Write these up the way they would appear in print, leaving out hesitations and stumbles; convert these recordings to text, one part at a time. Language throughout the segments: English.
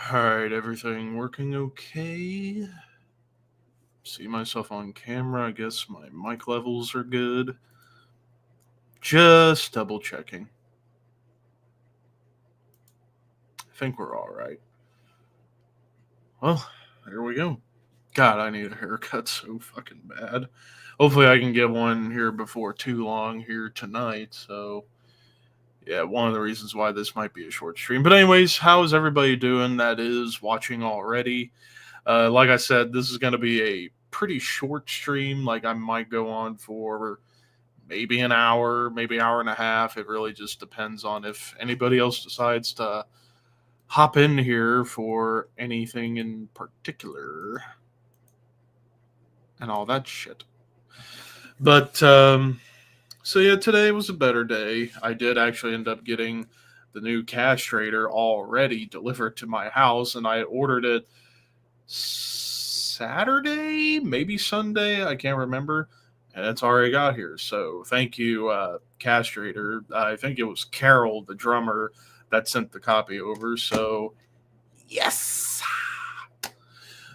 Alright, everything working okay? See myself on camera. I guess my mic levels are good. Just double checking. I think we're alright. Well, there we go. God, I need a haircut so fucking bad. Hopefully, I can get one here before too long here tonight. So, yeah, one of the reasons why this might be a short stream. But, anyways, how is everybody doing that is watching already? Like I said, this is going to be a pretty short stream. Like, I might go on for maybe an hour, maybe hour and a half. It really just depends on if anybody else decides to hop in here for anything in particular and all that shit. But so yeah, today was a better day. I did actually end up getting the new castrator already delivered to my house, and I ordered it Saturday, maybe Sunday. I can't remember. And it's already got here. So thank you, Castrator. I think it was Carol, the drummer, that sent the copy over. So yes.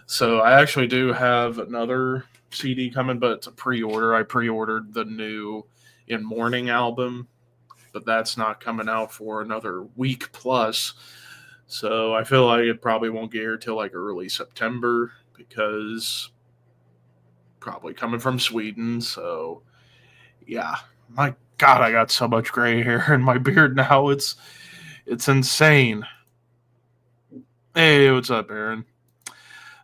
So I actually do have another CD coming, but it's a pre-order. I pre-ordered the new In Mourning album, but that's not coming out for another week plus. So I feel like it probably won't get here till like early September because probably coming from Sweden. So yeah, my God, I got so much gray hair in my beard now. It's insane. Hey, what's up, Aaron?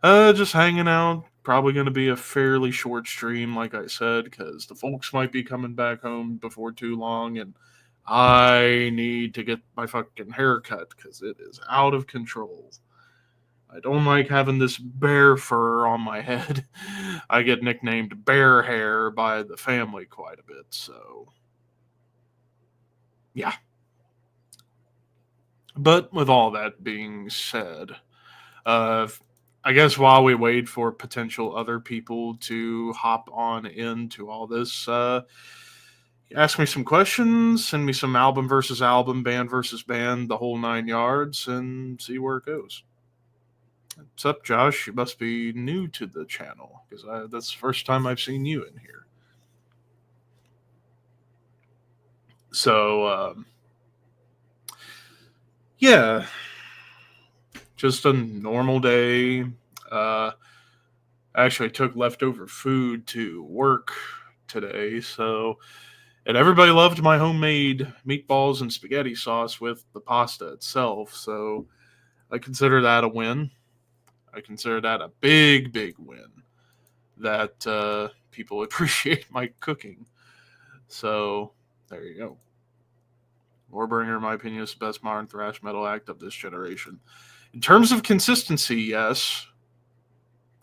Just hanging out. Probably going to be a fairly short stream, like I said, because the folks might be coming back home before too long, and I need to get my fucking hair cut because it is out of control. I don't like having this bear fur on my head. I get nicknamed Bear Hair by the family quite a bit, so yeah. But with all that being said, uh, I guess while we wait for potential other people to hop on into all this, ask me some questions, send me some album versus album, band versus band, the whole nine yards, and see where it goes. What's up, Josh? You must be new to the channel because that's the first time I've seen you in here. So, yeah, just a normal day. I actually took leftover food to work today, so and everybody loved my homemade meatballs and spaghetti sauce with the pasta itself. So I consider that a win. I consider that a big, big win that people appreciate my cooking. So there you go. Warbringer, in my opinion, is the best modern thrash metal act of this generation. In terms of consistency, yes.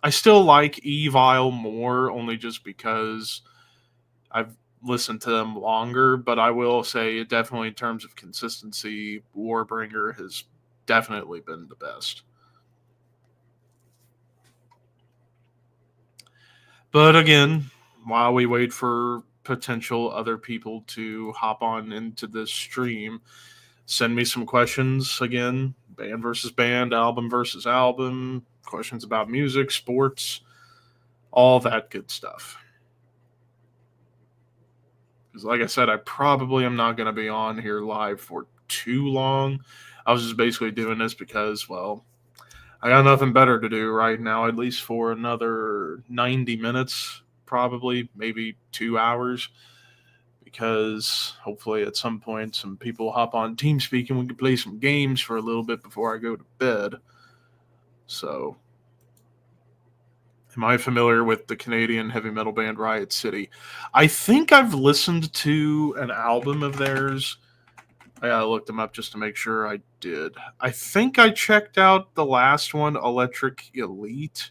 I still like Evil more, only just because I've listened to them longer, but I will say, definitely in terms of consistency, Warbringer has definitely been the best. But again, while we wait for potential other people to hop on into this stream, send me some questions again, band versus band, album versus album, questions about music, sports, all that good stuff. Because, like I said, I probably am not going to be on here live for too long. I was just basically doing this because, well, I got nothing better to do right now, at least for another 90 minutes, probably, maybe 2 hours. Because hopefully at some point some people hop on TeamSpeak and we can play some games for a little bit before I go to bed. So, am I familiar with the Canadian heavy metal band Riot City? I think I've listened to an album of theirs. I gotta look them up just to make sure I did. I think I checked out the last one, Electric Elite.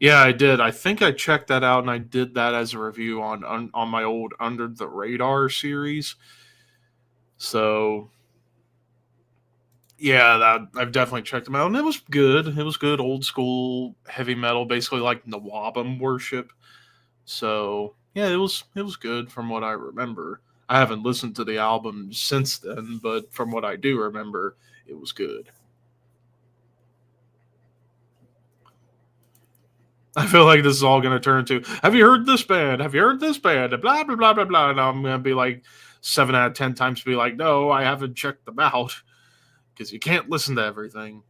Yeah, I did. I think I checked that out, and I did that as a review on my old Under the Radar series. So yeah, that I've definitely checked them out, and it was good. It was good, old school heavy metal, basically like Nawabum worship. So yeah, it was good from what I remember. I haven't listened to the album since then, but from what I do remember, it was good. I feel like this is all going to turn to, have you heard this band? Have you heard this band? And blah, blah, blah, blah, blah. And I'm going to be like 7 out of 10 times be like, no, I haven't checked them out. Because you can't listen to everything.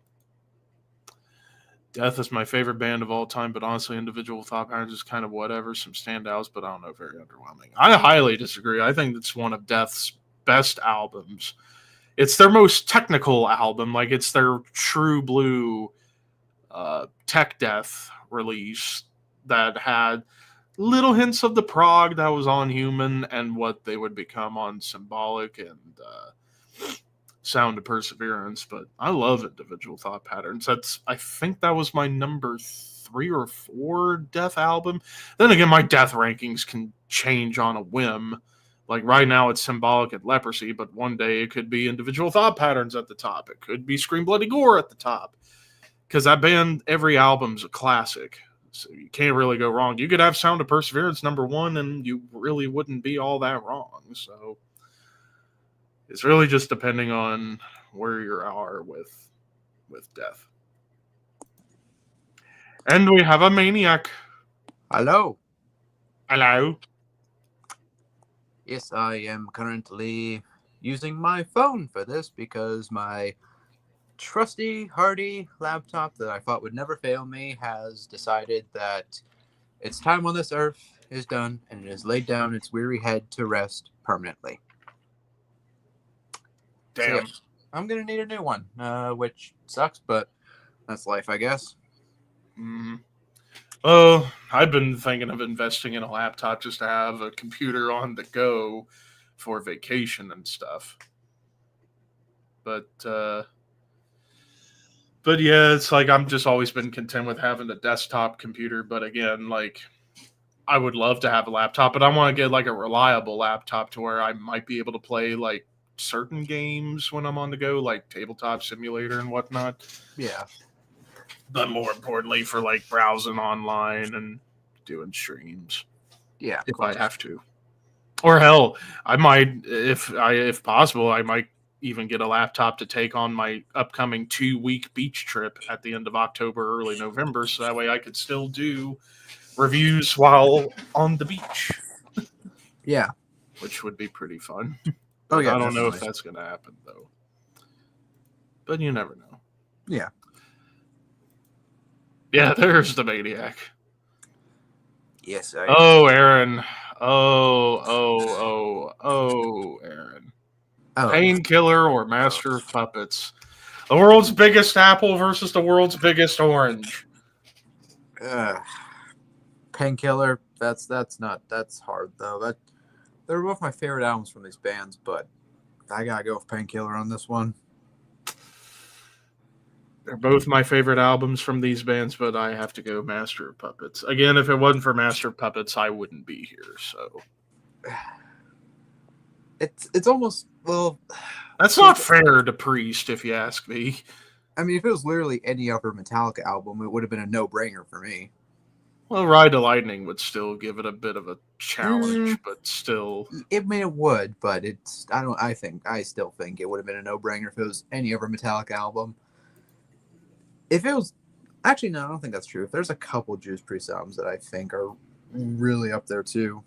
Death is my favorite band of all time, but honestly, Individual Thought Patterns is kind of whatever. Some standouts, but I don't know, very underwhelming. I highly disagree. I think it's one of Death's best albums. It's their most technical album. Like, it's their true blue tech death release that had little hints of the prog that was on Human and what they would become on Symbolic and Sound of Perseverance. But I love Individual Thought Patterns. I think that was my number 3 or 4 Death album. Then again, my Death rankings can change on a whim. Like right now it's Symbolic and Leprosy, but one day it could be Individual Thought Patterns at the top. It could be Scream Bloody Gore at the top. Because that band, every album's a classic. So you can't really go wrong. You could have Sound of Perseverance number 1 and you really wouldn't be all that wrong. So it's really just depending on where you are with Death. And we have a Maniac. Hello. Hello. Yes, I am currently using my phone for this because my trusty, hardy laptop that I thought would never fail me has decided that its time on this earth is done and it has laid down its weary head to rest permanently. Damn. So, yeah, I'm going to need a new one, which sucks, but that's life, I guess. Oh, I've been thinking of investing in a laptop just to have a computer on the go for vacation and stuff. But yeah, it's like I'm just always been content with having a desktop computer. But again, like I would love to have a laptop, but I want to get like a reliable laptop to where I might be able to play like certain games when I'm on the go, like Tabletop Simulator and whatnot. Yeah. But more importantly, for like browsing online and doing streams. Yeah. If I have to. Or hell, I might, if possible, I might even get a laptop to take on my upcoming 2-week beach trip at the end of October, early November, so that way I could still do reviews while on the beach. Yeah. Which would be pretty fun. Oh, yeah. I don't know if that's going to happen, though. But you never know. Yeah. Yeah, there's the Maniac. Yes, Oh, Aaron. Oh, Aaron. Oh. Painkiller or Master of Puppets. The world's biggest apple versus the world's biggest orange. Painkiller. That's hard though. They're both my favorite albums from these bands, but I gotta go with Painkiller on this one. They're both my favorite albums from these bands, but I have to go Master of Puppets. Again, if it wasn't for Master of Puppets, I wouldn't be here. So it's almost, well, that's not fair to Priest, if you ask me. I mean, if it was literally any other Metallica album, it would have been a no-brainer for me. Well, Ride to Lightning would still give it a bit of a challenge, but still, it would, but I still think it would have been a no-brainer if it was any other Metallica album. If it was, actually, no, I don't think that's true. If there's a couple Judas Priest albums that I think are really up there too.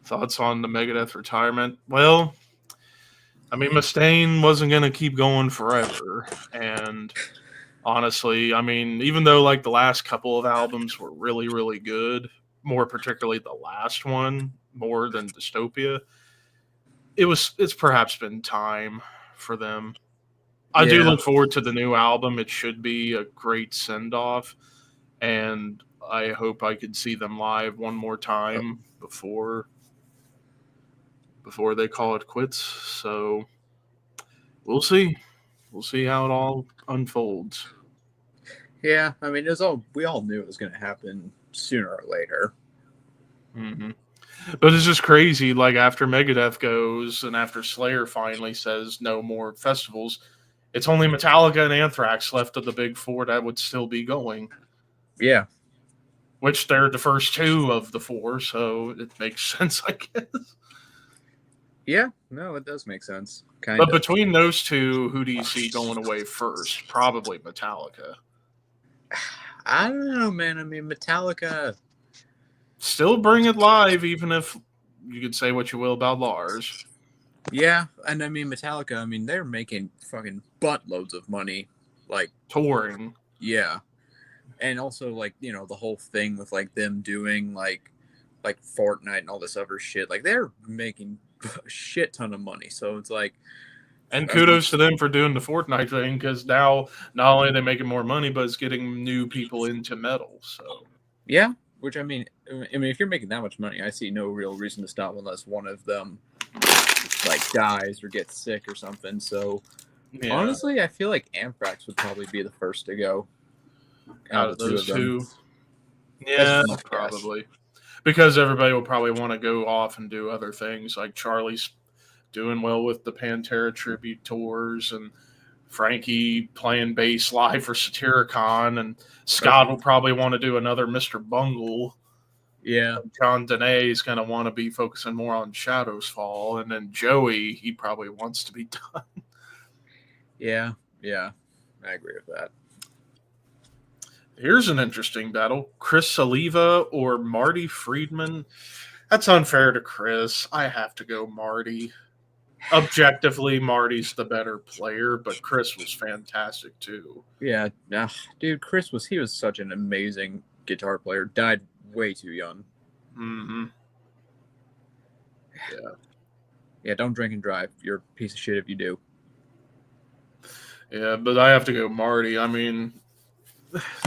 Thoughts on the Megadeth retirement? Well, I mean, Mustaine wasn't going to keep going forever. And honestly, I mean, even though like the last couple of albums were really, really good, more particularly the last one, more than Dystopia, it's perhaps been time for them. I do look forward to the new album. It should be a great send-off. And I hope I could see them live one more time before they call it quits. So we'll see. We'll see how it all unfolds. Yeah, I mean, we all knew it was going to happen sooner or later. Mm-hmm. But it's just crazy. Like after Megadeth goes and after Slayer finally says no more festivals, it's only Metallica and Anthrax left of the big four that would still be going. Yeah. Which they're the first 2 of the 4, so it makes sense, I guess. Yeah, no, it does make sense. But between those 2, who do you see going away first? Probably Metallica. I don't know, man. I mean, Metallica. Still bring it live, even if you could say what you will about Lars. Yeah, and I mean Metallica. I mean, they're making fucking buttloads of money. Like, Touring. yeah, and also like the whole thing with like them doing like Fortnite and all this other shit. Like they're making a shit ton of money. So it's like, And as much, kudos to them for doing the Fortnite thing, because now not only are they making more money, but it's getting new people into metal. So yeah. Which I mean, if you're making that much money, I see no real reason to stop unless one of them like dies or gets sick or something. So yeah, honestly, I feel like Anthrax would probably be the first to go out of those two, That's yeah, just my guess. probably. Because everybody will probably want to go off and do other things. Like Charlie's doing well with the Pantera tribute tours, and Frankie playing bass live for Satyricon, and Scott will probably want to do another Mr. Bungle. Yeah. John Dene is going to want to be focusing more on Shadows Fall, and then Joey, he probably wants to be done. Yeah, I agree with that. Here's an interesting battle: Chris Saliva or Marty Friedman. That's unfair to Chris. I have to go Marty. Objectively, Marty's the better player, but Chris was fantastic too. Yeah, dude, Chris was such an amazing guitar player. Died way too young. Mm-hmm. Yeah, don't drink and drive. You're a piece of shit if you do. Yeah, but I have to go Marty. I mean,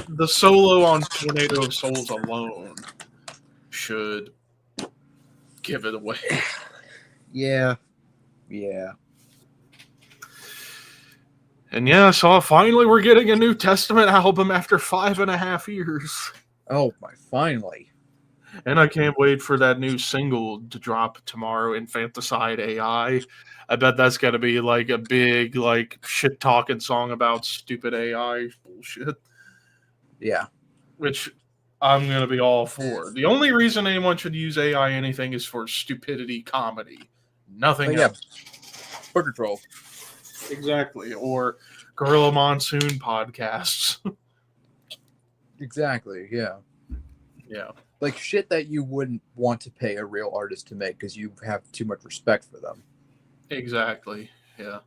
the solo on Tornado of Souls alone should give it away. Yeah. And yeah, so finally we're getting a new Testament album after 5.5 years. Oh my, finally. And I can't wait for that new single to drop tomorrow, Infanticide AI. I bet that's going to be like a big, like, shit talking song about stupid AI bullshit. Yeah. Which I'm going to be all for. The only reason anyone should use AI anything is for stupidity comedy. Nothing else. Burger Troll. Exactly. Or Gorilla Monsoon podcasts. Exactly, yeah. Yeah. Like shit that you wouldn't want to pay a real artist to make because you have too much respect for them. Exactly. Yeah.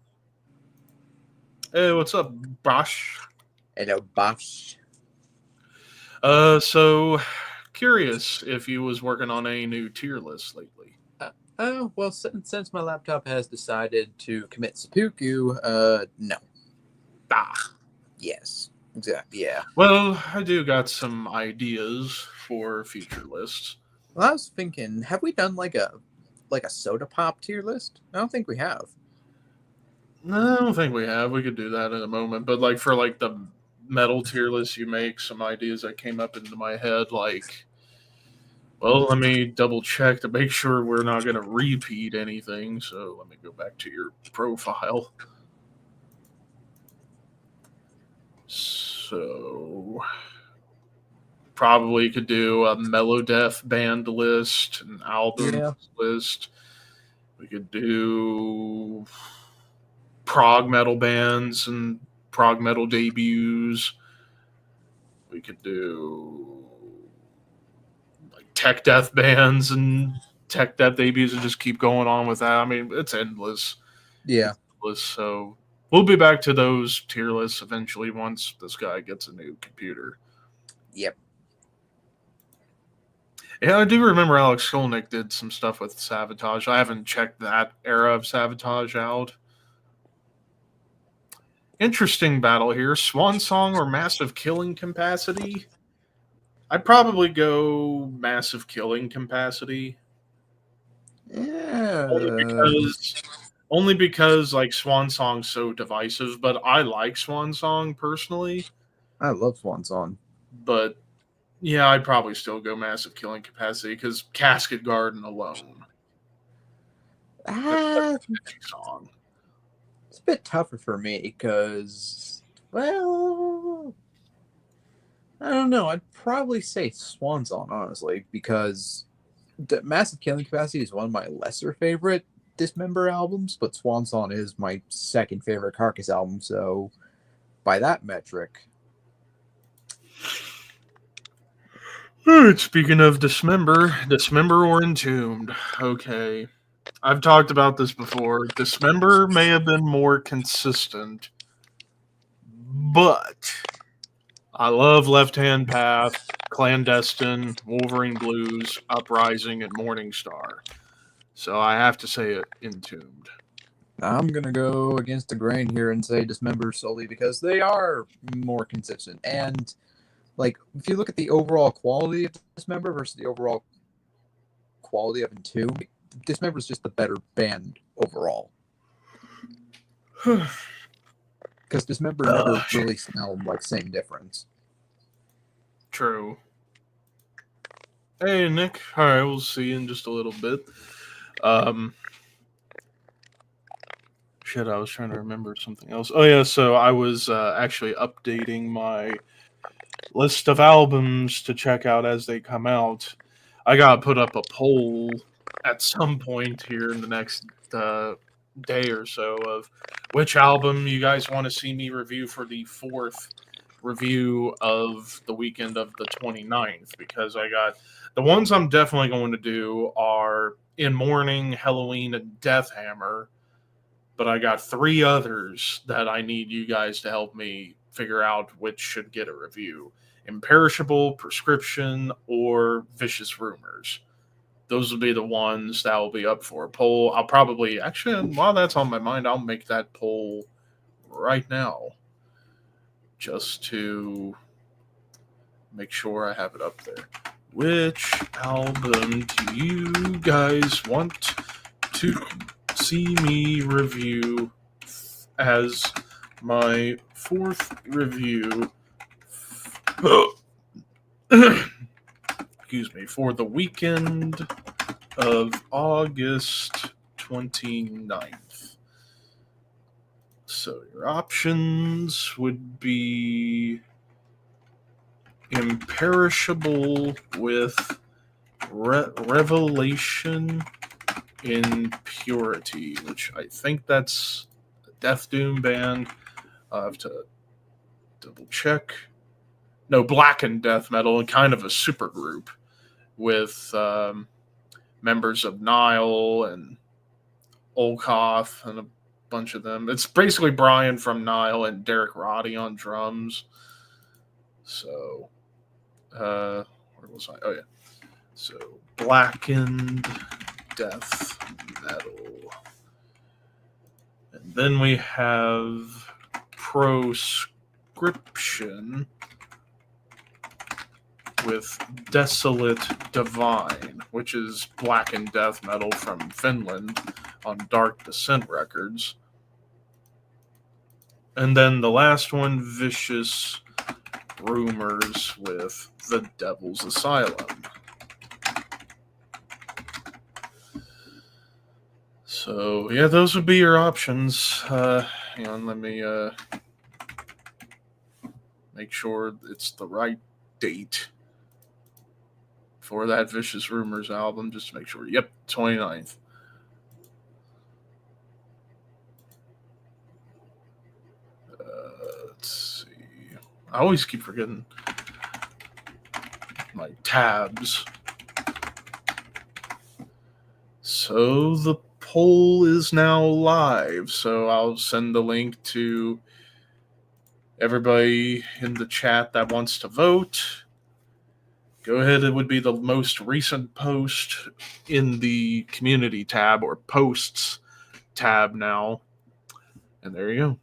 Hey, what's up, Bosh? Hello, Bosh. So curious if you was working on a new tier list lately. Oh, well, since my laptop has decided to commit seppuku, no. Yes, exactly, yeah. Well, I do got some ideas for future lists. Well, I was thinking, have we done like a soda pop tier list? I don't think we have. No, I don't think we have. We could do that in a moment. But like for like the metal tier list you make, some ideas that came up into my head, like, well, let me double check to make sure we're not going to repeat anything. So let me go back to your profile. So probably could do a Melodeath band list, an album list. We could do prog metal bands and prog metal debuts. We could do like tech death bands and tech death debuts and just keep going on with that. I mean, it's endless. Yeah. It's endless. So we'll be back to those tier lists eventually once this guy gets a new computer. Yep. Yeah, I do remember Alex Skolnick did some stuff with Savatage. I haven't checked that era of Savatage out. Interesting battle here. Swan Song or Massive Killing Capacity? I'd probably go Massive Killing Capacity. Yeah. Only because like Swan Song's so divisive, but I like Swan Song personally. I love Swan Song. But yeah, I'd probably still go Massive Killing Capacity because Casket Garden alone. Song. It's a bit tougher for me because, well, I don't know. I'd probably say Swan Song, honestly, because the Massive Killing Capacity is one of my lesser favorite Dismember albums, but Swan Song is my second favorite Carcass album. So, by that metric, Alright, speaking of Dismember or Entombed. Okay. I've talked about this before. Dismember may have been more consistent, but I love Left Hand Path, Clandestine, Wolverine Blues, Uprising, and Morningstar. So I have to say it, Entombed. I'm gonna go against the grain here and say Dismember solely because they are more consistent. And like, if you look at the overall quality of Dismember versus the overall quality of Entombed, Dismember is just the better band overall. Because Dismember never really smelled like same difference. True. Hey, Nick. All right, we'll see you in just a little bit. Shit, I was trying to remember something else. Oh, yeah, so I was actually updating my list of albums to check out as they come out. I got to put up a poll at some point here in the next day or so of which album you guys want to see me review for the 4th review of the weekend of the 29th, because I got the ones I'm definitely going to do are In Mourning, Helloween, and Death Hammer, but I got 3 others that I need you guys to help me figure out which should get a review: Imperishable, Prescription, or Vicious Rumors. Those will be the ones that will be up for a poll. I'll probably, actually, while that's on my mind, I'll make that poll right now just to make sure I have it up there. Which album do you guys want to see me review as my 4th review? Excuse me, for the weekend of August 29th. So your options would be Imperishable with Revelation in Purity, which I think that's a Death Doom band. I'll have to double check. No, Blackened Death Metal, and kind of a super group with members of Nile and Olkoff and a bunch of them. It's basically Brian from Nile and Derek Roddy on drums. So, where was I? Oh, yeah. So, Blackened Death Metal. And then we have Proscription with Desolate Divine, which is Blackened Death Metal from Finland on Dark Descent Records. And then the last one, Vicious Rumors with The Devil's Asylum. So, yeah, those would be your options. Hang on, let me make sure it's the right date for that Vicious Rumors album, just to make sure. Yep, 29th. Let's see. I always keep forgetting my tabs. So the poll is now live, so I'll send the link to everybody in the chat that wants to vote. Go ahead, it would be the most recent post in the community tab or posts tab now. And there you go.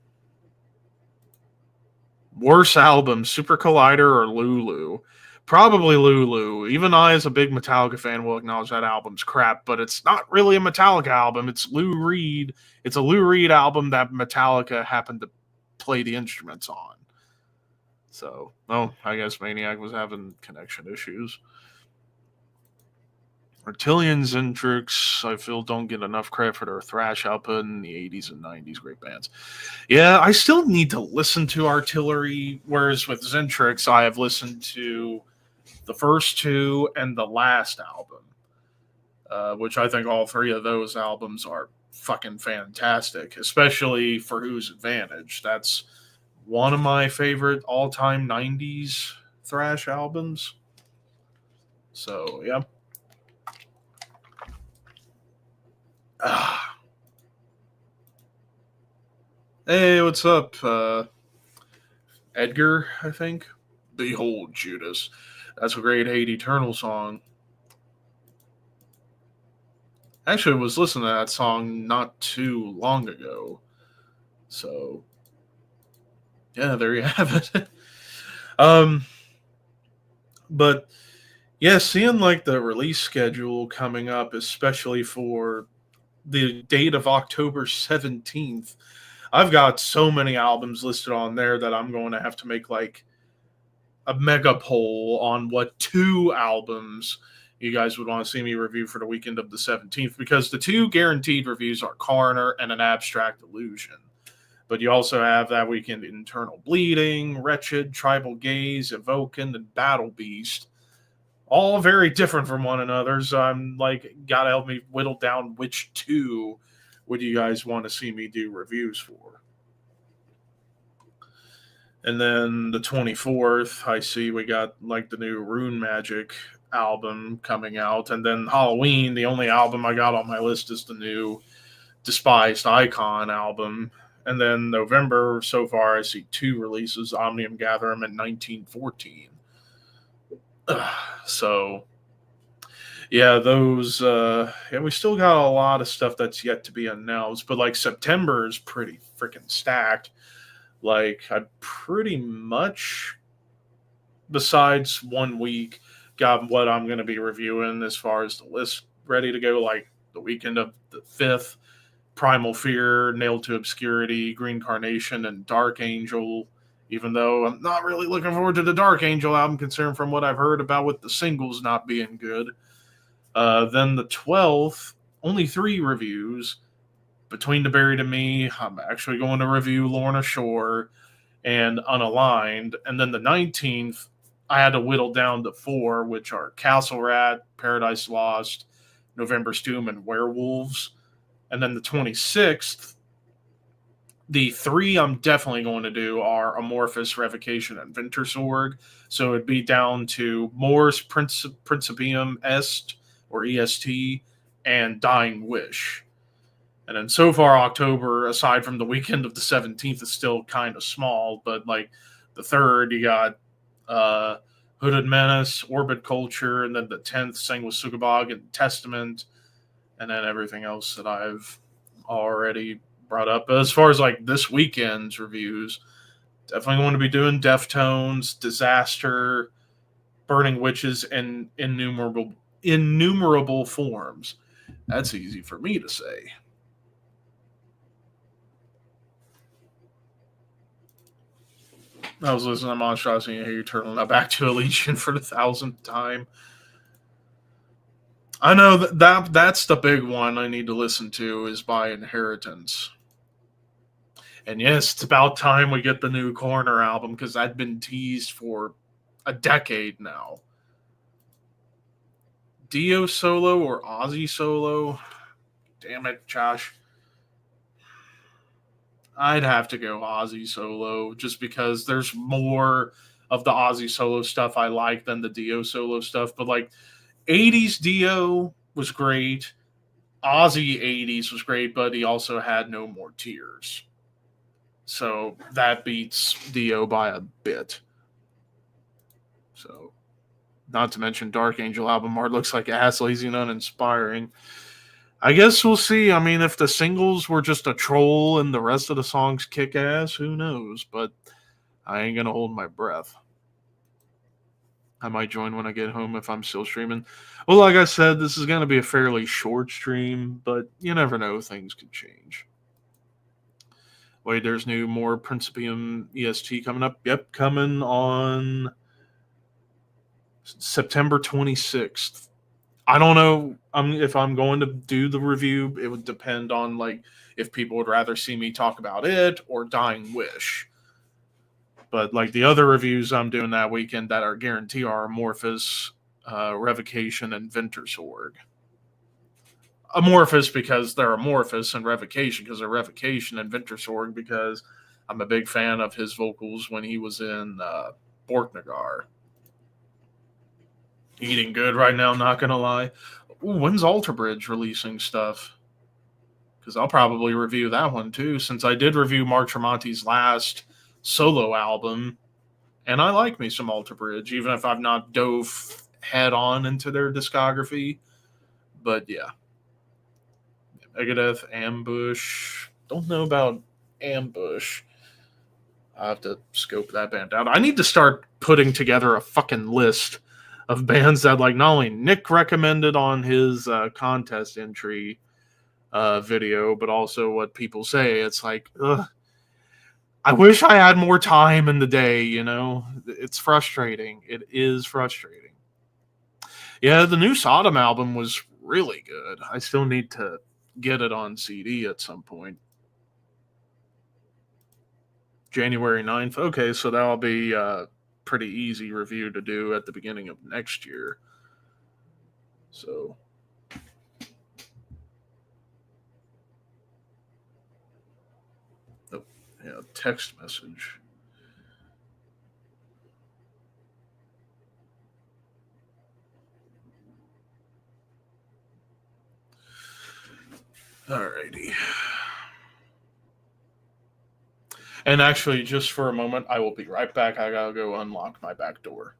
Worst album, Super Collider or Lulu? Probably Lulu. Even I, as a big Metallica fan, will acknowledge that album's crap, but it's not really a Metallica album. It's Lou Reed. It's a Lou Reed album that Metallica happened to play the instruments on. So, I guess Maniac was having connection issues. Reptilian Zentrix, I feel, don't get enough credit for their thrash output in the 80s and 90s. Great bands. Yeah, I still need to listen to Artillery, whereas with Zentrix, I have listened to the first 2 and the last album, which I think all 3 of those albums are fucking fantastic, especially for Whose Advantage. That's one of my favorite all-time 90s thrash albums. So, yeah. Ah. Hey, what's up? Edgar, I think. Behold Judas. That's a great Hate Eternal song. Actually, I was listening to that song not too long ago. So, yeah, there you have it. um, but yeah, seeing like the release schedule coming up, especially for the date of October 17th, I've got so many albums listed on there that I'm going to have to make like a mega poll on what two albums you guys would want to see me review for the weekend of the 17th, because the two guaranteed reviews are Coroner and An Abstract Illusion. But you also have that weekend Internal Bleeding, Wretched, Tribal Gaze, Evoken, and Battle Beast. All very different from one another. So I'm like, gotta help me whittle down which two would you guys want to see me do reviews for. And then the 24th, I see we got like the new Rune Magic album coming out. And then Halloween, the only album I got on my list is the new Despised Icon album. And then November, so far, I see two releases, Omnium Gatherum and 1914. So, yeah, those, yeah, we still got a lot of stuff that's yet to be announced. But like September is pretty freaking stacked. Like, I pretty much, besides 1 week, got what I'm going to be reviewing as far as the list ready to go. Like the weekend of the 5th, Primal Fear, Nailed to Obscurity, Green Carnation, and Dark Angel. Even though I'm not really looking forward to the Dark Angel album, concerned from what I've heard about with the singles not being good. Then the 12th, only 3 reviews. Between the Buried and Me, I'm actually going to review Lorna Shore and Unaligned. And then the 19th, I had to whittle down to 4, which are Castle Rat, Paradise Lost, November's Doom, and Werewolves. And then the 26th, the 3 I'm definitely going to do are Amorphous, Revocation, and Wintersorg. So it'd be down to Mors Principium Est, or EST, and Dying Wish. And then so far, October, aside from the weekend of the 17th, is still kind of small. But like the 3rd, you got Hooded Menace, Orbit Culture, and then the 10th, Sang with Sugabog and Testament, and then everything else that I've already brought up. But as far as like this weekend's reviews, definitely going to be doing Deftones, Disaster, Burning Witches, and innumerable forms. That's easy for me to say. I was listening to Monstrosity and Hate Eternal, now back to Elysian for the 1000th time. I know that's the big one I need to listen to is By Inheritance. And yes, it's about time we get the new Coroner album because I'd been teased for a decade now. Dio solo or Ozzy solo? Damn it, Josh. I'd have to go Ozzy solo just because there's more of the Ozzy solo stuff I like than the Dio solo stuff. But like 80s Dio was great. Ozzy 80s was great, but he also had No More Tears. So that beats Dio by a bit. So, not to mention Dark Angel album art looks like ass, lazy, and uninspiring. I guess we'll see. I mean, if the singles were just a troll and the rest of the songs kick ass, who knows? But I ain't going to hold my breath. I might join when I get home if I'm still streaming. Well, like I said, this is going to be a fairly short stream, but you never know. Things could change. Wait, there's more Principium EST coming up. Yep, coming on September 26th. I don't know if I'm going to do the review. It would depend on like if people would rather see me talk about it or Dying Wish. But like the other reviews I'm doing that weekend that are guaranteed are Amorphous, Revocation, and Wintersorg. Amorphous because they're Amorphous, and Revocation because they're Revocation, and Wintersorg because I'm a big fan of his vocals when he was in Borknagar. Eating good right now, not gonna lie. Ooh, when's Alter Bridge releasing stuff? Because I'll probably review that one too, since I did review Mark Tremonti's last solo album, and I like me some Alter Bridge, even if I've not dove head on into their discography. But yeah, Megadeth, Ambush. Don't know about Ambush. I have to scope that band out. I need to start putting together a fucking list of bands that like not only Nick recommended on his contest entry video, but also what people say. It's like, ugh, I wish I had more time in the day. You know, it's frustrating. It is frustrating. Yeah, the new Sodom album was really good. I still need to get it on CD at some point. January 9th. Okay, so that'll be a pretty easy review to do at the beginning of next year. So. Oh, yeah, text message. Alrighty. And actually, just for a moment, I will be right back. I gotta go unlock my back door.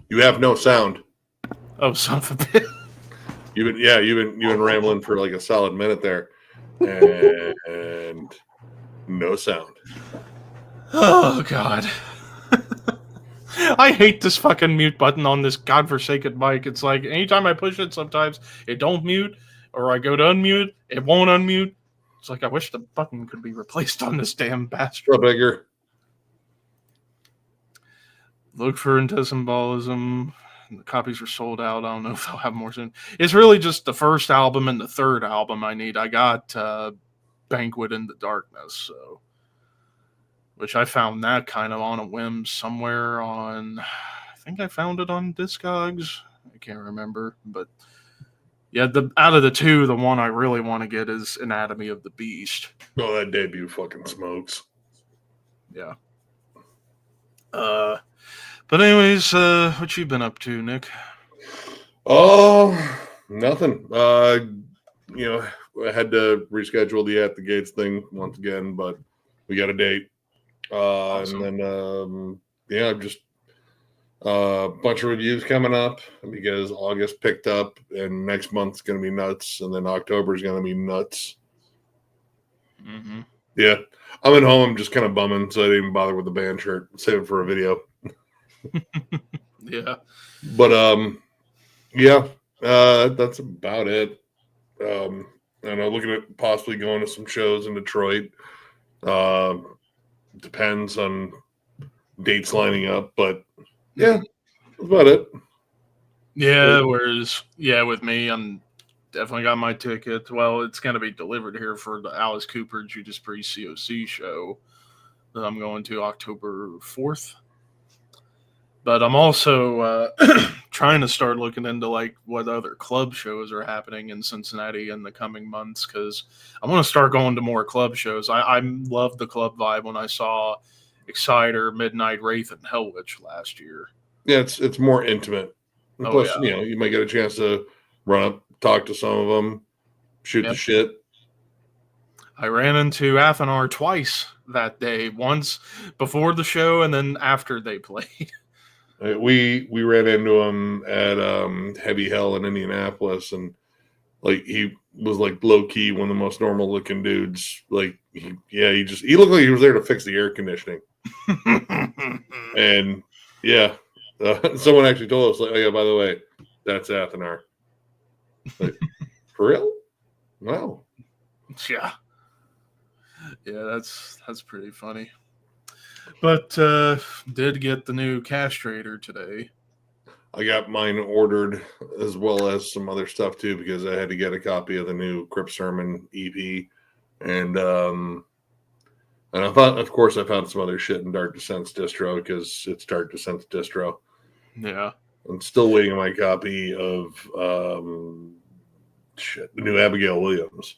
You have no sound. Oh, son of a bitch. You've been rambling for like a solid minute there, and no sound. Oh god. I hate this fucking mute button on this godforsaken mic. It's like anytime I push it, sometimes it don't mute, or I go to unmute, it won't unmute. It's like I wish the button could be replaced on this damn bastard. What bigger? Look for Into Symbolism. The copies are sold out. I don't know if they'll have more soon. It's really just the first album and the third album I need. I got Banquet in the Darkness, so which I found that kind of on a whim somewhere on. I think I found it on Discogs. I can't remember, but yeah, out of the two, the one I really want to get is Anatomy of the Beast. Oh, that debut fucking smokes. Yeah. But anyways, what you been up to, Nick? Oh, nothing. I had to reschedule the At the Gates thing once again, but we got a date. Awesome. And then, just a bunch of reviews coming up because August picked up and next month's going to be nuts. And then October is going to be nuts. Mm-hmm. Yeah. I'm at home. I'm just kind of bumming, so I didn't even bother with the band shirt. Save it for a video. Yeah. But, that's about it. I know, looking at possibly going to some shows in Detroit. Depends on dates lining up, but yeah, that's about it. Yeah, whereas, with me, I'm definitely got my ticket. Well, it's going to be delivered here for the Alice Cooper Judas Priest COC show that I'm going to October 4th. But I'm also trying to start looking into like what other club shows are happening in Cincinnati in the coming months because I want to start going to more club shows. I loved the club vibe when I saw Exciter, Midnight Wraith, and Hellwitch last year. Yeah, it's more intimate. And plus, you might get a chance to run up, talk to some of them, shoot the shit. I ran into Athanar twice that day, once before the show and then after they played. We ran into him at Heavy Hell in Indianapolis, and like he was like low key one of the most normal looking dudes. Like he looked like he was there to fix the air conditioning. And someone actually told us like, oh yeah, by the way, that's Athanar. Like, for real? Wow. Yeah. Yeah, that's pretty funny. But did get the new castrator today. I got mine ordered as well as some other stuff too because I had to get a copy of the new Crypt Sermon EP, and I thought, of course, I found some other shit in Dark Descent's distro because it's Dark Descent's distro. Yeah. I'm still waiting on my copy of the new Abigail Williams.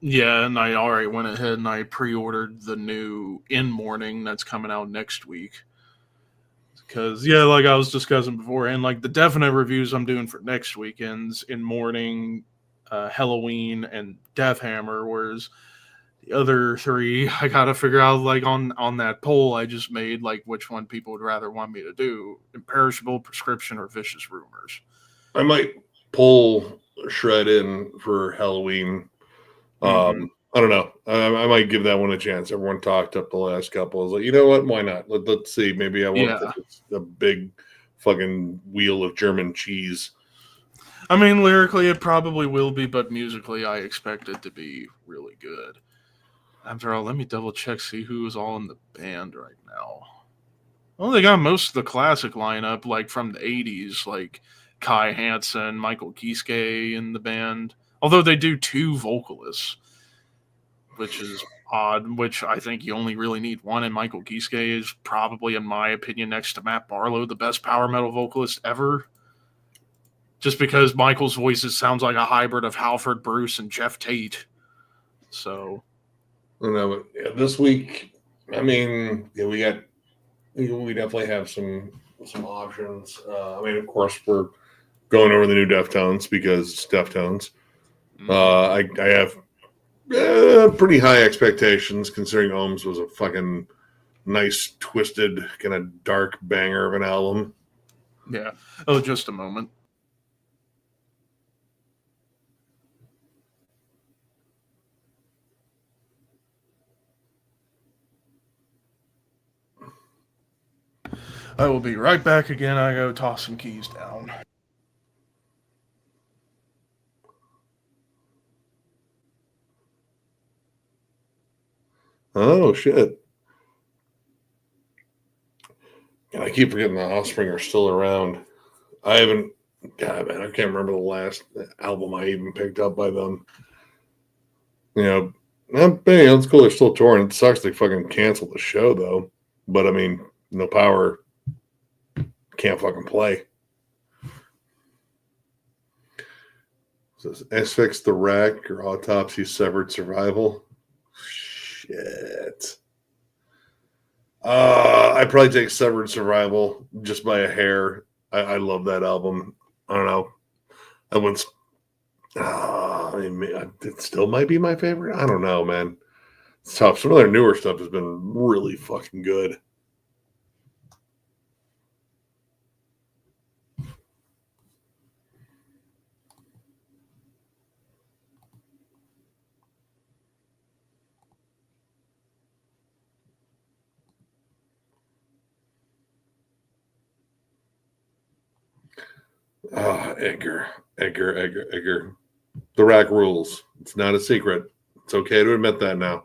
Yeah, and I already went ahead and I pre-ordered the new In Morning that's coming out next week. Because, yeah, like I was discussing before, and like the definite reviews I'm doing for next weekend's In Morning, Halloween, and Death Hammer, whereas the other three, I gotta figure out, like, on that poll I just made, like, which one people would rather want me to do: Imperishable, Prescription, or Vicious Rumors. I might pull Shred in for Halloween. I don't know. I might give that one a chance. Everyone talked up the last couple. I was like, you know what? Why not? Let's see. Maybe I won't think it's a big fucking wheel of German cheese. I mean, lyrically, it probably will be, but musically, I expect it to be really good. After all, let me double check, see who's all in the band right now. Well, they got most of the classic lineup, like from the 80s, like Kai Hansen, Michael Kiske in the band. Although they do 2 vocalists, which is odd, which I think you only really need one, and Michael Kiske is probably, in my opinion, next to Matt Barlow, the best power metal vocalist ever. Just because Michael's voice sounds like a hybrid of Halford Bruce and Jeff Tate. So, this week, I mean, yeah, we definitely have some options. I mean, of course, we're going over the new Deftones because it's Deftones. I have pretty high expectations considering Ohms was a fucking nice, twisted, kind of dark banger of an album. Yeah. Oh, just a moment. I will be right back again. I go toss some keys down. Oh, shit. And I keep forgetting the Offspring are still around. I haven't, God, man, I can't remember the last album I even picked up by them. It's cool they're still touring. It sucks they fucking canceled the show, though. But, I mean, no power. Can't fucking play. So Asphyx the Rack or Autopsy Severed Survival. Shit. I'd probably take Severed Survival just by a hair. I love that album. I don't know. That one's. It still might be my favorite. I don't know, man. It's tough. Some of their newer stuff has been really fucking good. Edgar. The Rack rules. It's not a secret. It's okay to admit that now.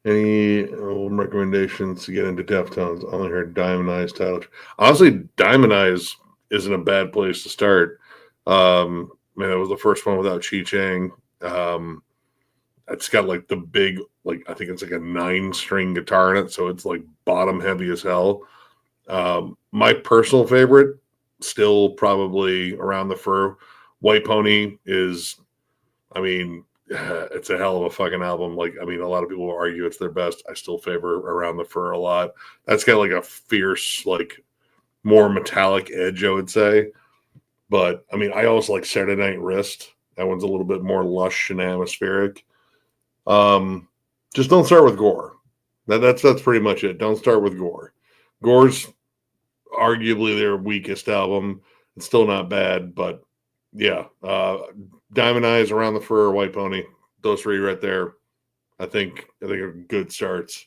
Any recommendations to get into Deftones? I only heard Diamond Eyes title. Honestly, Diamond Eyes isn't a bad place to start. Man, it was the first one without Chi Chang. It's got like the big, like I think it's like a 9-string guitar in it, so it's like bottom heavy as hell. My personal favorite, still probably Around the Fur. White Pony is, I mean, it's a hell of a fucking album. Like, I mean, a lot of people will argue it's their best. I still favor Around the Fur a lot. That's got like a fierce, like more metallic edge, I would say. But I mean, I also like Saturday Night Wrist. That one's a little bit more lush and atmospheric. Just don't start with Gore. That's pretty much it. Don't start with Gore. Gore's arguably their weakest album. It's still not bad, but yeah. Diamond Eyes, Around the Fur, White Pony. Those 3 right there. I think are good starts.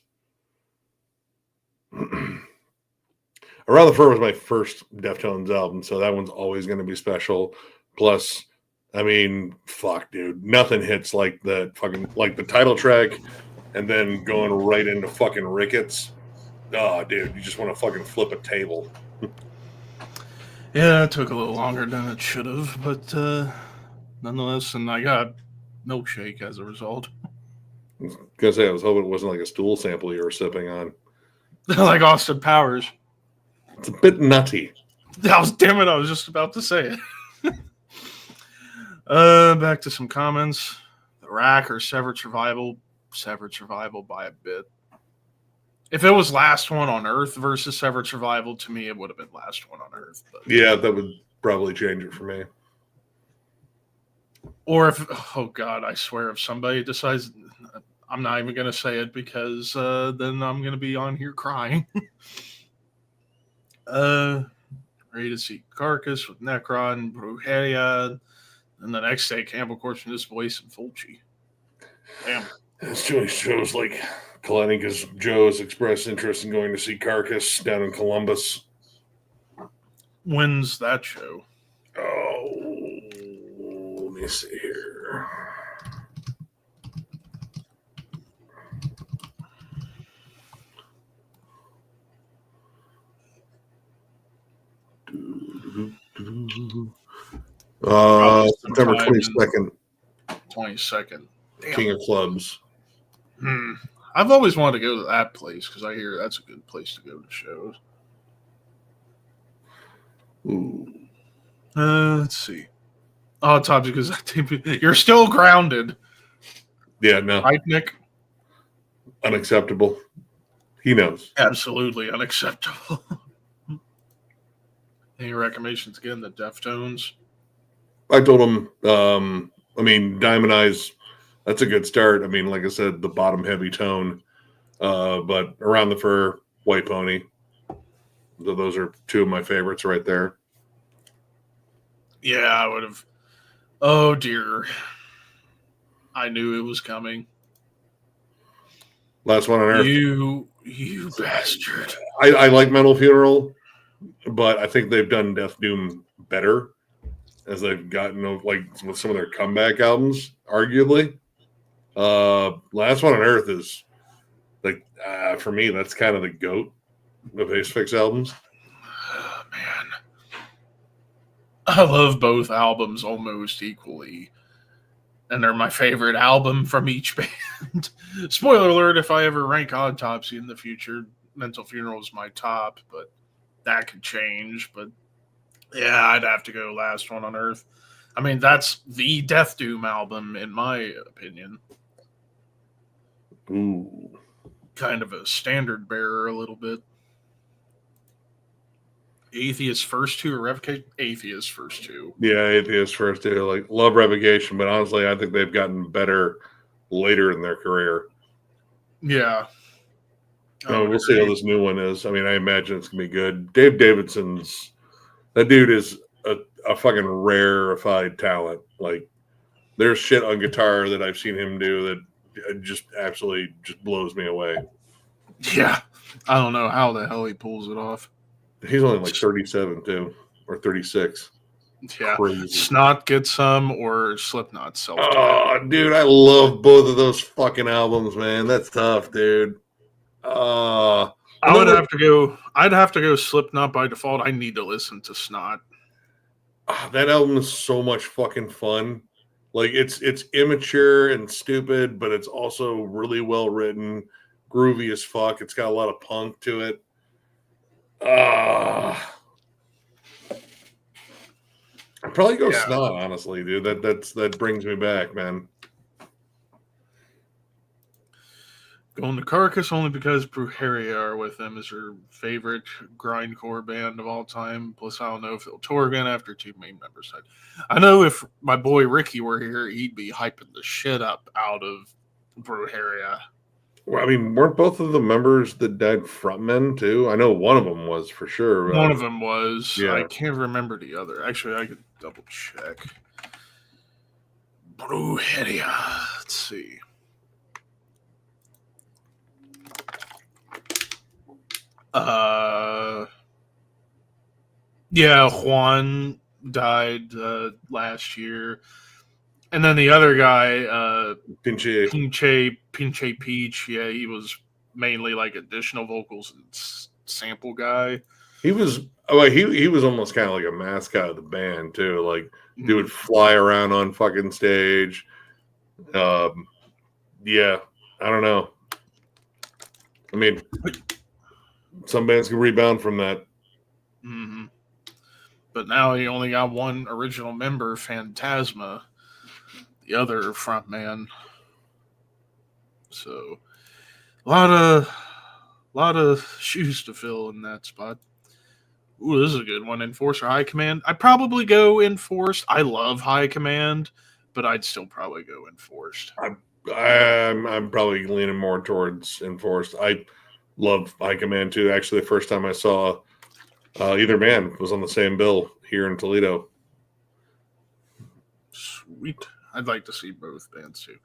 Around the Fur was my first Deftones album, so that one's always going to be special. Plus, I mean, fuck, dude, nothing hits like the title track, and then going right into fucking Ricketts. Oh, dude, you just want to fucking flip a table. Yeah, it took a little longer than it should have, but nonetheless, and I got milkshake as a result. I was gonna say, I was hoping it wasn't like a stool sample you were sipping on. Like Austin Powers. It's a bit nutty. Damn it, I was just about to say it. Back to some comments. The Rack or Severed Survival. Severed Survival by a bit. If it was Last One on Earth versus Severed Survival, to me, it would have been Last One on Earth. But. Yeah, that would probably change it for me. Or if, oh God, I swear, if somebody decides, I'm not even going to say it because then I'm going to be on here crying. Ready to see Carcass with Necron, Brujeria, and the next day Campbell Corpse from this voice and Fulci. Damn. This choice shows like colliding because Joe has expressed interest in going to see Carcass down in Columbus. When's that show? Oh, let me see here. September 22nd. 22nd. Damn. King of Clubs. I've always wanted to go to that place because I hear that's a good place to go to shows. Ooh. Let's see. Oh, Tom, because you're still grounded. Yeah, no. Right, Nick? Unacceptable. He knows. Absolutely unacceptable. Any recommendations again? The Deftones? I told him, I mean, Diamond Eyes, that's a good start. I mean, like I said, the bottom heavy tone. But Around the Fur, White Pony. Those are two of my favorites right there. Yeah, I would have. Oh, dear. I knew it was coming. Last One on Earth. You bastard. I like Metal Funeral, but I think they've done Death Doom better as they've gotten like with some of their comeback albums, arguably. Last One on Earth is like for me, that's kind of the GOAT of Asphyx albums. Oh, man. I love both albums almost equally. And they're my favorite album from each band. Spoiler alert, if I ever rank Autopsy in the future, Mental Funeral is my top, but that could change. But yeah, I'd have to go Last One on Earth. I mean, that's the Death Doom album, in my opinion. Ooh. Kind of a standard bearer a little bit. Atheist first two or Revocation? Atheist first two. Yeah, Atheist first two. Like, love Revocation, but honestly, I think they've gotten better later in their career. Yeah. We'll see how this new one is. I mean, I imagine it's going to be good. Dave Davidson's, that dude is a fucking rarefied talent. Like, there's shit on guitar that I've seen him do that just absolutely just blows me away. Yeah. I don't know how the hell he pulls it off. He's only like 37 too, or 36. Yeah. Crazy. Snot gets some, or Slipknot self. Oh, dude, I love both of those fucking albums, man. That's tough, dude. I'd have to go Slipknot by default. I need to listen to Snot. That album is so much fucking fun. Like it's immature and stupid, but it's also really well written, groovy as fuck. It's got a lot of punk to it. I'd probably go Snot, honestly, dude. That brings me back, man. Going to Carcass only because Brujeria are with them is her favorite grindcore band of all time. Plus, I don't know if they'll tour again after two main members died. I know if my boy Ricky were here, he'd be hyping the shit up out of Brujeria. Well, I mean, weren't both of the members that died frontmen too? I know one of them was for sure. One of them was. Yeah. I can't remember the other. Actually, I could double check. Brujeria. Let's see. Yeah, Juan died last year, and then the other guy, Pinche. Pinche Peach. Yeah, he was mainly like additional vocals and sample guy. He was like he was almost kind of like a mascot of the band too. Like dude would Mm. fly around on fucking stage. Yeah, I don't know. I mean, some bands can rebound from that. Mm-hmm. But now he only got one original member, Phantasma, the other frontman. So a lot of shoes to fill in that spot. Ooh, this is a good one. Enforcer High Command. I'd probably go Enforced. I love High Command, but I'd still probably go Enforced. I'm probably leaning more towards Enforced. I love High Command too. Actually, the first time I saw either band was on the same bill here in Toledo. Sweet. I'd like to see both bands too.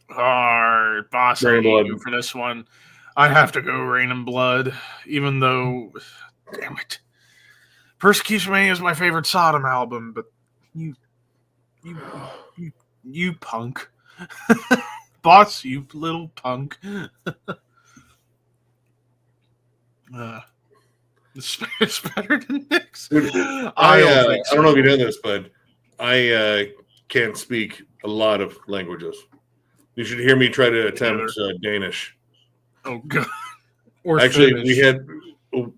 Alright, boss, I Rain hate Blood. you for this one. I have to go Rain and Blood, even though, damn it, Persecution Mania is my favorite Sodom album. But you punk, boss, you little punk. It's better than Nick's. Dude, I don't know if you know this, but I can't speak a lot of languages. You should hear me try to attempt Danish. Oh god! Or actually, Finnish. we had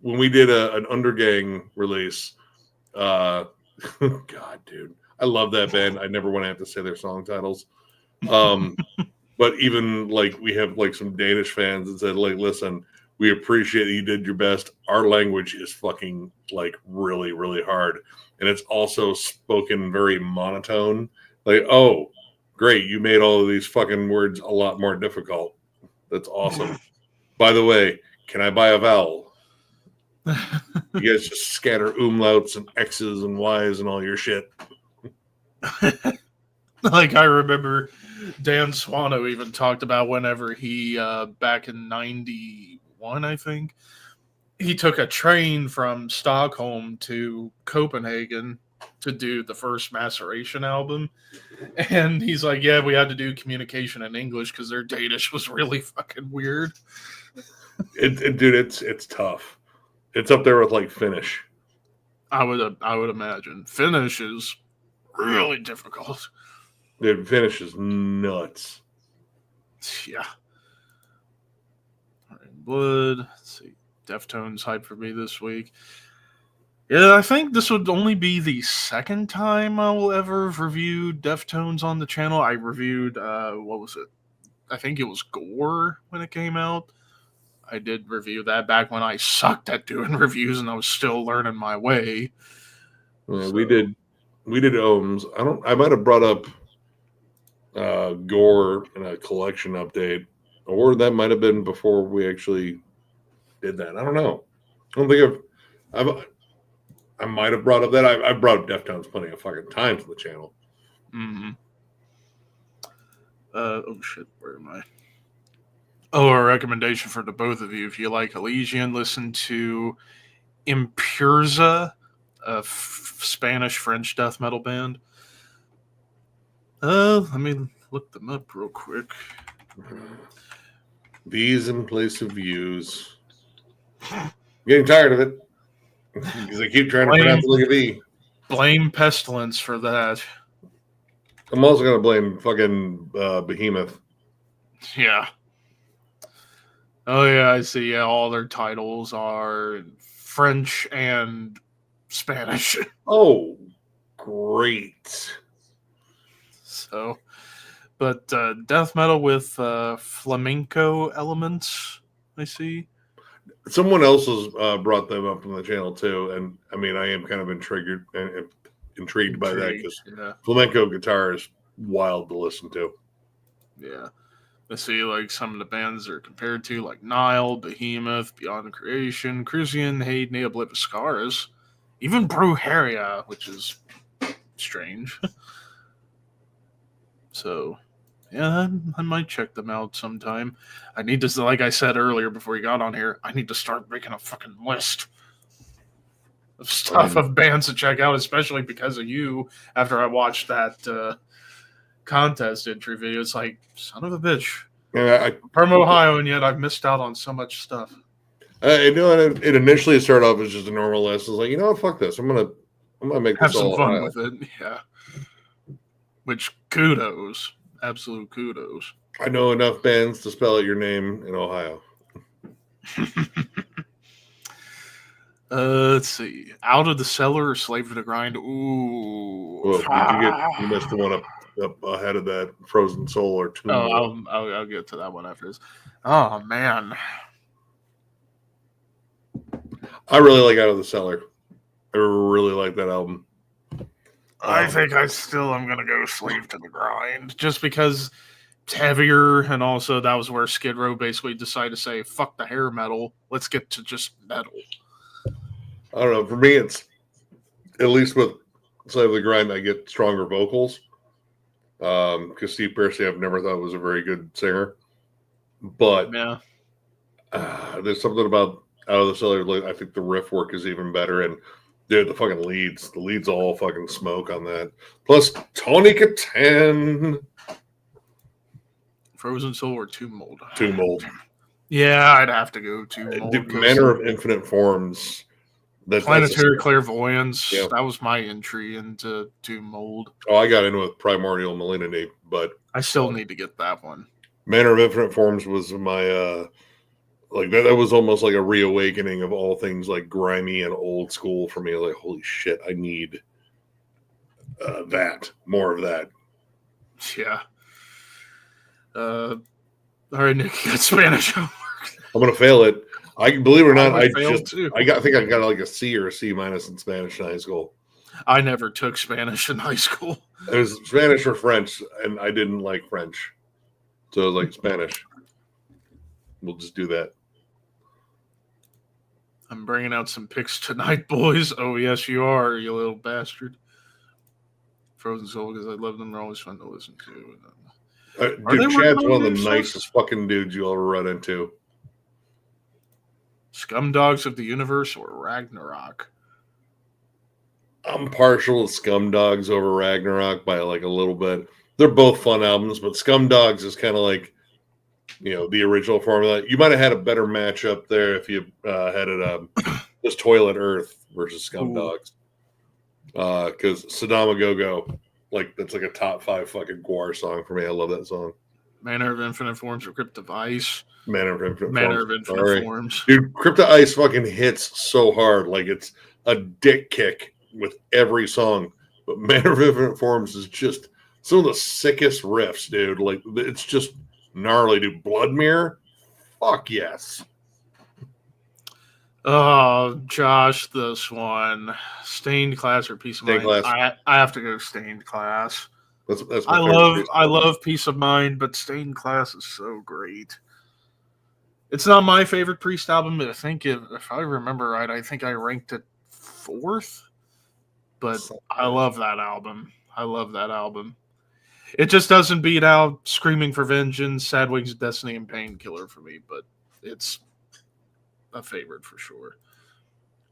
when we did an Undergang release. God, dude, I love that band. I never want to have to say their song titles. But even like we have like some Danish fans that said, like, listen, we appreciate that you did your best. Our language is fucking like really, really hard. And it's also spoken very monotone. Like, oh, great, you made all of these fucking words a lot more difficult. That's awesome. By the way, can I buy a vowel? You guys just scatter umlauts and X's and Y's and all your shit. Like I remember Dan Swano even talked about whenever he back in 91, I think, he took a train from Stockholm to Copenhagen to do the first Maceration album. And he's like, yeah, we had to do communication in English because their Danish was really fucking weird. Dude, it's tough. It's up there with like Finnish. I would imagine. Finnish is really difficult. Dude, Finnish is nuts. Yeah. All right, Blood. Let's see. Deftones hype for me this week. Yeah, I think this would only be the second time I will ever review Deftones on the channel. I reviewed, what was it? I think it was Gore when it came out. I did review that back when I sucked at doing reviews and I was still learning my way. Yeah, so. We did Ohms. I might have brought up Gore in a collection update, or that might have been before we actually did that. I don't know. I don't think I might have brought up that. I brought up Deftones plenty of fucking times on the channel. Mm-hmm. Oh shit, where am I? Oh, a recommendation for the both of you. If you like Elysian, listen to Impurza, a Spanish-French death metal band. Let me look them up real quick. V's in place of U's. I'm getting tired of it. Because I keep trying to pronounce it like a V. Blame Pestilence for that. I'm also going to blame fucking Behemoth. Yeah. Oh, yeah, I see. Yeah, all their titles are French and Spanish. Oh, great. So, but death metal with flamenco elements, I see. Someone else has brought them up on the channel too, and I mean, I am kind of intrigued by that because flamenco guitar is wild to listen to. Yeah, I see like some of the bands they're compared to, like Nile, Behemoth, Beyond Creation, Crucian, Hade, Neobliviscaris, even Brujeria, which is strange. So. Yeah, I might check them out sometime. I need to, like I said earlier before you got on here, I need to start making a fucking list. of stuff of bands to check out, especially because of you. After I watched that contest entry video, it's like, son of a bitch. Yeah, From Ohio, and yet I've missed out on so much stuff. It initially started off as just a normal list. I was like, you know what, fuck this. I'm gonna make Have this some all fun Ohio. with it. Yeah. Which kudos, absolute kudos. I know enough bands to spell out your name in Ohio. Let's see. Out of the Cellar or Slave to the Grind? Ooh. Well, you missed the one up ahead of that, Frozen Soul or Tomb Mold. I'll get to that one after this. Oh man, I really like Out of the Cellar. I really like that album. I think I'm gonna go Slave to the Grind just because it's heavier, and also that was where Skid Row basically decided to say, "Fuck the hair metal, let's get to just metal." I don't know. For me, it's at least with Slave to the Grind, I get stronger vocals. Because Steve Pearcy, I've never thought was a very good singer, but Yeah, there's something about Out of the Cellar. Like, I think the riff work is even better, and dude, the leads all fucking smoke on that. Plus Tony Katan, Frozen Soul or Tomb Mold. Tomb Mold, Yeah, I'd have to go Tomb Mold. dude, Manner of Infinite Forms. Planetary Clairvoyance. Yeah. That was my entry into Tomb Mold. Oh, I got in with Primordial Malignity, but I still need to get that one. Manner of Infinite Forms was my like that was almost like a reawakening of all things like grimy and old school for me. Like, holy shit, I need more of that. Yeah. All right, Nick, you got Spanish homework. I'm gonna fail it. I believe it or not, I failed too. think I got like a C or a C minus in Spanish in high school. I never took Spanish in high school. It was Spanish or French, and I didn't like French, so I was like Spanish. We'll just do that. I'm bringing out some picks tonight, boys. Oh, yes, you are, you little bastard. Frozen Soul, because I love them. They're always fun to listen to. Dude, Chad's one of the stuff? nicest fucking dudes you'll ever run into. Scumdogs of the Universe or Ragnarok? I'm partial to Scumdogs over Ragnarok by like a little bit. They're both fun albums, but Scumdogs is kind of like, you know, the original formula. You might have had a better matchup there if you had it just Toilet Earth versus Scumdogs. Because Sadama Go-Go, like, that's like a top 5 fucking Gwar song for me. I love that song. Manner of Infinite Forms or Crypt of Ice? Manner of Infinite Forms. Dude, Crypt of Ice fucking hits so hard. Like, it's a dick kick with every song. But Manner of Infinite Forms is just some of the sickest riffs, dude. Like, it's just gnarly, dude. Blood Mirror? Fuck yes. Oh, Josh, this one. Stained Class or Peace of Stained Mind? Class. I have to go Stained Class. That's my I favorite love Peace of Mind, but Stained Class is so great. It's not my favorite Priest album, but I think if I remember right, I think I ranked it 4th. But I love that album. It just doesn't beat out Screaming for Vengeance, Sad Wings of Destiny, and Painkiller for me, but it's a favorite for sure.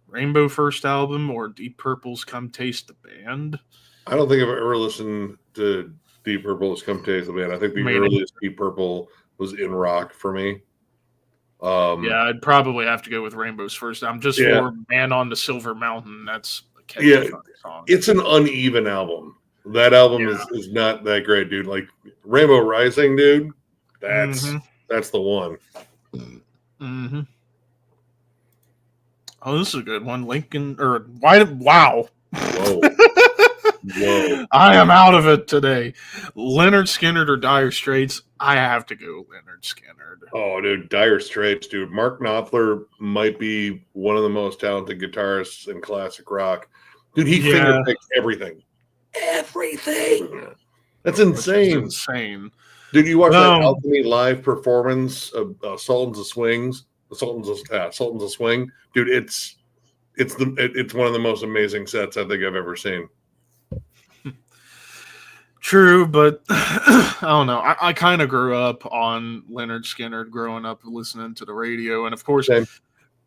Rainbow first album or Deep Purple's Come Taste the Band? I don't think I've ever listened to Deep Purple's Come Taste the Band. I think the earliest Deep Purple was in rock for me. Yeah, I'd probably have to go with Rainbow's first album just for Man on the Silver Mountain. That's a catchy song. It's an uneven album. That album is not that great, dude. Like Rainbow Rising, dude, that's the one. Mm-hmm. Oh, this is a good one. Lincoln or why? Wow. Whoa. Whoa. I am out of it today. Leonard Skinner or Dire Straits? I have to go Leonard Skinner. Oh, dude, Dire Straits, dude. Mark Knopfler might be one of the most talented guitarists in classic rock. Dude, he fingerpicked everything. Everything. That's insane. Insane. Dude, you watch that Alchemy live performance of Sultans of Swing. Dude, it's one of the most amazing sets I think I've ever seen. True, but I don't know. I kind of grew up on Leonard Skinner growing up listening to the radio. And, of course,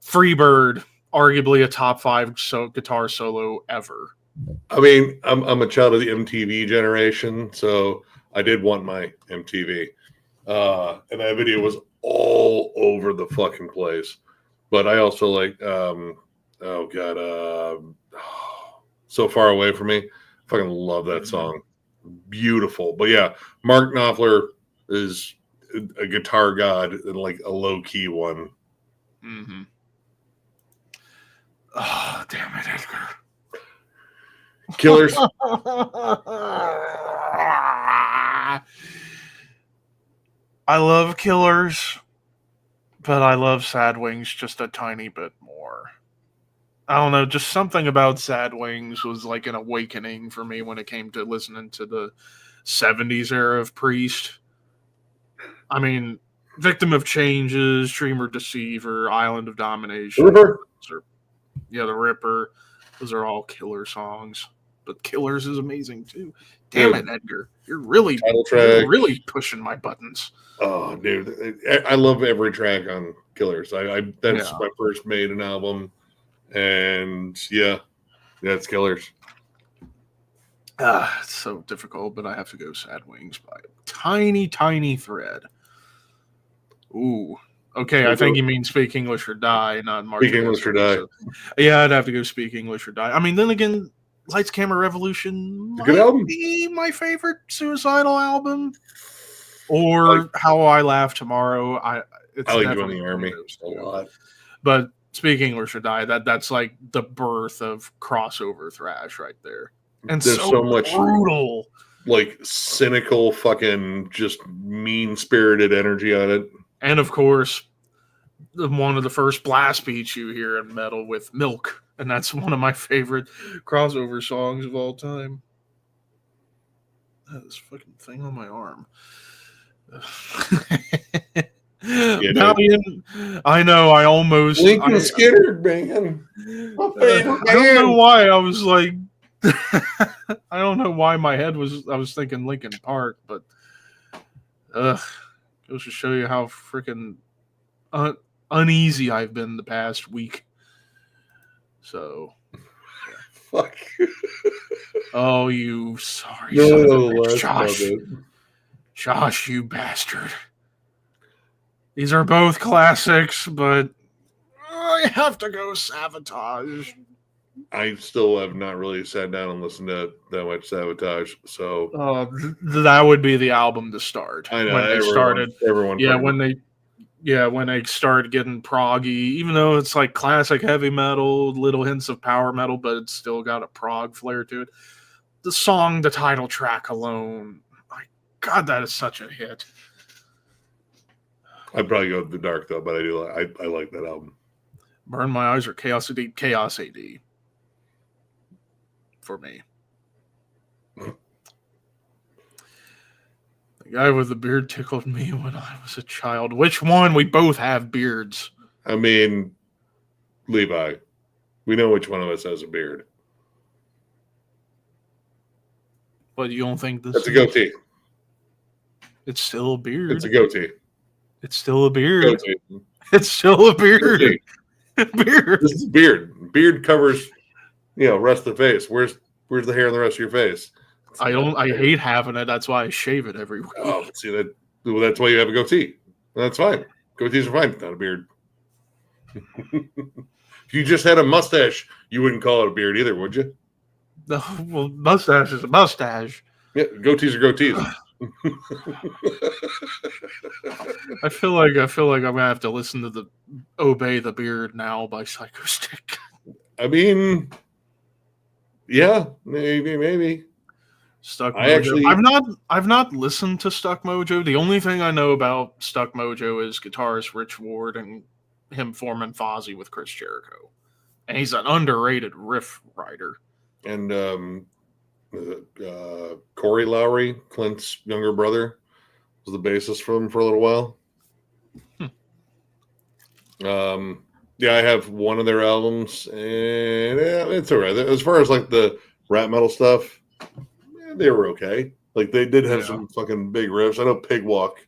Freebird. arguably a top 5 guitar solo ever. I mean, I'm a child of the MTV generation, so I did want my MTV. And that video was all over the fucking place. But I also like, So Far Away From Me. Fucking love that song. Beautiful. But yeah, Mark Knopfler is a guitar god and like a low key one. Mm-hmm. Oh, damn it, Edgar. Killers. I love Killers, but I love Sad Wings just a tiny bit more. I don't know, just something about Sad Wings was like an awakening for me when it came to listening to the 70s era of Priest. I mean, Victim of Changes, Dreamer Deceiver, Island of Domination. Ripper. The Ripper. Those are all Killer songs. But Killers is amazing too. Damn it, Edgar. You're really pushing my buttons. Oh, dude. I love every track on Killers. That's my first Maiden album. And it's Killers. It's so difficult, but I have to go Sad Wings by a tiny, tiny thread. Ooh. Okay, I think you mean Speak English or Die, not March. Speak English or Die. So, yeah, I'd have to go Speak English or Die. I mean, then again, Lights, Camera, Revolution might good album. Be my favorite Suicidal album. Or How I Laugh Tomorrow. I like Join the Army a lot. But Speak English or Die, that's like the birth of crossover thrash right there. And there's so much brutal, like cynical, fucking just mean-spirited energy on it. And of course, one of the first blast beats you hear in metal with Milk, and that's one of my favorite crossover songs of all time. This fucking thing on my arm. I know. I almost Lincoln Skynyrd, man. I don't know why I was like. I don't know why my head was. I was thinking Linkin Park, but goes to show you how freaking uneasy I've been the past week. So, fuck. Oh, you sorry, Josh, you bastard. These are both classics, but I have to go Savatage. I still have not really sat down and listened to that much Savatage, so that would be the album to start. I know when they started. Everyone, when they started getting proggy, even though it's like classic heavy metal, little hints of power metal, but it's still got a prog flair to it. The song, the title track alone, my God, that is such a hit. I'd probably go with The Dark though, but I like that album. Burn My Eyes or Chaos AD? Chaos AD. For me. The guy with the beard tickled me when I was a child. Which one? We both have beards. I mean, Levi. We know which one of us has a beard. But you don't think this? That's a goatee. It's still a beard. It's a goatee. It's still a beard. Goatee. It's still a beard. Beard. This is a beard. Beard covers, rest of the face. Where's the hair on the rest of your face? I hate having it. That's why I shave it every week. Oh, see that? Well, that's why you have a goatee. That's fine. Goatees are fine. Not a beard. If you just had a mustache, you wouldn't call it a beard either, would you? No, well, mustache is a mustache. Yeah, goatees are goatees. I feel like I'm gonna have to listen to the "Obey the Beard Now" by Psychostick. I mean, yeah, maybe. Stuck Mojo. I've not listened to Stuck Mojo. The only thing I know about Stuck Mojo is guitarist Rich Ward and him forming Fozzy with Chris Jericho, and he's an underrated riff writer. And Corey Lowry, Clint's younger brother, was the bassist for them for a little while. Yeah, I have one of their albums, and it's all right. As far as like the rap metal stuff, they were okay. Like they did have some fucking big riffs. I know Pig Walk.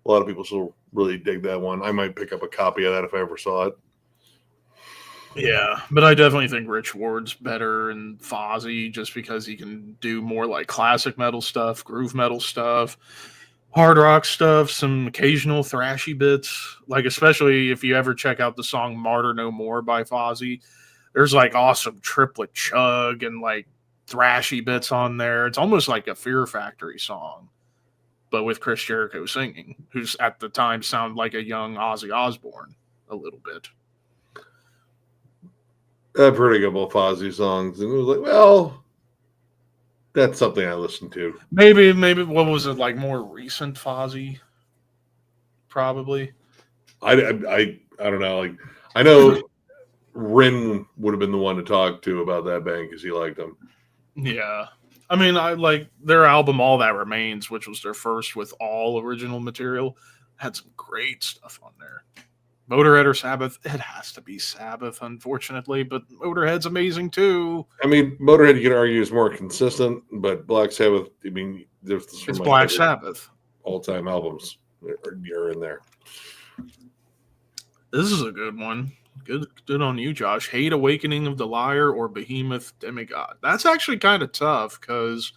A lot of people still really dig that one. I might pick up a copy of that if I ever saw it. Yeah, but I definitely think Rich Ward's better and Fozzy just because he can do more like classic metal stuff, groove metal stuff, hard rock stuff, some occasional thrashy bits. Like especially if you ever check out the song "Martyr No More" by Fozzy, there's like awesome triplet chug and like thrashy bits on there. It's almost like a Fear Factory song, but with Chris Jericho singing, who's at the time sounded like a young Ozzy Osbourne a little bit. I've heard a couple of Fozzy songs, and it was like, well, that's something I listened to. Maybe what was it like more recent Fozzy? Probably. I don't know. Like, I know Rin would have been the one to talk to about that band because he liked them. Yeah. I mean, I like their album All That Remains, which was their first with all original material, had some great stuff on there. Motorhead or Sabbath? It has to be Sabbath, unfortunately, but Motorhead's amazing too. I mean, Motorhead, you can argue, is more consistent, but Black Sabbath, I mean, there's It's Black Sabbath. All-time albums are in there. This is a good one. Good on you, Josh. Hate Awakening of the Liar or Behemoth Demigod. That's actually kind of tough because,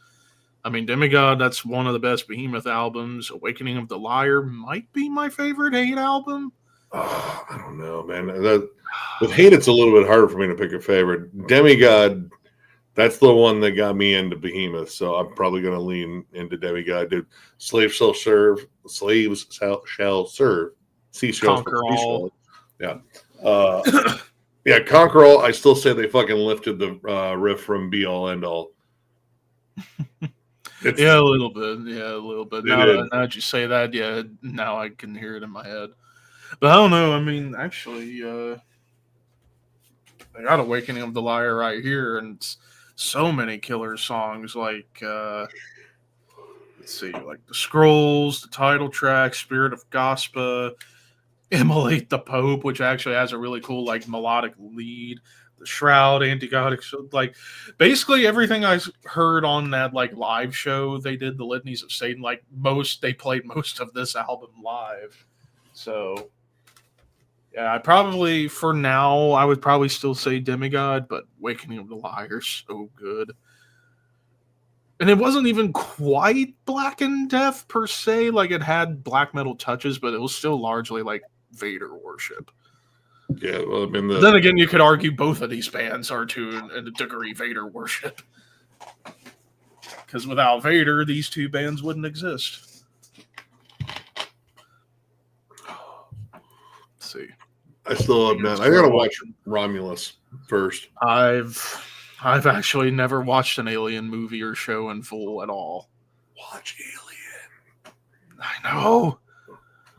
I mean, Demigod, that's one of the best Behemoth albums. Awakening of the Liar might be my favorite Hate album. Oh, I don't know, man. With Hate, it's a little bit harder for me to pick a favorite. Demigod, that's the one that got me into Behemoth, so I'm probably going to lean into Demigod. Dude, slaves shall serve. Conquer All. Yeah. Yeah, Conquer All. I still say they fucking lifted the riff from Be All End All. Yeah, a little bit. Yeah, a little bit. Now that you say that, yeah, now I can hear it in my head. But I don't know. I mean, actually, I got Awakening of the Liar right here, and it's so many killer songs. Like, let's see, like the Scrolls, the title track, Spirit of Gospel, Immolate the Pope, which actually has a really cool like melodic lead. The Shroud, Antigodic, like basically everything I heard on that like live show they did, the Litanies of Satan. Like they played most of this album live. So yeah, for now, I would probably still say Demigod, but Awakening of the Liar is so good. And it wasn't even quite Black and Death per se. Like it had black metal touches, but it was still largely like Vader worship. Yeah, well, I mean, then again, you could argue both of these bands are to a degree Vader worship. Because without Vader, these two bands wouldn't exist. Let's see. I still have not. I gotta watch Romulus first. I've actually never watched an Alien movie or show in full at all. Watch Alien. I know.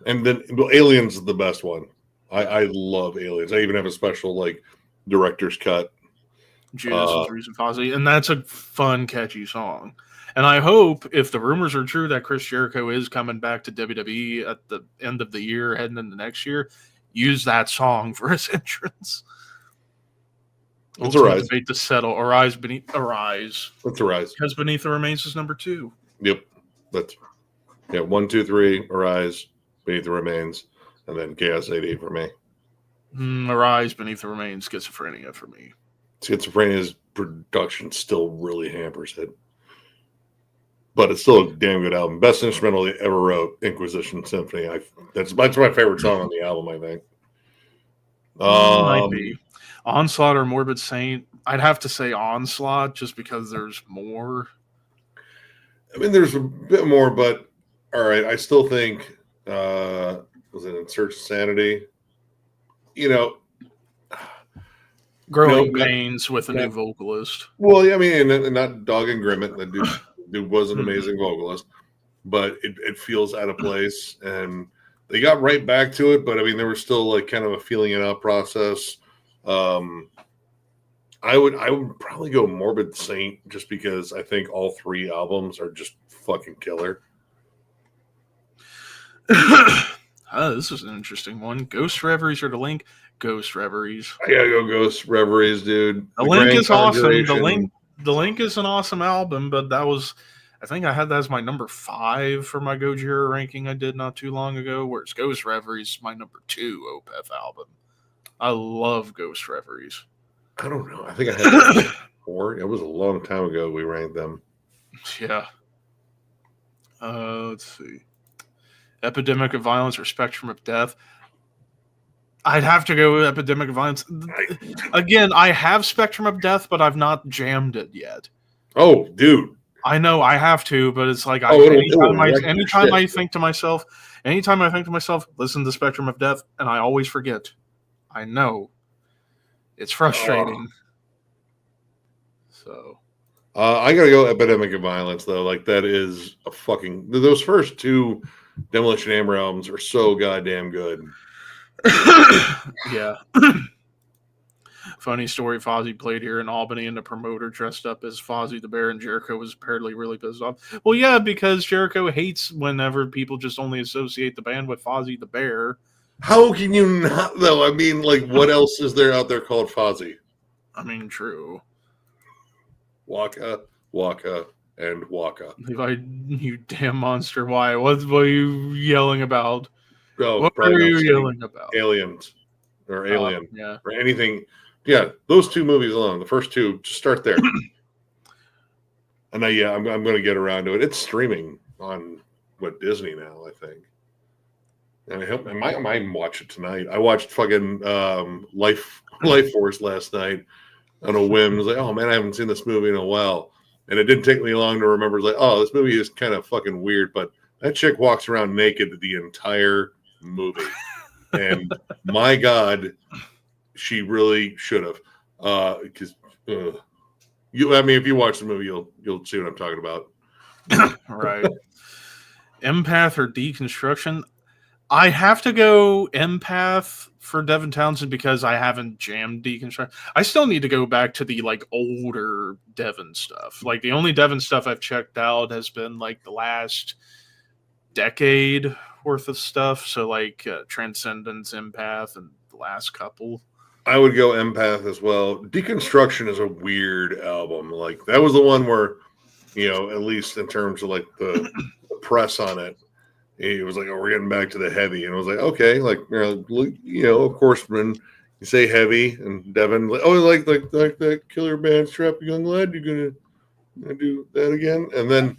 And then Alien's the best one. I love Aliens. I even have a special like director's cut. Judas is Reason Fozzy, and that's a fun, catchy song. And I hope, if the rumors are true, that Chris Jericho is coming back to WWE at the end of the year, heading into next year, use that song for his entrance. It's Arise. Debate to settle. Arise. It's Arise. Because Beneath the Remains is number 2. Yep. 1, 2, 3. Arise. Beneath the Remains. And then Chaos AD for me. Arise, Beneath the Remains, Schizophrenia for me. Schizophrenia's production still really hampers it. But it's still a damn good album. Best instrumental they ever wrote, Inquisition Symphony. That's my favorite song on the album, I think. Might be. Onslaught or Morbid Saint. I'd have to say Onslaught just because there's more. I mean, there's a bit more, but all right. I still think, was it In Search of Sanity? Growing Pains with a new vocalist. Well, I mean, and not Dog and Grimmett. That dude was an amazing vocalist, but it feels out of place. And they got right back to it, but I mean, there was still like kind of a feeling it out process. I would probably go Morbid Saint just because I think all 3 albums are just fucking killer. This is an interesting one. Ghost Reveries or The Link? Ghost Reveries. I gotta go Ghost Reveries, dude. The Link is awesome. The Link is an awesome album, but I think I had that as my number 5 for my Gojira ranking I did not too long ago, whereas Ghost Reveries is my number 2 Opeth album. I love Ghost Reveries. I don't know. I think I had 4. It was a long time ago we ranked them. Yeah. Let's see. Epidemic of Violence or Spectrum of Death. I'd have to go with Epidemic of Violence. Again, I have Spectrum of Death, but I've not jammed it yet. Oh, dude. I know I have to, but it's like anytime I think to myself, listen to Spectrum of Death, and I always forget. I know. It's frustrating. So I gotta go Epidemic of Violence though. Like that is a fucking those first 2 Demolition Hammer albums are so goddamn good. Yeah. Funny story, Fozzy played here in Albany and the promoter dressed up as Fozzy the Bear and Jericho was apparently really pissed off. Well, yeah, because Jericho hates whenever people just only associate the band with Fozzy the Bear. How can you not though? I mean, like what else is there out there called Fozzy? I mean, true. Waka, Waka, and Waka. Levi, you damn monster. Why? What were you yelling about? Oh, what were you yelling about? Aliens. Or Alien. Yeah. Or anything. Yeah, those 2 movies alone, the first 2, just start there. And I'm going to get around to it. It's streaming on Disney now, I think. And I might watch it tonight. I watched fucking Life Force last night on a whim. I was like, oh man, I haven't seen this movie in a while. And it didn't take me long to remember. Like, oh, this movie is kind of fucking weird, but that chick walks around naked the entire movie. And my God, she really should have. Because if you watch the movie, you'll see what I'm talking about. Right. Empath or Deconstruction? I have to go Empath for Devin Townsend because I haven't jammed Deconstruction. I still need to go back to the like older Devin stuff. Like the only Devin stuff I've checked out has been like the last decade worth of stuff. So like Transcendence, Empath, and the last couple. I would go Empath as well. Deconstruction is a weird album. Like that was the one where, at least in terms of like the press on it, it was like, oh, we're getting back to the heavy. And I was like, okay, like, of course, when you say heavy and Devin, like, oh, like that Killer Band Strap Young Lad, you're gonna do that again? And then,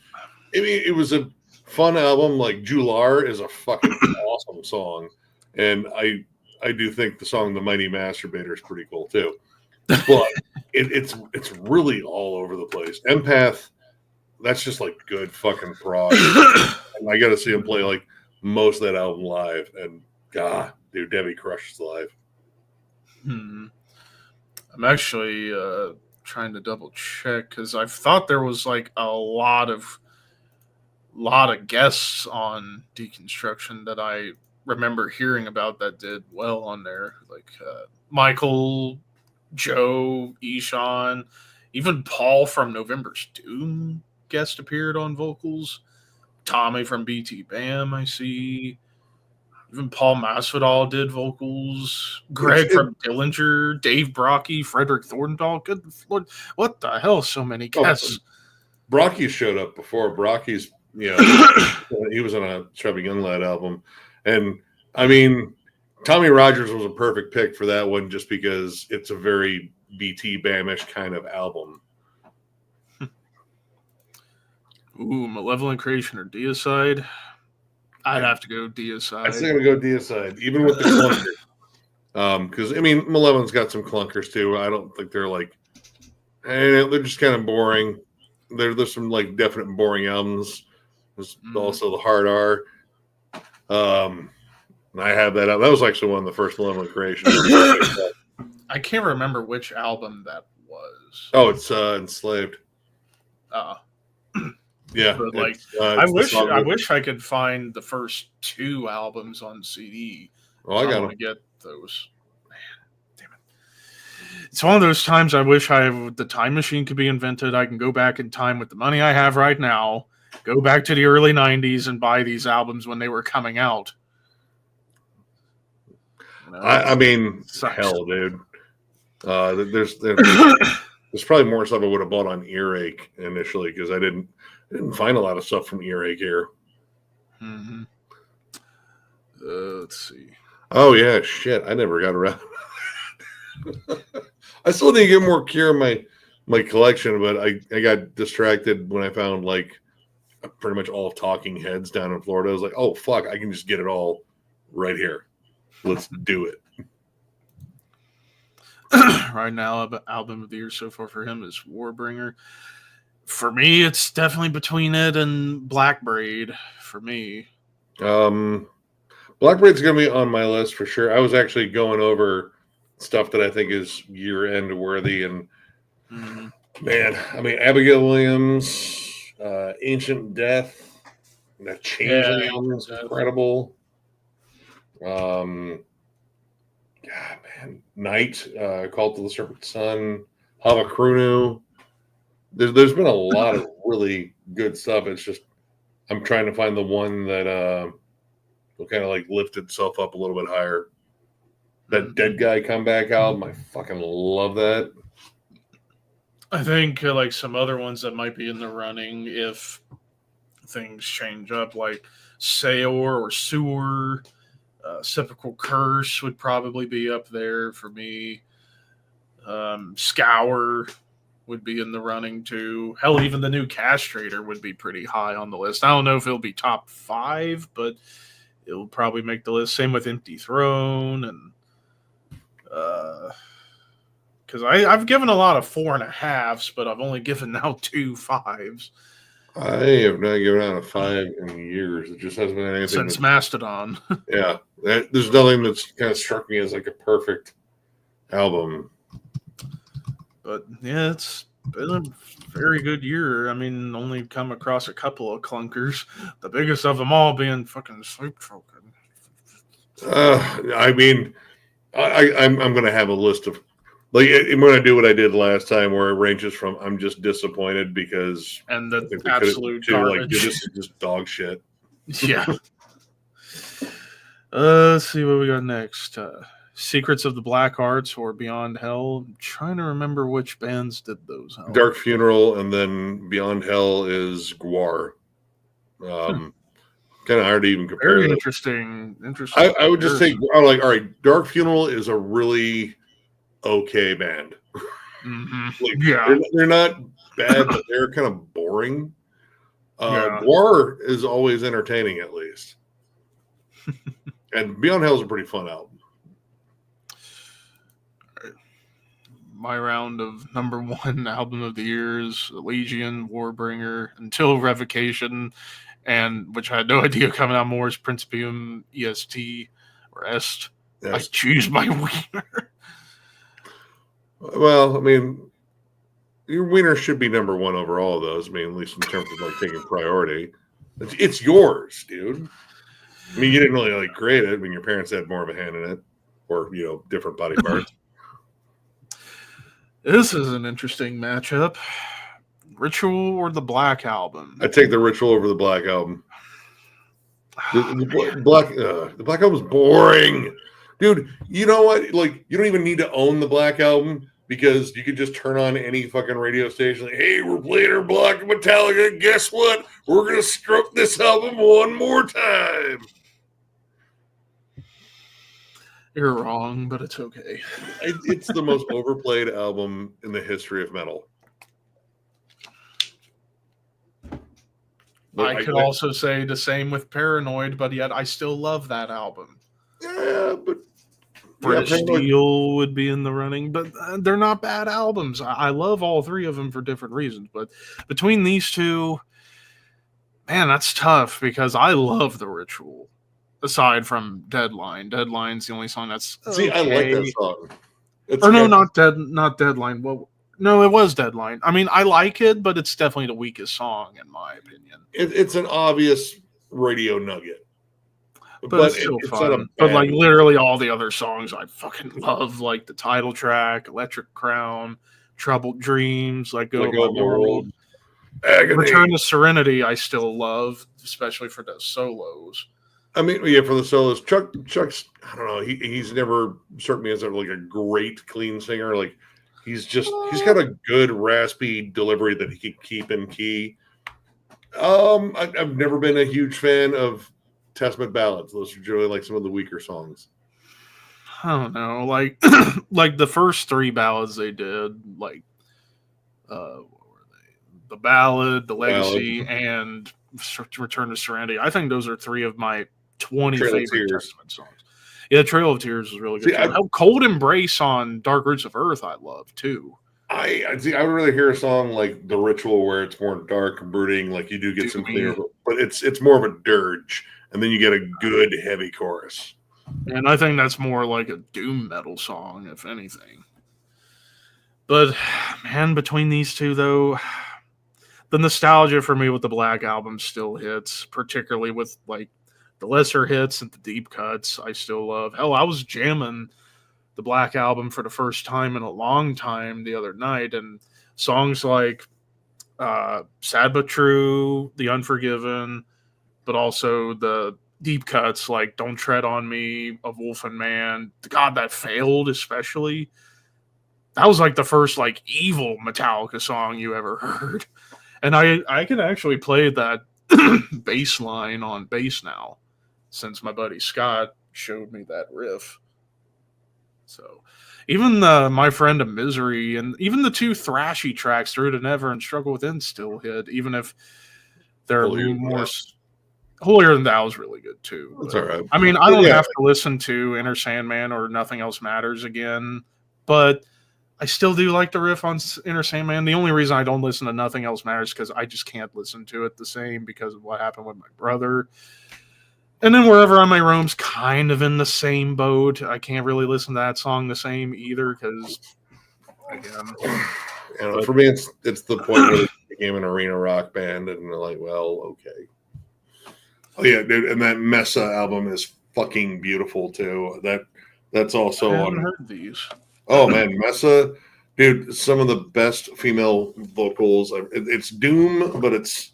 it was a fun album. Like Jular is a fucking awesome song. And I do think the song "The Mighty Masturbator" is pretty cool too, but it's really all over the place. Empath, that's just like good fucking prog. And I got to see him play like most of that album live, and God, dude, Debbie crushes live. I'm actually trying to double check because I thought there was like a lot of guests on Deconstruction that I remember hearing about that did well on there, like Michael, Joe, Ishan, even Paul from November's Doom guest appeared on vocals. Tommy from BT Bam, I see. Even Paul Masvidal did vocals. Greg from Dillinger, Dave Brocky, Frederick Thorndahl. Good Lord, what the hell? So many guests. Brocky showed up before. Brocky's, he was on a Chubby Young Lad album. And, I mean, Tommy Rogers was a perfect pick for that one just because it's a very BT Bamish kind of album. Ooh, Malevolent Creation or Deicide? I'd have to go Deicide. I'm still going to go Deicide, even with the clunkers. Because, Malevolent's got some clunkers, too. I don't think they're like... they're just kind of boring. There's some, like, definite boring albums. There's also the Hard R. I have that out. That was actually one of the first Malevolent Creation. I can't remember which album that was. Oh, it's Enslaved. Yeah, but like I wish I could find the first 2 albums on CD. Oh, I got to get those. Man, damn it! It's one of those times I wish the time machine could be invented. I can go back in time with the money I have right now, go back to the early '90s and buy these albums when they were coming out. I mean, hell, dude. There's probably more stuff I would have bought on Earache initially because I didn't find a lot of stuff from Earache here. Let's see. Oh yeah, shit! I never got around. I still need to get more Cure in my collection, but I got distracted when I found like pretty much all of Talking Heads down in Florida. I was like, oh fuck, I can just get it all right here. Let's do it. Right now, album of the year so far for him is Warbringer. For me, it's definitely between it and Black Braid. For me, Black Braid's gonna be on my list for sure. I was actually going over stuff that I think is year end worthy, and man, I mean Abigail Williams, Ancient Death, that Changeling album is incredible. God, man, Night, Cult of the Serpent Sun, Hava-Krunu. There's been a lot of really good stuff. It's just I'm trying to find the one that will kind of like lift itself up a little bit higher. That Dead Guy comeback album, I fucking love that. I think like some other ones that might be in the running if things change up, like Sayor or Sewer, Sepulchral Curse would probably be up there for me. Scour would be in the running too. Hell, even the new Castrator would be pretty high on the list. I don't know if it'll be top 5, but it'll probably make the list. Same with Empty Throne, and because I've given a lot of 4.5s, but I've only given now 2 5s. I have not given out a 5 in years. It just hasn't been anything since Mastodon. Yeah, there's nothing that's kind of struck me as like a perfect album. But yeah, it's been a very good year. I mean, only come across a couple of clunkers. The biggest of them all being fucking Sleep Token. I mean, I'm going to have a list of like I'm going to do what I did last time, where it ranges from I'm just disappointed because and the absolute garbage. Like, this is just dog shit. Yeah. Let's see what we got next. Secrets of the Black Arts or Beyond Hell. I'm trying to remember which bands did those. Dark Funeral, and then Beyond Hell is Gwar. Kind of hard to even compare. Very interesting. I would just say, all right, Dark Funeral is a really okay band. Mm-hmm. Like, yeah, they're not bad, but they're kind of boring. Gwar is always entertaining, at least. And Beyond Hell is a pretty fun album. My round of number 1 album of the year is Legion, Warbringer, Until Revocation, and which I had no idea coming out more is Principium EST or Est. Yes. I choose my wiener. Well, I mean, your wiener should be number 1 over all of those. I mean, at least in terms of like taking priority. It's yours, dude. I mean, you didn't really like create it. I mean, your parents had more of a hand in it, or different body parts. This is an interesting matchup. Ritual or the Black Album? I take the Ritual over the Black Album. The Black Album's boring. Dude, you know what? Like, you don't even need to own the Black Album because you could just turn on any fucking radio station. Like, hey, we're playing our Black Metallica. Guess what? We're going to stroke this album one more time. You're wrong, but it's okay. It's the most overplayed album in the history of metal. I could also say the same with Paranoid, but yet I still love that album. Yeah, but British Steel would be in the running, but they're not bad albums. I love all 3 of them for different reasons, but between these 2, man, that's tough because I love The Ritual. Aside from Deadline. Deadline's the only song that's okay. See, I like that song. Not Deadline. Well, no, it was Deadline. I mean, I like it, but it's definitely the weakest song in my opinion. It's an obvious radio nugget. But it's still fun. But like literally all the other songs I fucking love, like the title track, Electric Crown, Troubled Dreams, Let Go of My World. Agony. Return to Serenity I still love, especially for those solos. I mean, yeah, for the solos, Chuck's, I don't know, he's never struck me as like a great clean singer. Like he's got a good raspy delivery that he can keep in key. I've never been a huge fan of Testament ballads. Those are generally like some of the weaker songs. I don't know, like like the first three ballads they did, like what were they? The Ballad, The Legacy, and Return to Serenity. I think those are three of my 20 Trail of favorite Tears. Testament songs. Yeah, Trail of Tears is really good. See, too. How Cold Embrace on Dark Roots of Earth, I love too. I see. I would rather hear a song like The Ritual, where it's more dark and brooding. Like you do get some clear, but it's more of a dirge, and then you get a good heavy chorus. And I think that's more like a doom metal song, if anything. But man, between these two, though, the nostalgia for me with the Black Album still hits, particularly with like the lesser hits and the deep cuts. I still love. Hell, I was jamming the Black Album for the first time in a long time the other night, and songs like Sad But True, The Unforgiven, but also the deep cuts like Don't Tread on Me, A Wolf and Man, God That Failed, especially. That was like the first like evil Metallica song you ever heard. And I can actually play that bass line on bass now, since my buddy Scott showed me that riff. So even My Friend of Misery and even the two thrashy tracks, Through to Never and Struggle Within, still hit, even if they're more Holier Than Thou is really good too. That's all right. I mean, I don't have to listen to Enter Sandman or Nothing Else Matters again, but I still do like the riff on Enter Sandman. The only reason I don't listen to Nothing Else Matters is because I just can't listen to it the same because of what happened with my brother. And then Wherever I May Roam's kind of in the same boat. I can't really listen to that song the same either because, again, for me, it's the point where it became an arena rock band, and they're like, well, okay. Oh yeah, dude, and that Mesa album is fucking beautiful too. That's also I haven't heard these. Oh man, Mesa, dude, some of the best female vocals. It's doom, but it's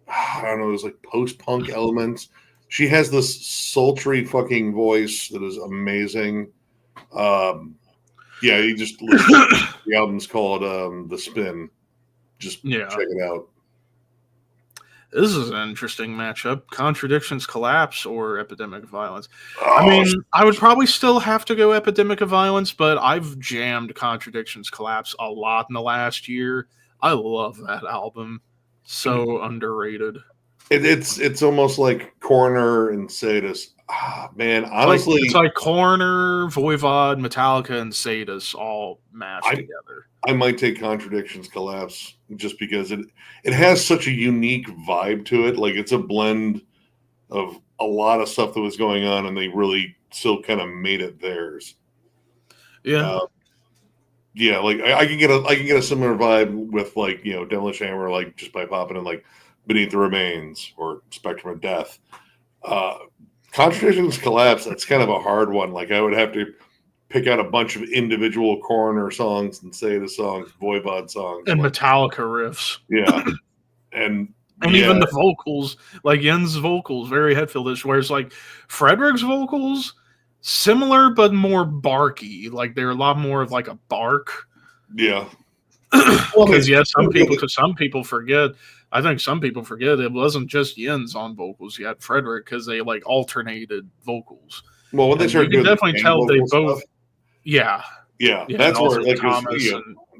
I don't know. There's like post-punk elements. She has this sultry fucking voice that is amazing. Yeah, you just the album's called The Spin. Just check it out. This is an interesting matchup. Contradictions Collapse or Epidemic of Violence. I mean, I would probably still have to go Epidemic of Violence, but I've jammed Contradictions Collapse a lot in the last year. I love that album. So underrated. It's almost like Coroner and Sadus. Man, honestly, it's like Coroner, Voivod, Metallica, and Sadus all mashed together. I might take Contradictions Collapse just because it has such a unique vibe to it. Like it's a blend of a lot of stuff that was going on, and they really still kind of made it theirs. Yeah. Yeah, like I can get a similar vibe with like, you know, Devilish Hammer, like just by popping in like Beneath the Remains or Spectrum of Death. Contradictions Collapse, that's kind of a hard one. Like I would have to pick out a bunch of individual Coroner songs and say the songs, Voivod songs. And like, Metallica riffs. Yeah. And even the vocals, like Jens' vocals, very Hetfieldish, whereas like Frederick's vocals, similar but more barky. Like they're a lot more of like a bark. Yeah. Because some people forget. I think some people forget it wasn't just Jens on vocals. You had Frederick because they like alternated vocals. Well, when they started you can definitely tell they both. Stuff, yeah, that's where like Thomas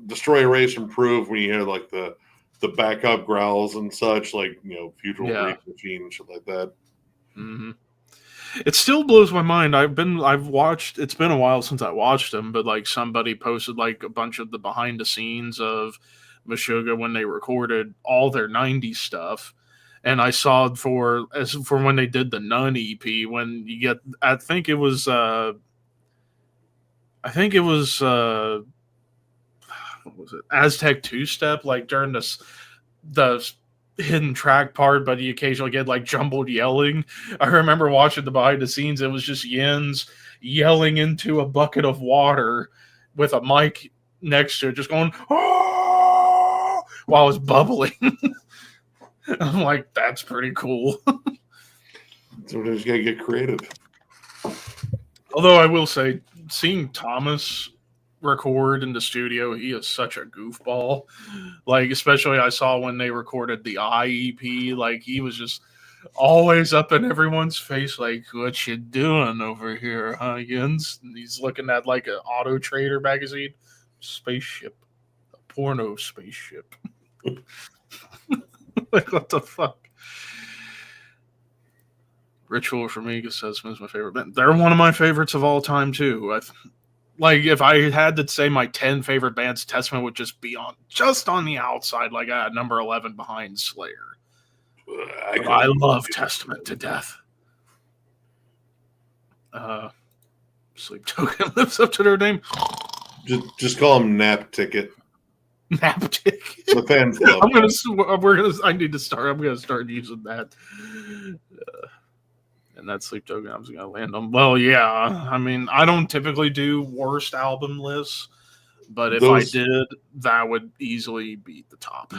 Destroy, Erase, Improve, when you hear like the backup growls and such, like, you know, Funeral Grief Machine and shit like that. Mm-hmm. It still blows my mind. I've watched. It's been a while since I watched them, but like somebody posted like a bunch of the behind the scenes of Meshuggah when they recorded all their '90s stuff, and I saw for when they did the Nun EP, when you get, I think it was what was it, Aztec Two Step, like during the hidden track part, but you occasionally get like jumbled yelling. I remember watching the behind the scenes. It was just Jens yelling into a bucket of water with a mic next to it, just going, "Oh!" while it's bubbling. I'm like, that's pretty cool. Sometimes you gotta get creative. Although I will say, seeing Thomas record in the studio, he is such a goofball. Like, especially I saw when they recorded the IEP, like he was just Always up in everyone's face, like, what you doing over here, huh, Jens? And he's looking at like an Auto Trader magazine. Spaceship. A porno spaceship. Like, what the fuck? Ritual for me, because Testament is my favorite band. They're one of my favorites of all time, too. Like, if I had to say my 10 favorite bands, Testament would just be on the outside, like number 11 behind Slayer. I love Testament to death. Sleep Token lives up to their name. Just call him Nap Ticket. Nap Ticket. The fans love. I need to start. I'm gonna start using that. And that Sleep Token, I was gonna land on. Well, yeah. I mean, I don't typically do worst album lists, but if I did, that would easily beat the top.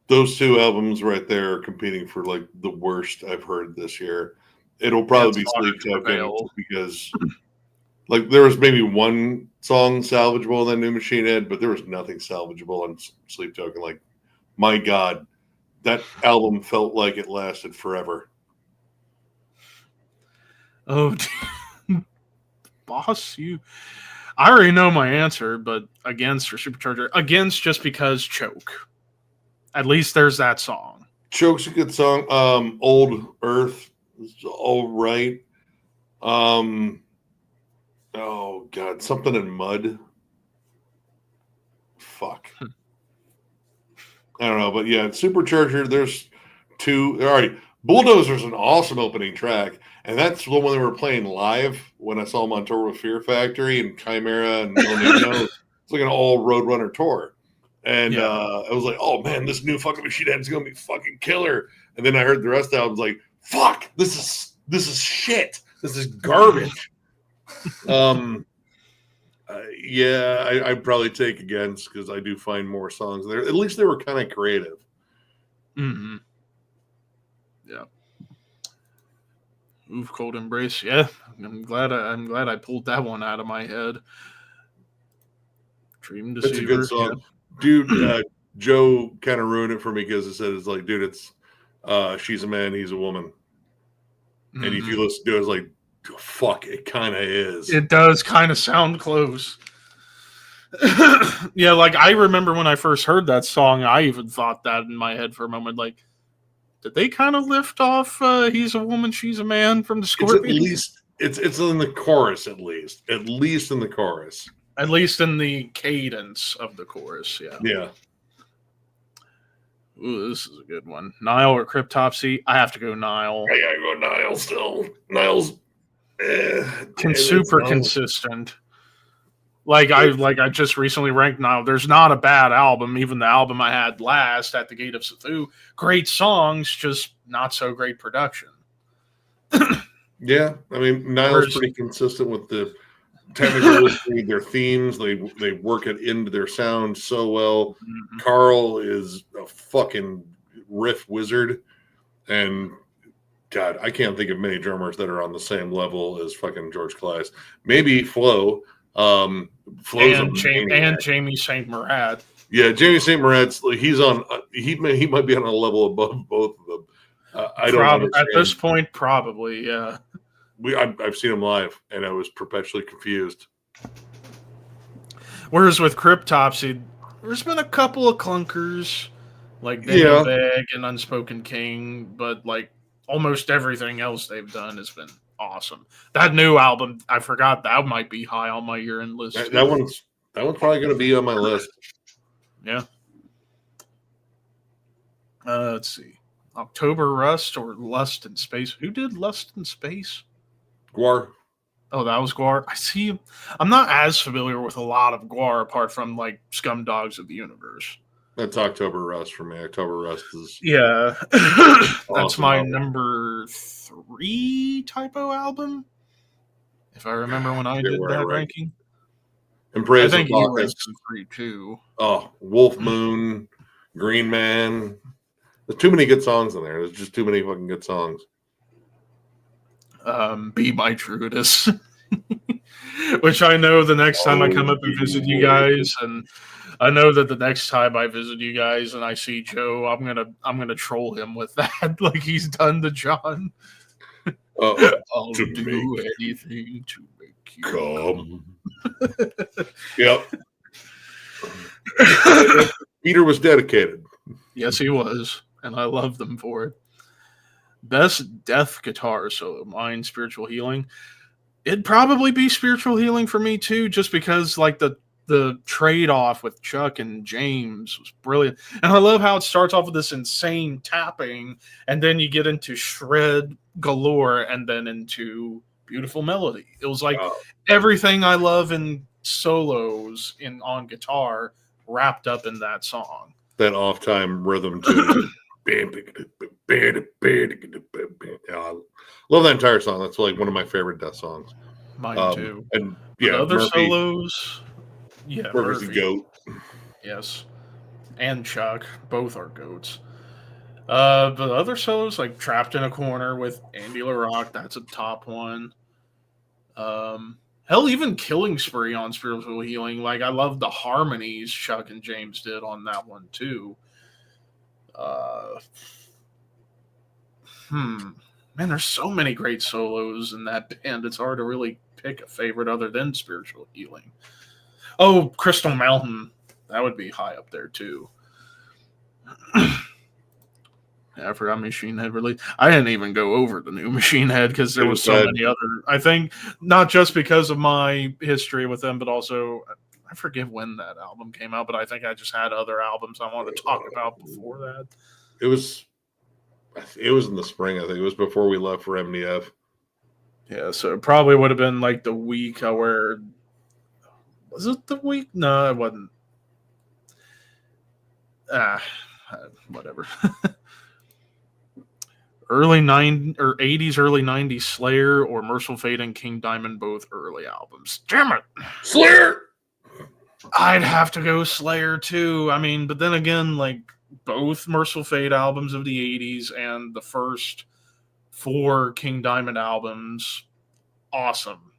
Those two albums right there are competing for like the worst I've heard this year. It'll probably be Sleep Token because like there was maybe one song salvageable in that New Machine Head, but there was nothing salvageable on Sleep Token. Like, my God, that album felt like it lasted forever. Oh, boss, I already know my answer, but against for Supercharger, against just because Choke. At least there's that song. Choke's a good song. Old Earth is all right. Oh God, something in Mud. Fuck. I don't know, but yeah, Supercharger. There's two. All right, Bulldozer's an awesome opening track, and that's the one they were playing live when I saw them on tour with Fear Factory and Chimera and it's like an all Roadrunner tour. And I was like, oh man, this new fucking Machine Head is gonna be fucking killer. And then I heard the rest of the album, like, fuck, this is shit. This is garbage. I'd probably take against because I do find more songs there. At least they were kind of creative. Mm-hmm. Yeah. Move Cold Embrace. Yeah, I'm glad I pulled that one out of my head. Dream Deceiver. It's a good song. Yeah. Dude, Joe kind of ruined it for me because it said it's like, dude, it's she's a man, he's a woman. Mm-hmm. And if you listen to it, it's like, fuck, it kind of is. It does kind of sound close. Yeah, like I remember when I first heard that song, I even thought that in my head for a moment. Like, did they kind of lift off "He's a Woman, She's a Man" from the Scorpions? It's in the chorus, at least in the chorus. At least in the cadence of the chorus, yeah. Yeah. Ooh, this is a good one. Nile or Cryptopsy? I have to go Nile. I gotta go Nile still. Nile's super consistent. Like I just recently ranked Nile. There's not a bad album. Even the album I had last, At the Gate of Cthulhu, great songs, just not so great production. Yeah, I mean Nile's pretty consistent with the technical their themes. They work it into their sound so well. Mm-hmm. Carl is a fucking riff wizard, and God, I can't think of many drummers that are on the same level as fucking George Claes. Maybe Flo. Flo's and Jamie St. Murat. Yeah, Jamie St. Murat's he's on. He might be on a level above both of them. I don't understand. At this point, probably, yeah. I've seen him live, and I was perpetually confused. Whereas with Cryptopsy, there's been a couple of clunkers, like Beg and Unspoken King, but like almost everything else they've done has been awesome. That new album, I forgot that might be high on my year-end list. That one's probably going to be on my list. Yeah. Let's see. October Rust or Lust in Space. Who did Lust in Space? Gwar. Oh, that was Gwar. I see. I'm not as familiar with a lot of Gwar apart from like Scum Dogs of the Universe. That's October Rust for me. October Rust is that's awesome my album. Number 3 typo album. If I remember when I did that ranking. And Praise I think you ranked 3 too. Oh, Wolf Moon, Green Man. There's too many good songs in there. There's just too many fucking good songs. Be My Trutus. Which I know the next time I come up and visit you guys, and I know that the next time I visit you guys and I see Joe, I'm gonna troll him with that, like he's done to John. I'll To do make anything to make you come. Yep. Peter was dedicated. Yes, he was, and I love them for it. Best death guitar solo, mine, Spiritual Healing. It'd probably be Spiritual Healing for me too, just because like the trade off with Chuck and James was brilliant, and I love how it starts off with this insane tapping, and then you get into shred galore, and then into beautiful melody. It was like everything I love in solos on guitar wrapped up in that song. That off time rhythm too. I love that entire song. That's like one of my favorite death songs. Mine too. And yeah, other Murphy, solos. Yeah, Murphy's a goat. Yes, and Chuck, both are goats. But other solos like "Trapped in a Corner" with Andy LaRock, that's a top one. Hell, even "Killing Spree" on Spiritual Healing. Like, I love the harmonies Chuck and James did on that one too. Man, there's so many great solos in that band. It's hard to really pick a favorite other than Spiritual Healing. Oh, Crystal Mountain. That would be high up there too. Yeah, I forgot Machine Head release. I didn't even go over the new Machine Head because there was so many other. I think not just because of my history with them, but also I forget when that album came out. But I think I just had other albums I wanted to talk about before that. It was in the spring. I think it was before we left for MDF. Yeah, so it probably would have been like the week where. Was it the week? No, it wasn't. Whatever. Early 80s, early 90s Slayer or Merciful Fate and King Diamond, both early albums. Damn it! Slayer! I'd have to go Slayer too. I mean, but then again, like both Merciful Fate albums of the 80s and the first 4 King Diamond albums, awesome.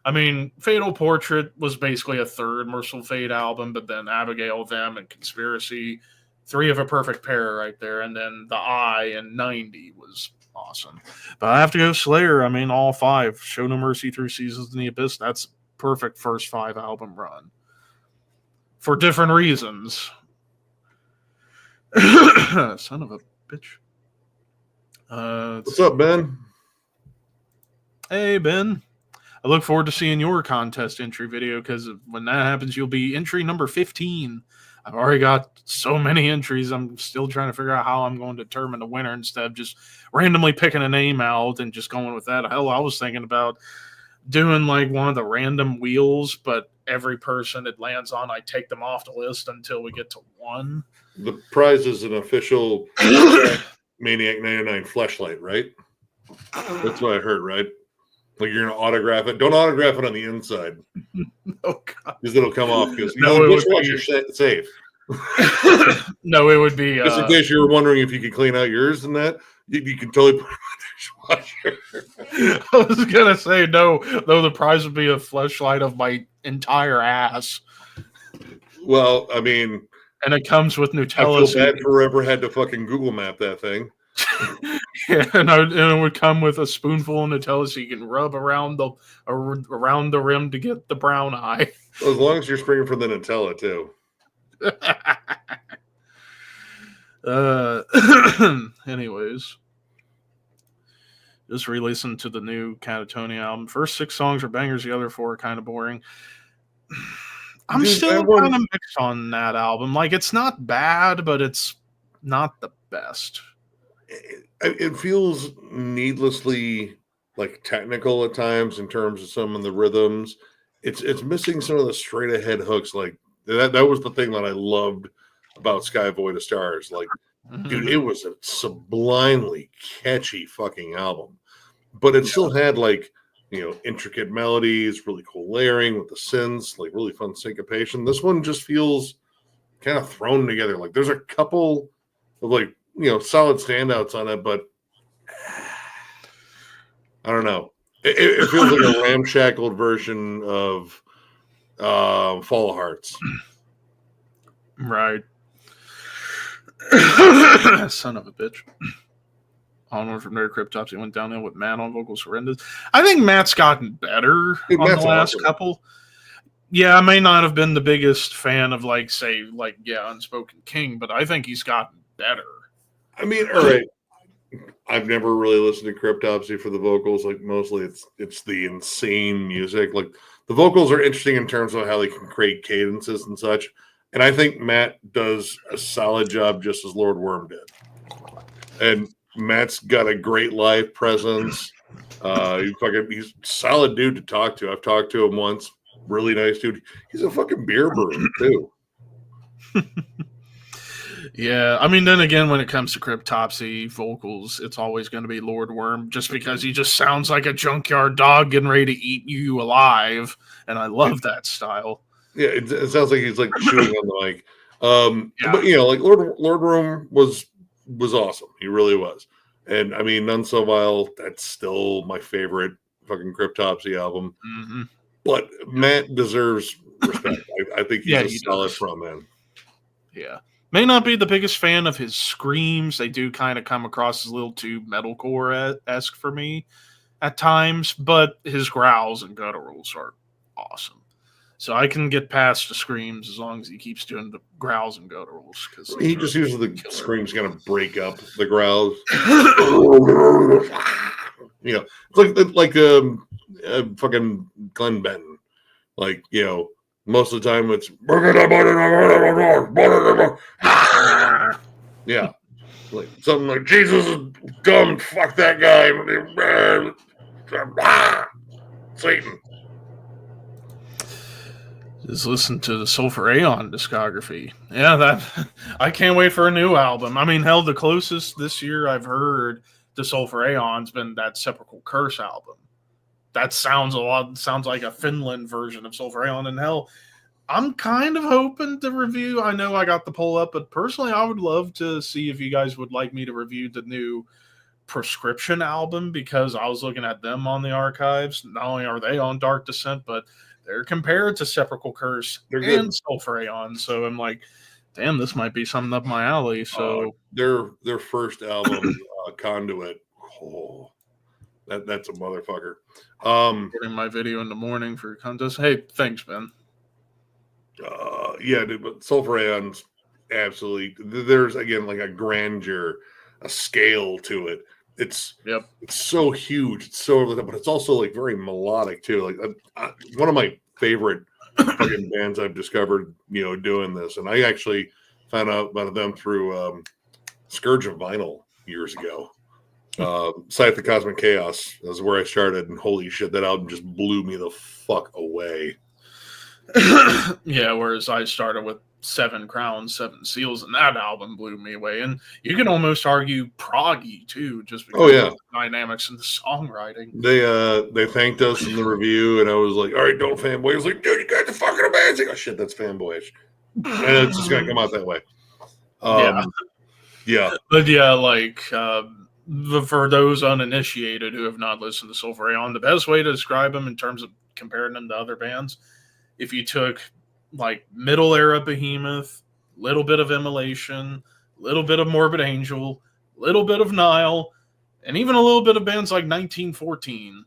I mean, Fatal Portrait was basically a third Merciful Fate album, but then Abigail, Them, and Conspiracy, 3 of a perfect pair right there. And then The Eye and 90 was awesome. But I have to go Slayer. I mean, all 5. Show No Mercy through Seasons in the Abyss. That's perfect first 5 album run. For different reasons. Son of a bitch. What's up, Ben? Hey, Ben. I look forward to seeing your contest entry video because when that happens, you'll be entry number 15. I've already got so many entries. I'm still trying to figure out how I'm going to determine the winner instead of just randomly picking a name out and just going with that. Hell, I was thinking about doing like one of the random wheels, but every person it lands on, I take them off the list until we get to 1. The prize is an official Maniac 99 fleshlight, right? That's what I heard, right? Like you're gonna autograph it. Don't autograph it on the inside. Oh God, because it'll come off. Because dishwasher safe. No, it would be. Just in case you were wondering if you could clean out yours and that, you can totally put it in the dishwasher. I was gonna say no. Though the prize would be a fleshlight of my entire ass. Well, I mean, and it comes with Nutella. I feel bad forever had to fucking Google Map that thing. Yeah, and it would come with a spoonful of Nutella so you can rub around the rim to get the brown eye. Well, as long as you're spraying for the Nutella too. Anyways, just re-listen to the new Catatonia album. First 6 songs are bangers. The other 4 are kind of boring. I'm still kind of mixed on that album. Like, it's not bad, but it's not the best. It feels needlessly like technical at times in terms of some of the rhythms. It's missing some of the straight ahead hooks. Like that was the thing that I loved about Sky Void of Stars. Like, dude, it was a sublimely catchy fucking album, but it still had like, you know, intricate melodies, really cool layering with the synths, like really fun syncopation. This one just feels kind of thrown together. Like there's a couple of like, you know, solid standouts on it, but I don't know. It feels like a ramshackled version of Fall of Hearts. Right. Son of a bitch. Onward from there, Cryptopsy went downhill with Matt on vocals horrendous. I think Matt's gotten better Dude, on Matt's the last awesome. couple. Yeah, I may not have been the biggest fan of Unspoken King, but I think he's gotten better. I mean, all right. I've never really listened to Cryptopsy for the vocals. Like mostly it's the insane music. Like the vocals are interesting in terms of how they can create cadences and such. And I think Matt does a solid job just as Lord Worm did. And Matt's got a great live presence. He's a solid dude to talk to. I've talked to him once. Really nice dude. He's a fucking beer brewer too. Yeah, I mean, then again, when it comes to Cryptopsy vocals, it's always going to be Lord Worm, just because he just sounds like a junkyard dog getting ready to eat you alive, and I love that style. Yeah, it sounds like he's like chewing on the mic. Yeah. But like Lord Worm was awesome. He really was. And I mean, None So Vile, that's still my favorite fucking Cryptopsy album. Mm-hmm. But Matt deserves respect. I think he's a solid frontman. Yeah. May not be the biggest fan of his screams. They do kind of come across as a little too metalcore-esque for me at times, but his growls and gutturals are awesome. So I can get past the screams as long as he keeps doing the growls and gutturals. Because he just uses the screams kind of break up the growls. It's like fucking Glenn Benton. Like, most of the time it's yeah, like something like Jesus is dumb, fuck that guy, Satan. Just listen to the Sulphur Aeon discography. Yeah, that I can't wait for a new album. I mean, hell, the closest this year I've heard to Sulphur Aeon's been that Sepulchral Curse album. That sounds like a Finland version of Sulphur Aeon. And hell, I'm kind of hoping to review. I know I got the poll up, but personally, I would love to see if you guys would like me to review the new Prescription album, because I was looking at them on the archives. Not only are they on Dark Descent, but they're compared to Sepulchral Curse and Sulphur Aeon. So I'm like, damn, this might be something up my alley. So their first album, Conduit. Oh, that's a motherfucker. Getting my video in the morning for contest. Hey, thanks, Ben. Yeah, dude, but Sulphur Aeon's absolutely. There's again like a grandeur, a scale to it. It's so huge. It's so, but it's also like very melodic too. Like one of my favorite fucking bands I've discovered, doing this, and I actually found out about them through Scourge of Vinyl years ago. Scythe the Cosmic Chaos is where I started, and holy shit, that album just blew me the fuck away. Yeah, whereas I started with 7 Crowns, 7 Seals, and that album blew me away. And you can almost argue proggy too, just because of the dynamics and the songwriting. They thanked us in the review, and I was like, all right, don't fanboy. I was like, dude, you guys are fucking amazing. Oh shit, that's fanboyish. And it's just gonna come out that way. Yeah. But yeah, like for those uninitiated who have not listened to Sulphur Aeon, the best way to describe them in terms of comparing them to other bands, if you took like middle era Behemoth, little bit of Immolation, little bit of Morbid Angel, little bit of Nile, and even a little bit of bands like 1914,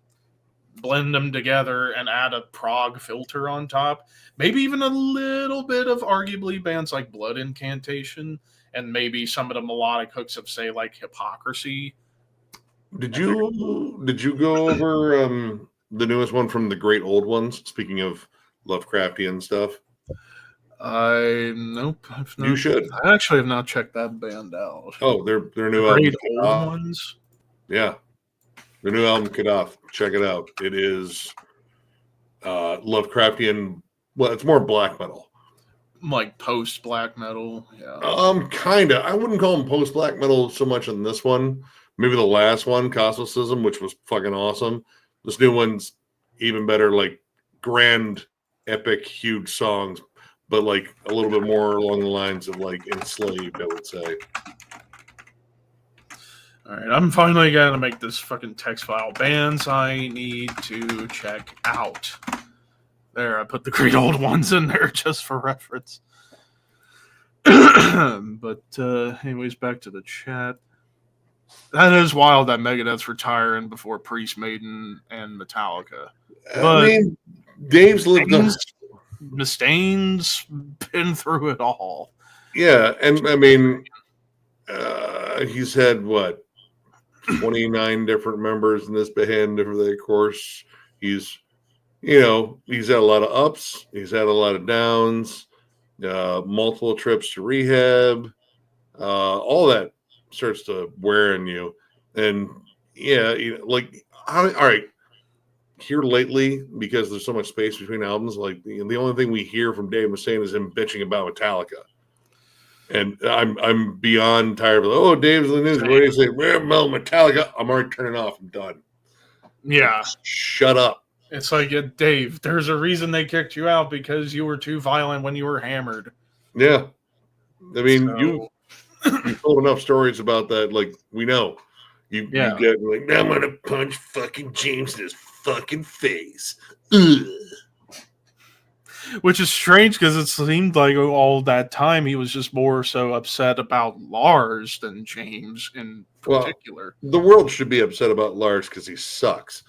blend them together and add a prog filter on top, maybe even a little bit of arguably bands like Blood Incantation, and maybe some of the melodic hooks of, say, like Hypocrisy. Did you go over the newest one from the Great Old Ones? Speaking of Lovecraftian stuff. Nope. You should. I actually have not checked that band out. Oh, their new Great album. Old Ones? Yeah. Their new album, Kadaf. Check it out. It is Lovecraftian. Well, it's more black metal. Like post black metal. Yeah. Kinda. I wouldn't call them post black metal so much in this one. Maybe the last one, Cosmocism, which was fucking awesome. This new one's even better, like grand, epic, huge songs, but like a little bit more along the lines of like Enslaved, I would say. All right, I'm finally gonna make this fucking text file. Bands I need to check out. There, I put the Great Old Ones in there just for reference. But anyways, back to the chat. That is wild that Megadeth's retiring before Priest, Maiden, and Metallica. I But mean, Dave's lived on. Mustaine's been through it all. Yeah, and I mean, he's had what 29 different members in this band over the course. He's he's had a lot of ups, he's had a lot of downs, multiple trips to rehab, all that starts to wear on you. And yeah, like all right, here lately, because there's so much space between albums, like the only thing we hear from Dave Mustaine is him bitching about Metallica. And I'm beyond tired of Dave's in the news. What do you say? Well, Metallica. I'm already turning off. I'm done. Yeah. Shut up. It's like, Dave, there's a reason they kicked you out because you were too violent when you were hammered. Yeah. I mean, you told enough stories about that. Like, we know. You get like, now I'm going to punch fucking James in his fucking face. Ugh. Which is strange because it seemed like all that time he was just more so upset about Lars than James in particular. Well, the world should be upset about Lars because he sucks.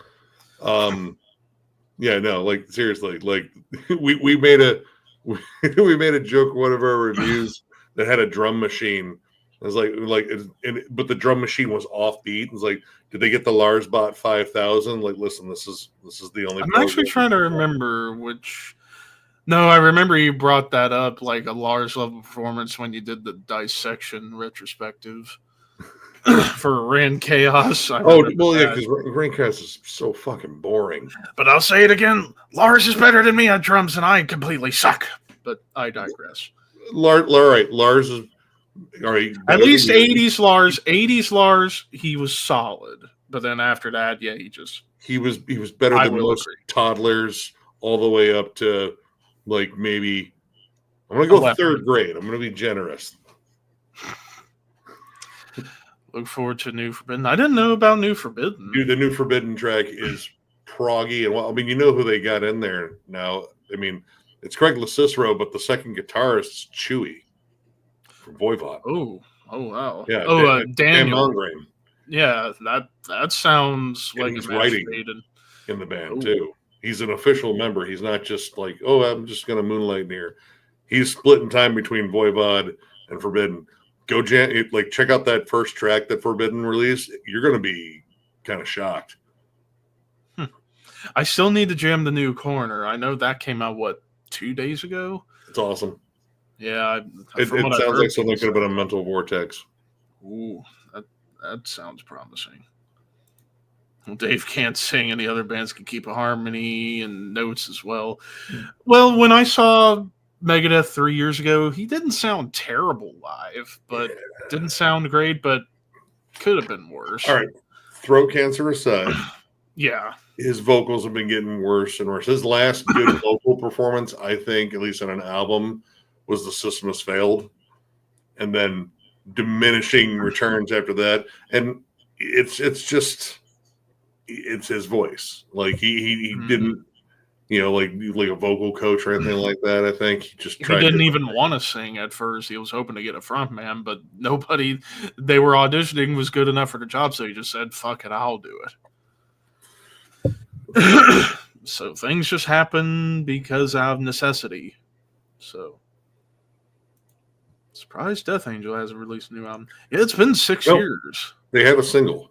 Yeah, no, like seriously, like we made a joke in one of our reviews that had a drum machine. It was but the drum machine was offbeat. It was like, did they get the Lars Bot 5000? Like, listen, this is the only. I'm actually trying to remember which. No, I remember you brought that up, like a Lars level performance when you did the dissection retrospective for Ran Chaos. Because Ran Chaos is so fucking boring. But I'll say it again: Lars is better than me on drums, and I completely suck. But I digress. Lars is all right. At least 80s Lars. 80s Lars, he was solid. But then after that, yeah, he was better than most toddlers, all the way up to. Like maybe I'm gonna go third grade. I'm gonna be generous. Look forward to New Forbidden. I didn't know about New Forbidden. Dude, the New Forbidden track is proggy, and I mean, you know who they got in there now. I mean, it's Craig LaCicero, but the second guitarist is Chewy from Voivod. Oh wow. Yeah. Daniel. Yeah, that sounds like he's writing in the band too. He's an official member. He's not just like, I'm just going to moonlight here. He's splitting time between Voivod and Forbidden. Go check out that first track that Forbidden released. You're going to be kind of shocked. I still need to jam the new Corner. I know that came out 2 days ago. It's awesome. Yeah, it sounds like something could have been a Mental Vortex. Ooh, that sounds promising. Well, Dave can't sing, and the other bands can keep a harmony and notes as well. Well, when I saw Megadeth 3 years ago, he didn't sound terrible live, but didn't sound great, but could have been worse. All right, throat cancer aside, yeah, his vocals have been getting worse and worse. His last good vocal performance, I think, at least on an album, was The System Has Failed, and then diminishing returns after that. And it's just. It's his voice. Like he didn't, like a vocal coach or anything like that. I think he just tried. He didn't even want to sing at first. He was hoping to get a front man, but nobody they were auditioning was good enough for the job, so he just said, "Fuck it, I'll do it." So things just happen because out of necessity. So surprised Death Angel hasn't released a new album. Yeah, it's been 6 years. They have a single.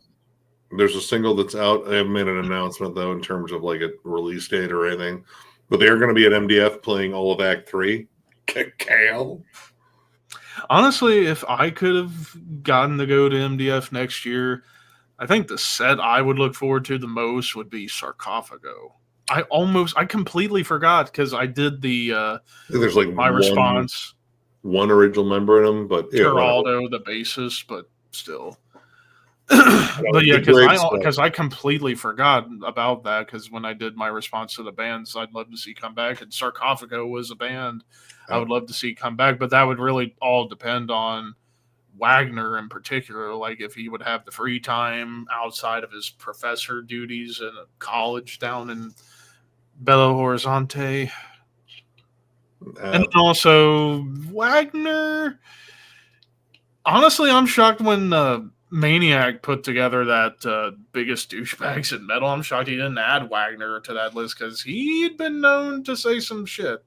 There's a single that's out. I haven't made an announcement, though, in terms of like a release date or anything. But they're going to be at MDF playing all of Act 3. Cacao. Honestly, if I could have gotten to go to MDF next year, I think the set I would look forward to the most would be Sarcophago. I completely forgot because I did the there's like my response. One original member in them, but Geraldo, the bassist, but still. But yeah, because I completely forgot about that. Because when I did my response to the bands I'd love to see come back, and Sarcophago was a band I would love to see come back, but that would really all depend on Wagner in particular. Like if he would have the free time outside of his professor duties in a college down in Belo Horizonte. And then also Wagner. Honestly, I'm shocked when Maniac put together that biggest douchebags in metal. I'm shocked he didn't add Wagner to that list because he'd been known to say some shit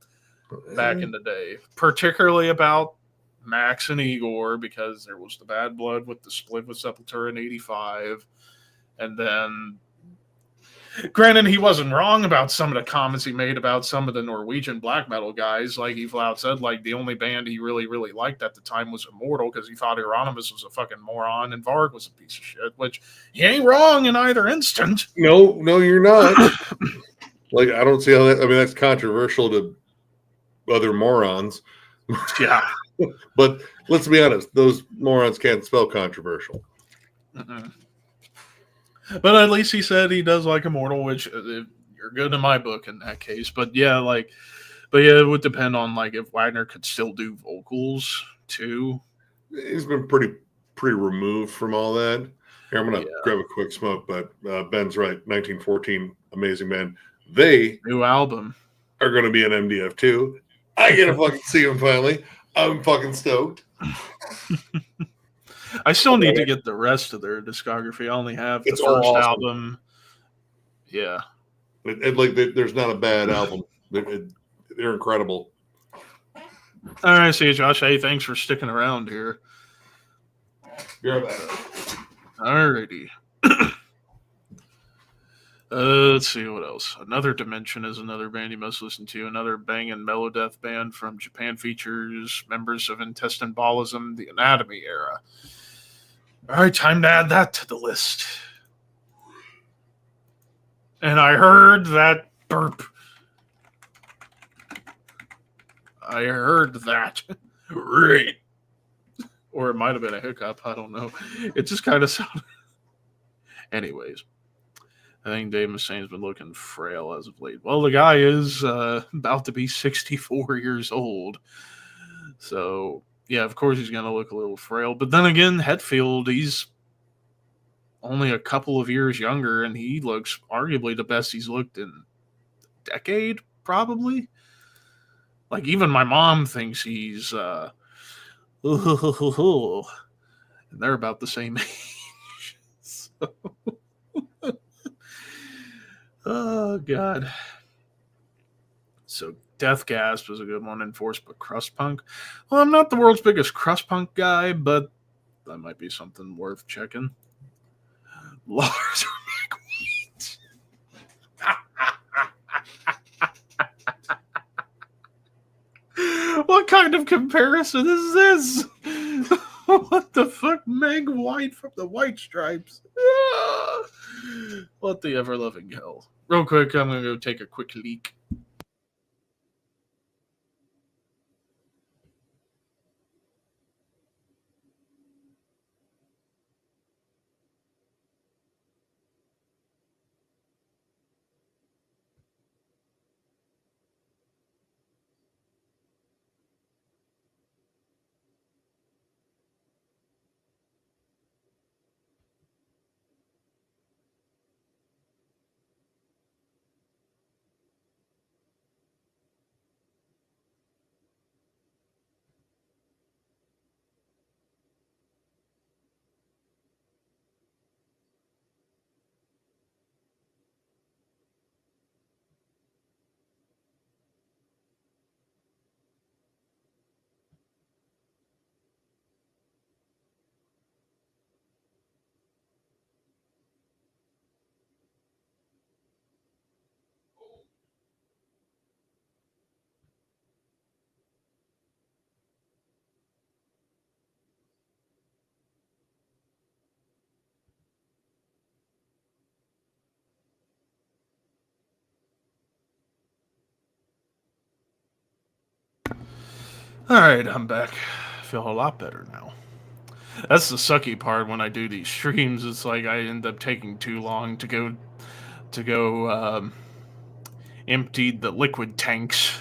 back in the day, particularly about Max and Igor, because there was the bad blood with the split with Sepultura in '85, and then. Granted, he wasn't wrong about some of the comments he made about some of the Norwegian black metal guys. Like he flat out said, like the only band he really, really liked at the time was Immortal because he thought Euronymous was a fucking moron and Varg was a piece of shit, which he ain't wrong in either instance. No, you're not. Like, I don't see how that, I mean, that's controversial to other morons. Yeah. But let's be honest, those morons can't spell controversial. Mm-mm. But at least he said he does like Immortal, which you're good in my book in that case. But yeah, it would depend on like if Wagner could still do vocals too. He's been pretty removed from all that. Here, I'm gonna grab a quick smoke, but Ben's right. 1914, amazing band. They new album are going to be an MDF too. I get to fucking see them finally. I'm fucking stoked. I still need to get the rest of their discography. I only have the first album. Yeah. There's not a bad album. They're incredible. All right, see you, Josh. Hey, thanks for sticking around here. You're about it. All righty. Let's see what else. Another Dimension is another band you must listen to. Another banging melodeath band from Japan features members of Intestine Ballism, the Anatomy era. All right, time to add that to the list. And I heard that burp. I heard that. Right. Or it might have been a hiccup. I don't know. It just kind of sounded. Anyways, I think Dave Mustaine's been looking frail as of late. Well, the guy is about to be 64 years old. So, yeah, of course he's going to look a little frail. But then again, Hetfield, he's only a couple of years younger, and he looks arguably the best he's looked in a decade, probably. Like, even my mom thinks he's... and they're about the same age. So... Oh, God. So, Death Gasp was a good one, enforced by Crust Punk. Well, I'm not the world's biggest Crust Punk guy, but that might be something worth checking. Lars McWheat. What kind of comparison is this? What the fuck? Meg White from the White Stripes. What the ever-loving hell. Real quick, I'm going to go take a quick leak. All right, I'm back. I feel a lot better now. That's the sucky part when I do these streams. It's like I end up taking too long to go empty the liquid tanks.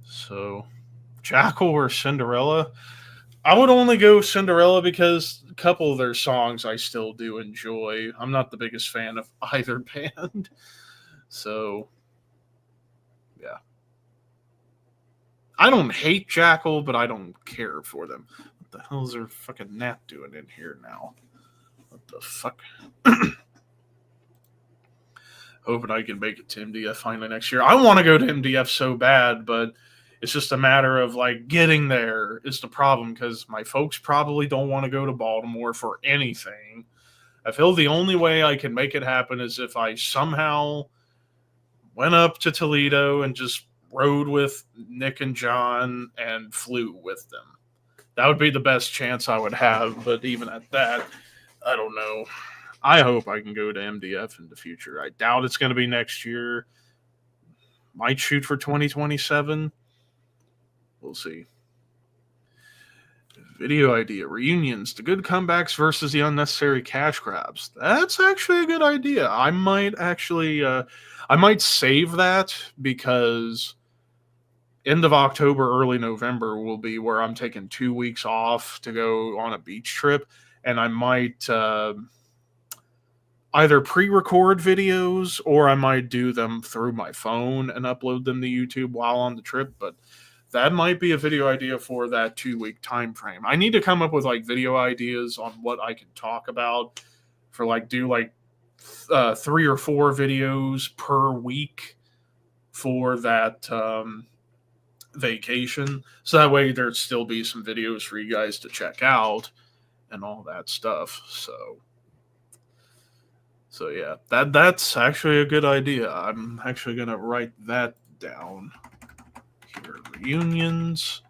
So, Jackal or Cinderella? I would only go Cinderella because a couple of their songs I still do enjoy. I'm not the biggest fan of either band. So, yeah. I don't hate Jackal, but I don't care for them. What the hell is their fucking Nat doing in here now? What the fuck? Hoping I can make it to MDF finally next year. I want to go to MDF so bad, but it's just a matter of like getting there is the problem because my folks probably don't want to go to Baltimore for anything. I feel the only way I can make it happen is if I somehow went up to Toledo and just rode with Nick and John and flew with them. That would be the best chance I would have, but even at that, I don't know. I hope I can go to MDF in the future. I doubt it's going to be next year. Might shoot for 2027. We'll see. Video idea. Reunions. The good comebacks versus the unnecessary cash grabs. That's actually a good idea. I might save that because end of October, early November will be where I'm taking 2 weeks off to go on a beach trip. And I might either pre-record videos or I might do them through my phone and upload them to YouTube while on the trip. But that might be a video idea for that 2-week time frame. I need to come up with like video ideas on what I can talk about for like do like 3 or 4 videos per week for that vacation. So that way there'd still be some videos for you guys to check out and all that stuff. So yeah, that's actually a good idea. I'm actually going to write that down here. Reunions,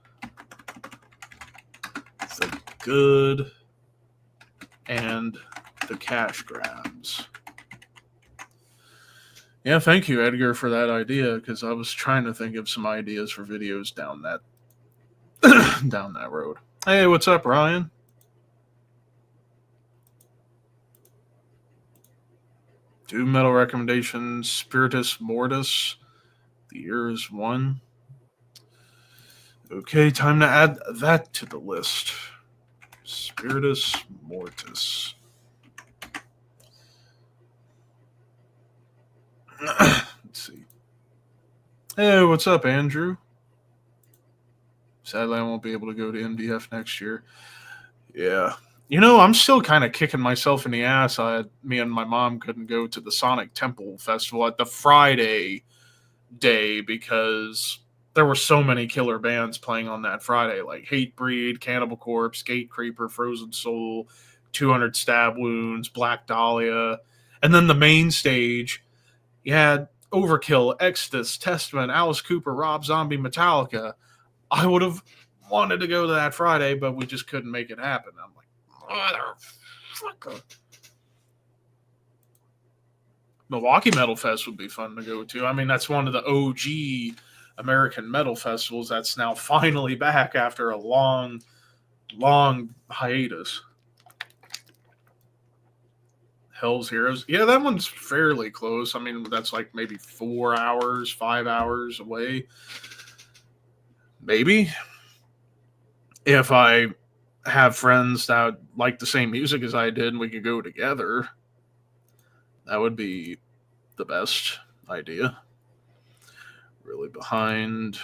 the good, and the cash grabs. Yeah, thank you, Edgar, for that idea, because I was trying to think of some ideas for videos down that down that road. Hey, what's up, Ryan? Doom metal recommendations, Spiritus Mortis. The year is 1. Okay, time to add that to the list. Spiritus Mortis. Let's see. Hey, what's up, Andrew? Sadly, I won't be able to go to MDF next year. Yeah. You know, I'm still kind of kicking myself in the ass. Me and my mom couldn't go to the Sonic Temple Festival at the Friday day because there were so many killer bands playing on that Friday, like Hatebreed, Cannibal Corpse, Gate Creeper, Frozen Soul, 200 Stab Wounds, Black Dahlia. And then the main stage, you had Overkill, Exodus, Testament, Alice Cooper, Rob Zombie, Metallica. I would have wanted to go to that Friday, but we just couldn't make it happen. I'm like, motherfucker. Milwaukee Metal Fest would be fun to go to. I mean, that's one of the OG American metal festivals that's now finally back after a long, long hiatus. Hell's Heroes. Yeah, that one's fairly close. I mean, that's like maybe 4 hours, 5 hours away. Maybe. If I have friends that like the same music as I did and we could go together, that would be the best idea. Really behind.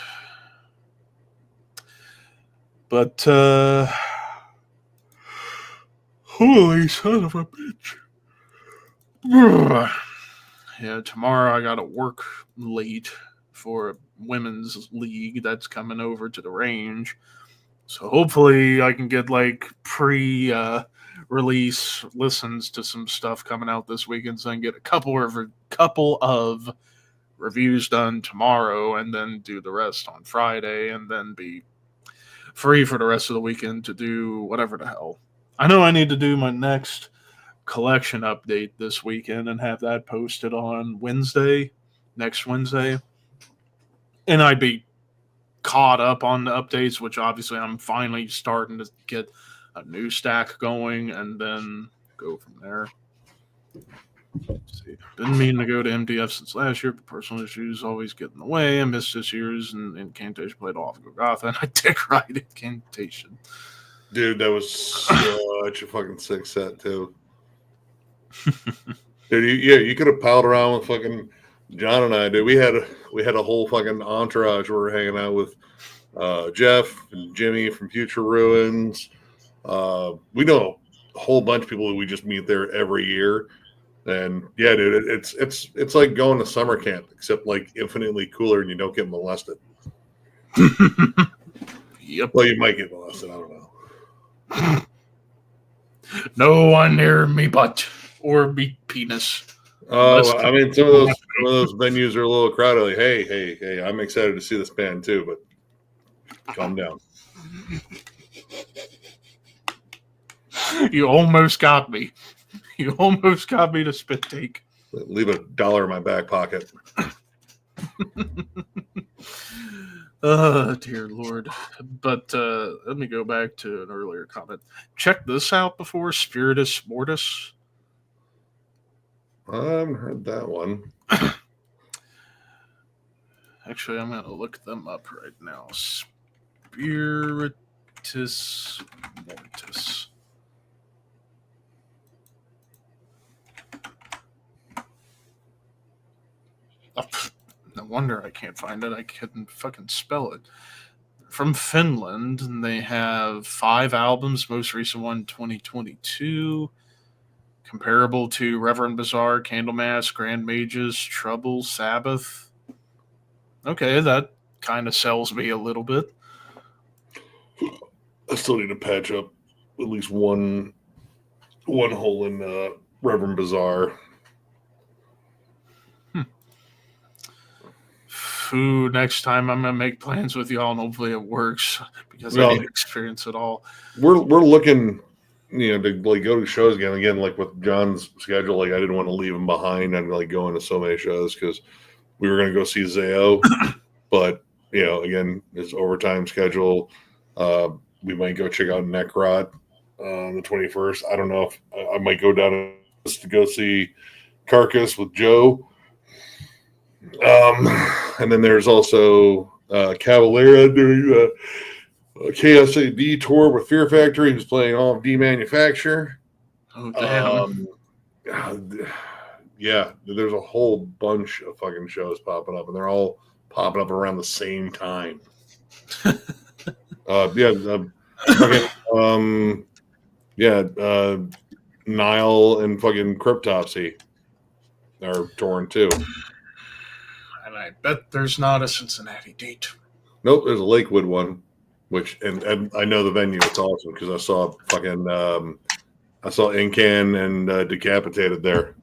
But, holy son of a bitch. Yeah, tomorrow I gotta work late for a women's league that's coming over to the range. So hopefully I can get like pre-release listens to some stuff coming out this weekend, so I can get a couple of reviews done tomorrow and then do the rest on Friday and then be free for the rest of the weekend to do whatever the hell. I know I need to do my next collection update this weekend and have that posted on next Wednesday. And I'd be caught up on the updates, which obviously I'm finally starting to get a new stack going and then go from there. Let's see. Didn't mean to go to MDF since last year, but personal issues always get in the way. I missed this year's and Incantation played off Golgotha, and I dick ride Incantation. Dude, that was such a fucking sick set too. Dude, you could have palled around with fucking John and I, dude. We had a whole fucking entourage we were hanging out with. Jeff and Jimmy from Future Ruins. We know a whole bunch of people who we just meet there every year. And yeah, dude, it's like going to summer camp, except like infinitely cooler, and you don't get molested. Yep. Well, you might get molested. I don't know. No one near me butt or me penis. Oh, I mean, some of those venues are a little crowded. Like, hey, I'm excited to see this band too, but calm down. You almost got me. You almost got me to spit take. Leave $1 in my back pocket. Dear Lord. But let me go back to an earlier comment. Check this out before, Spiritus Mortis. I haven't heard that one. Actually, I'm going to look them up right now. Spiritus Mortis. Oh, no wonder I can't find it. I couldn't fucking spell it. From Finland, and they have 5 albums. Most recent one, 2022. Comparable to Reverend Bazaar, Candlemass, Grand Mages, Trouble, Sabbath. Okay, that kind of sells me a little bit. I still need to patch up at least one hole in Reverend Bazaar. Ooh, next time I'm gonna make plans with y'all, and hopefully it works because I need to experience it all. We're looking, to like go to shows again. Like with John's schedule, like I didn't want to leave him behind. I'm like going to so many shows because we were gonna go see Zao, but again, his overtime schedule. We might go check out Necrot on the 21st. I don't know if I might go down to go see Carcass with Joe. And then there's also Cavalera doing a KSAD tour with Fear Factory, who's playing all of Demanufacture. Oh, damn. Yeah, there's a whole bunch of fucking shows popping up, and they're all popping up around the same time. Nile and fucking Cryptopsy are touring too. And I bet there's not a Cincinnati date. Nope, there's a Lakewood one, and I know the venue. It's awesome because I saw Incan and Decapitated there.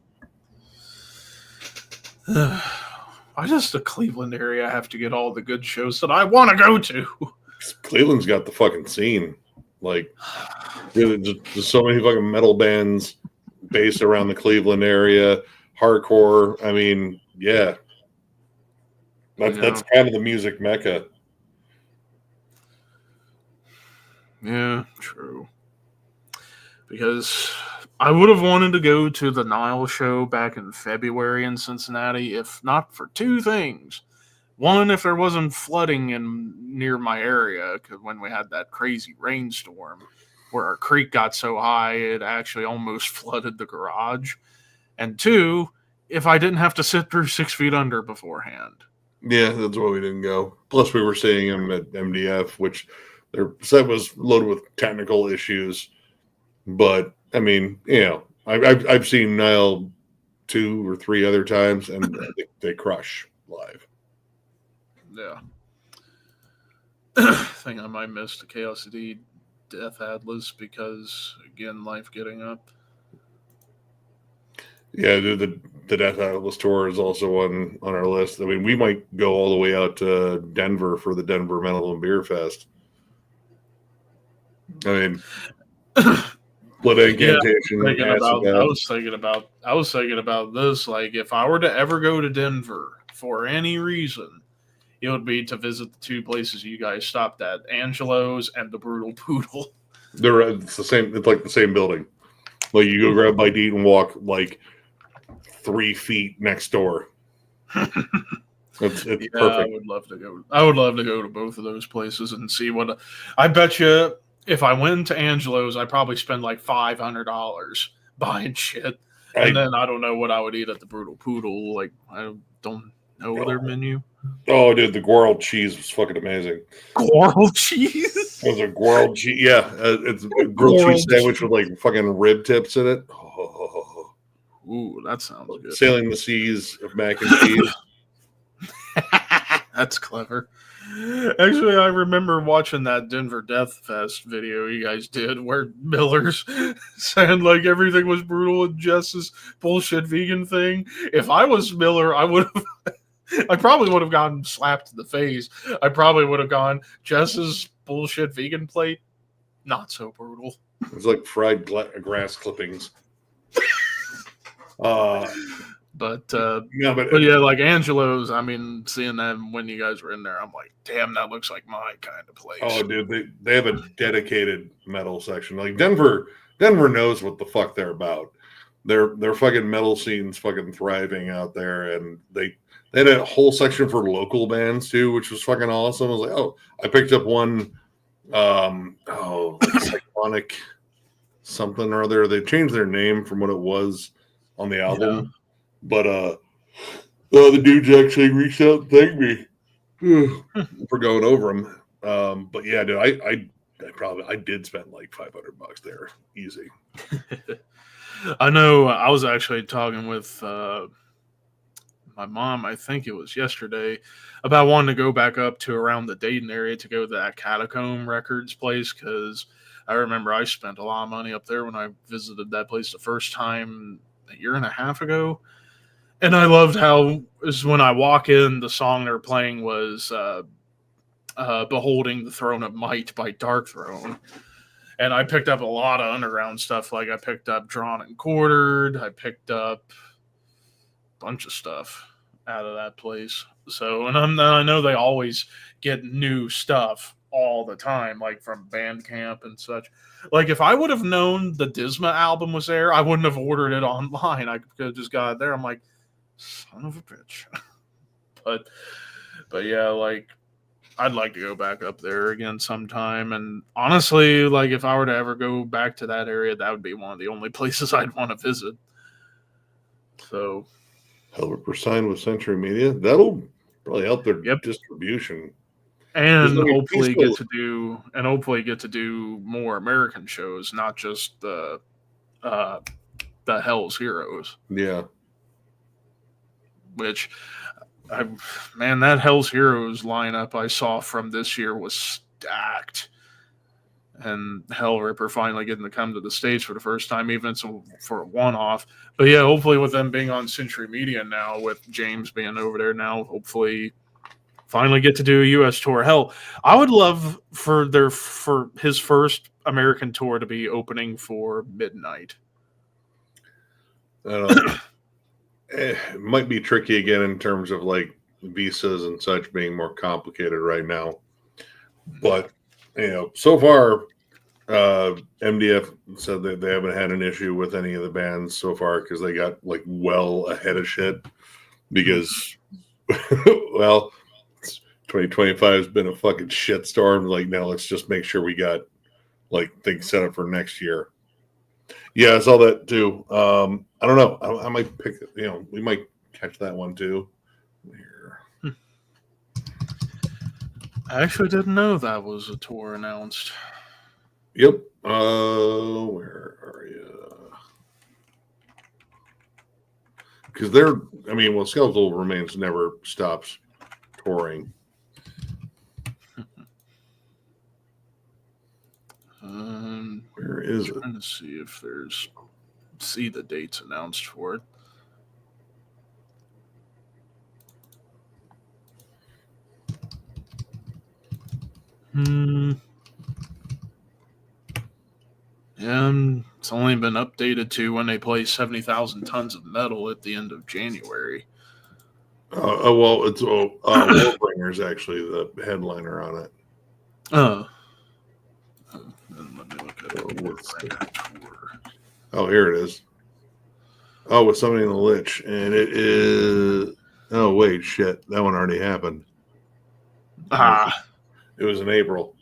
Why does the Cleveland area have to get all the good shows that I want to go to? Cleveland's got the fucking scene. Like, really, there's so many fucking metal bands based around the Cleveland area. Hardcore. I mean, yeah. That's kind of the music mecca. Yeah, true. Because I would have wanted to go to the Nile show back in February in Cincinnati, if not for 2 things. One, if there wasn't flooding near my area, because when we had that crazy rainstorm where our creek got so high it actually almost flooded the garage. And 2, if I didn't have to sit through 6 feet under beforehand. Yeah, that's why we didn't go. Plus, we were seeing him at MDF, which their set was loaded with technical issues. But I mean, I've seen Nile 2 or 3 other times, and they crush live. Yeah. I think I might miss the KLCD Death Atlas because, again, life getting up. Yeah, the Death Atlas tour is also on our list. I mean, we might go all the way out to Denver for the Denver Metal and Beer Fest. I mean, Blood Incantation. I was thinking about this. Like, if I were to ever go to Denver for any reason, it would be to visit the 2 places you guys stopped at, Angelo's and the Brutal Poodle. It's the same. It's like the same building. Like you go grab bite to eat and walk like 3 feet next door. It's perfect. I would love to go. I would love to go to both of those places and see what. I bet you if I went to Angelo's, I'd probably spend like $500 buying shit, and then I don't know what I would eat at the Brutal Poodle. Like I don't No other menu. Oh, dude, the grilled cheese was fucking amazing. Grilled cheese. It was a grilled cheese. Yeah, it's a grilled cheese sandwich with like fucking rib tips in it. Oh. Ooh, that sounds good. Sailing the seas of mac and cheese. That's clever. Actually, I remember watching that Denver Death Fest video you guys did where Miller's saying like everything was brutal and Jess's bullshit vegan thing. If I was Miller, I probably would have gotten slapped in the face. I probably would have gone, Jess's bullshit vegan plate, not so brutal. It's like fried grass clippings. But Yeah, but yeah, like Angelo's, I mean, seeing them when you guys were in there, I'm like, damn, that looks like my kind of place. Oh, dude, they have a dedicated metal section. Like Denver knows what the fuck they're about. Their fucking metal scene's fucking thriving out there, and they had a whole section for local bands too, which was fucking awesome. I was like, oh, I picked up one, Cyclonic something or other. They changed their name from what it was on the album. Yeah. But the dudes actually reached out and thanked me for going over them. But yeah, dude, I did spend like $500 there, easy. I know. I was actually talking with my mom. I think it was yesterday about wanting to go back up to around the Dayton area to go to that Catacomb Records place because I remember I spent a lot of money up there when I visited that place the first time a year and a half ago. And I loved how when I walk in, the song they're playing was Beholding the Throne of Might by Dark Throne. And I picked up a lot of underground stuff. Like I picked up Drawn and Quartered. I picked up a bunch of stuff out of that place. So, and I know they always get new stuff all the time, like from Bandcamp and such. Like if I would have known the Disma album was there, I wouldn't have ordered it online. I could have just got it there. I'm like, son of a bitch. but yeah, like I'd like to go back up there again sometime. And honestly, like if I were to ever go back to that area, that would be one of the only places I'd want to visit. So Helver signed with Century Media. That'll probably help their distribution. And hopefully get to do more American shows, not just the Hell's Heroes. Yeah. Which, that Hell's Heroes lineup I saw from this year was stacked. And Hell Ripper finally getting to come to the States for the first time, even for a one-off. But yeah, hopefully with them being on Century Media now, with James being over there now, hopefully finally get to do a U.S. tour. Hell, I would love for his first American tour to be opening for Midnight. It might be tricky again in terms of like visas and such being more complicated right now. But, so far, MDF said that they haven't had an issue with any of the bands so far because they got like well ahead of shit because, well, 2025 has been a fucking shitstorm. Like, now let's just make sure we got like things set up for next year. Yeah, I saw that too. I don't know. I might pick, we might catch that one too. Here. I actually didn't know that was a tour announced. Yep. Where are you? Because Skeletal Remains never stops touring. Where is it? Trying to see if see the dates announced for it. It's only been updated to when they play 70,000 Tons of Metal at the end of January. Well, it's Warbringer's actually the headliner on it. Let me look at it. Oh, here it is. Oh, with Somebody in the Lich. And it is... Oh, wait, shit. That one already happened. It was in April.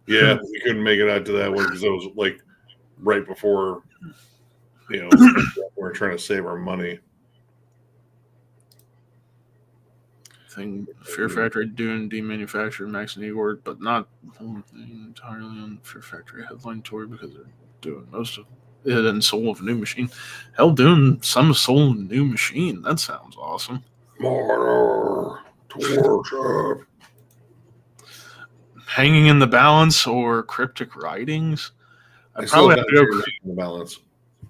Yeah, we couldn't make it out to that one because it was like right before, we're trying to save our money. thing Fear Factory doing demanufactured Max and Igor, but not entirely on Fear Factory headline tour because they're doing most of it in Soul of a New Machine. Hell, doing some Soul of a New Machine. That sounds awesome. Murder, torture. Hanging in the Balance or Cryptic Writings. I I'd still probably have have to go. in the balance.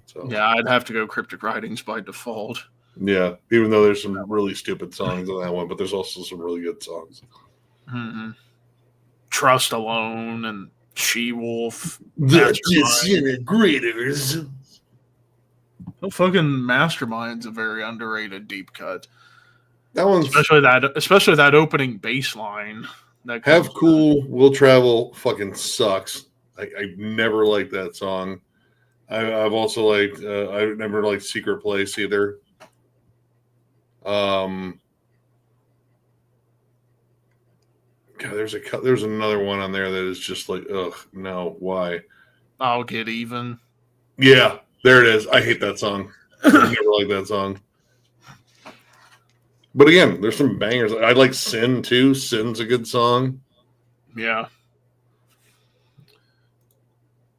So Yeah, I'd have to go Cryptic Writings by default. yeah, even though there's some really stupid songs on that one, but there's also some really good songs. Mm-mm. Trust Alone and She Wolf. The Mastermind. Disintegrators. Oh, fucking Mastermind's a very underrated deep cut. That one's Especially that opening bass line. That Have comes- Cool Will Travel fucking sucks. I never liked that song. I've also liked I never liked Secret Place either. God, there's another one on there that is just like, ugh, no, why? I'll Get Even. Yeah, there it is. I hate that song. I never liked that song. But again, there's some bangers. I like Sin too. Sin's a good song. Yeah.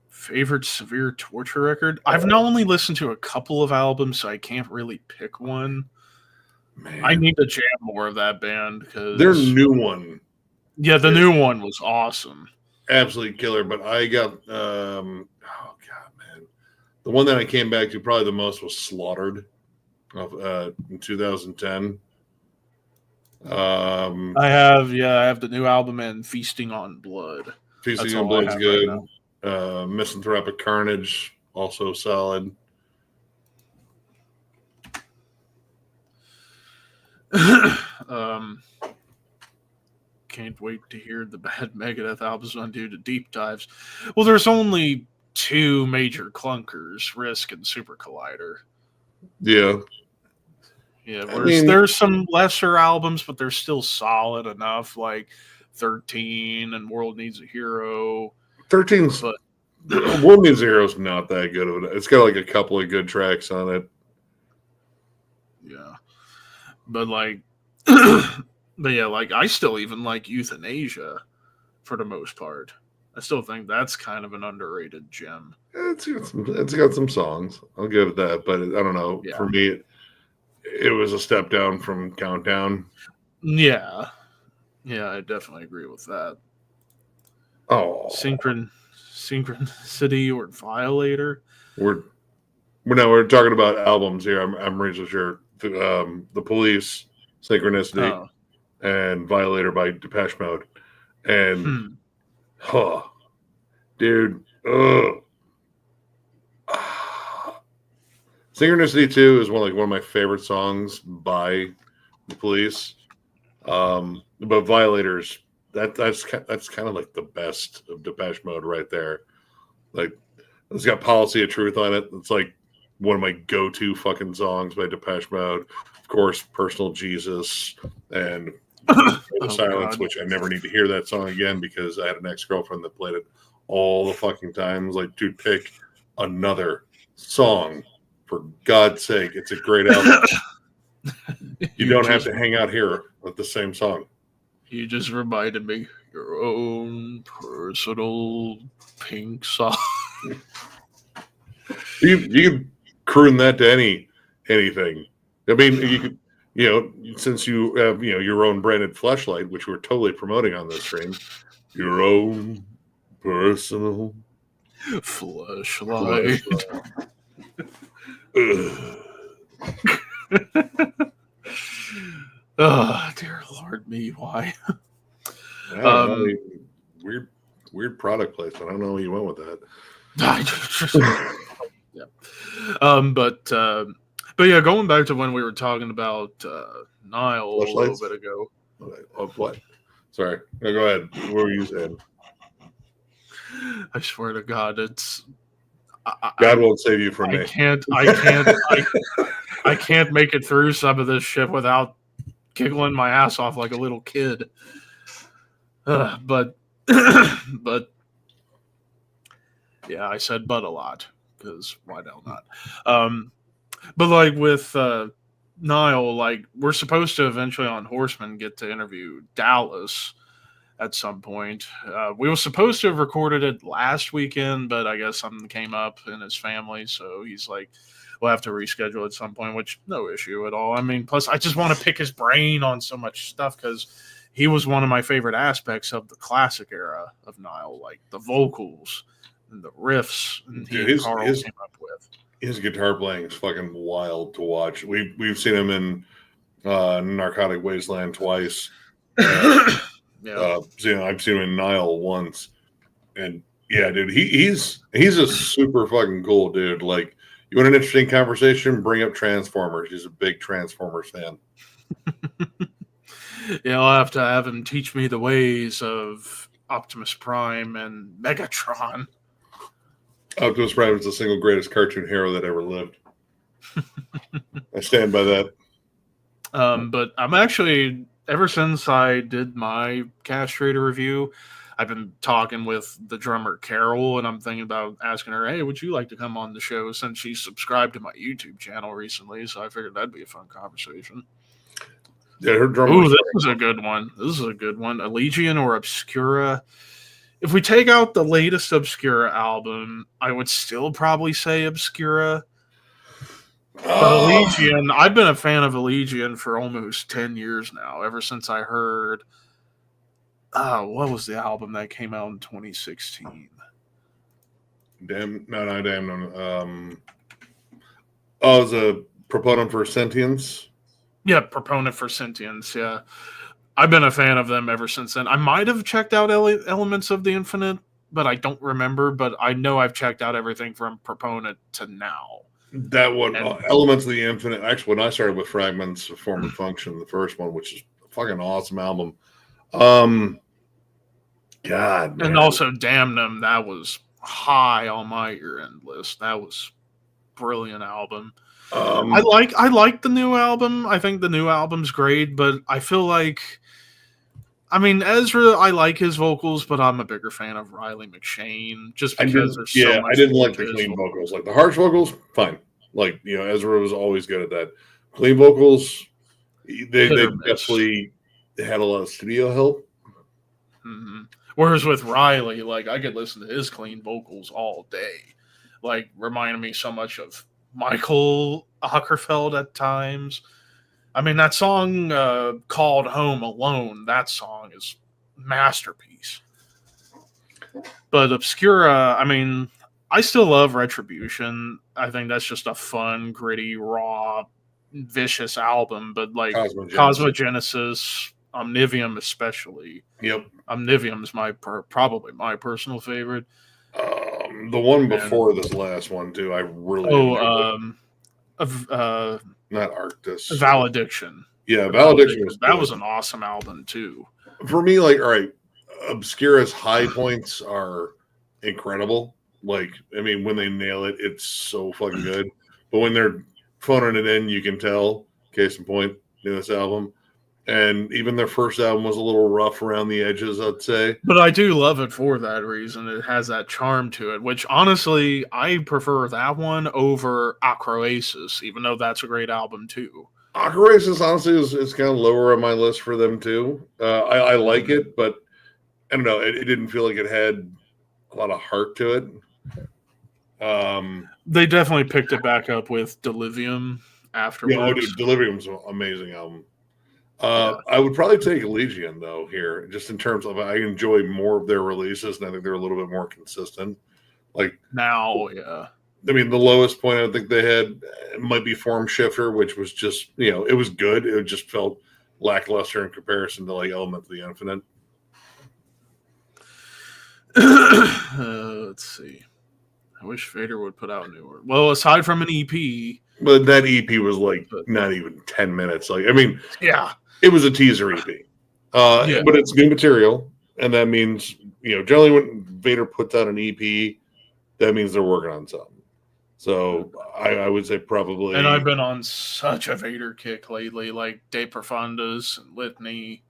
Favorite severe torture record? I've not only listened to a couple of albums, so I can't really pick one. Man, I need to jam more of that band because their new one, yeah, the new one was awesome. absolutely killer. But I got oh god, man, the one that I came back to probably the most was Slaughtered in 2010. I have the new album and Feasting on Blood. Feasting That's on all I Blood's have good. right Misanthropic Carnage also solid. Can't wait to hear the bad Megadeth albums on due to deep dives. Well, there's only two major clunkers, Risk and Super Collider. Yeah, Yeah, I mean- there's some lesser albums, but they're still solid enough, like 13 and World Needs a Hero. 13's But World Needs a Hero's not that good of it. It's got like a couple of good tracks on it. yeah, but like, but yeah, like I still even like Euthanasia for the most part. I still think that's kind of an underrated gem. It's got some songs. I'll give it that, but I don't know. Yeah. For me, it was a step down from Countdown. Yeah, I definitely agree with that. Oh, Synchronicity or Violator. we're talking about albums here. I'm really sure. The Police, Synchronicity, Oh, and Violator by Depeche Mode, and hmm. huh, dude, ugh. Synchronicity 2 is one of my favorite songs by the Police. But Violators, that's kind of like the best of Depeche Mode right there. Like it's got Policy of Truth on it. It's like one of my go-to fucking songs by Depeche Mode. Of course, Personal Jesus and the Silence, God. which I never need to hear that song again because I had an ex-girlfriend that played it all the fucking time. I was like, dude, pick another song. For God's sake, it's a great album. You don't have to hang out here with the same song. You just reminded me your own personal pink song. You can croon that to anything. I mean, you could, since you have your own branded fleshlight, which we're totally promoting on this stream, your own personal Fleshlight. Oh, dear Lord, me, why? I don't know, weird product placement. I don't know where you went with that. Yeah. But yeah, going back to when we were talking about Nile a little Fleshlights? bit ago. Oh, what? Sorry. No, go ahead. What were you saying? I swear to God, it's God won't save you from me. I can't make it through some of this shit without giggling my ass off like a little kid. But yeah, I said but a lot because why the hell not? But like with Niall, like we're supposed to eventually on Horseman get to interview Dallas at some point. We were supposed to have recorded it last weekend, but I guess something came up in his family, so he's like, we'll have to reschedule at some point, which no issue at all. I mean, plus I just want to pick his brain on so much stuff because he was one of my favorite aspects of the classic era of Niall, like the vocals and the riffs and Dude, he and Carl came up with. His guitar playing is fucking wild to watch. We've seen him in Narcotic Wasteland twice. Yeah. I've seen him in Nile once, and yeah, dude, he's a super fucking cool dude. Like, you want an interesting conversation? Bring up Transformers. He's a big Transformers fan. Yeah, I'll have to have him teach me the ways of Optimus Prime and Megatron. Optimus Prime is the single greatest cartoon hero that ever lived. I stand by that. But I'm actually, ever since I did my Castrator review, I've been talking with the drummer Carol, and I'm thinking about asking her, hey, would you like to come on the show, since she subscribed to my YouTube channel recently, so I figured that'd be a fun conversation. Yeah, her drummer. Ooh, this is a good one. Allegiant or Obscura. If we take out the latest Obscura album, I would still probably say Obscura. But Allegiant, I've been a fan of Allegiant for almost 10 years now, ever since I heard, what was the album that came out in 2016? Damn, no. It was a Proponent for Sentience. Yeah, Proponent for Sentience, yeah. I've been a fan of them ever since then. I might have checked out Elements of the Infinite, but I don't remember. But I know I've checked out everything from Proponent to now. That one, Elements of the Infinite. Actually, when I started with Fragments of Form and Function, the first one, which is a fucking awesome album. God, man. And also Damnum, that was high on my year-end list. That was a brilliant album. I like the new album. I think the new album's great, but I feel like, I mean, Ezra, I like his vocals, but I'm a bigger fan of Riley McShane just because there's so much. I didn't like the clean vocals. Like the harsh vocals, fine. Like, you know, Ezra was always good at that. Clean vocals, they definitely had a lot of studio help. Mm-hmm. Whereas with Riley, like, I could listen to his clean vocals all day. Like, reminding me so much of Michael Ockerfeld at times. I mean, that song called Home Alone, that song is masterpiece. But Obscura, I mean, I still love Retribution. I think that's just a fun, gritty, raw, vicious album. But like Cosmogenesis, Omnivium especially. Yep. Omnivium is probably my personal favorite. The one before this last one too, I really not Arctis. Valediction. Yeah, Valediction was an awesome album too. For me, like, all right, Obscura's high points are incredible. Like, I mean, when they nail it, it's so fucking good. But when they're phoning it in, you can tell. Case in point, this album. And even their first album was a little rough around the edges, I'd say. But I do love it for that reason. It has that charm to it, which honestly, I prefer that one over Acroasis, even though that's a great album too. Acroasis, honestly, is kind of lower on my list for them too. I like it, but I don't know. It didn't feel like it had a lot of heart to it. They definitely picked it back up with Delivium afterwards. Yeah, dude, Delivium's an amazing album. I would probably take Legion though here, just in terms of I enjoy more of their releases, and I think they're a little bit more consistent. Like now, yeah. I mean, the lowest point I think they had might be Form Shifter, which was just, you know, it was good. It just felt lackluster in comparison to like Element of the Infinite. Let's see. I wish Vader would put out newer. Well, aside from an EP, but that EP was like not even 10 minutes. Like, I mean, yeah. It was a teaser EP, but it's new material, and that means, you know, generally when Vader puts out an EP, that means they're working on something. So I would say probably. And I've been on such a Vader kick lately, like De Profundis and Litany.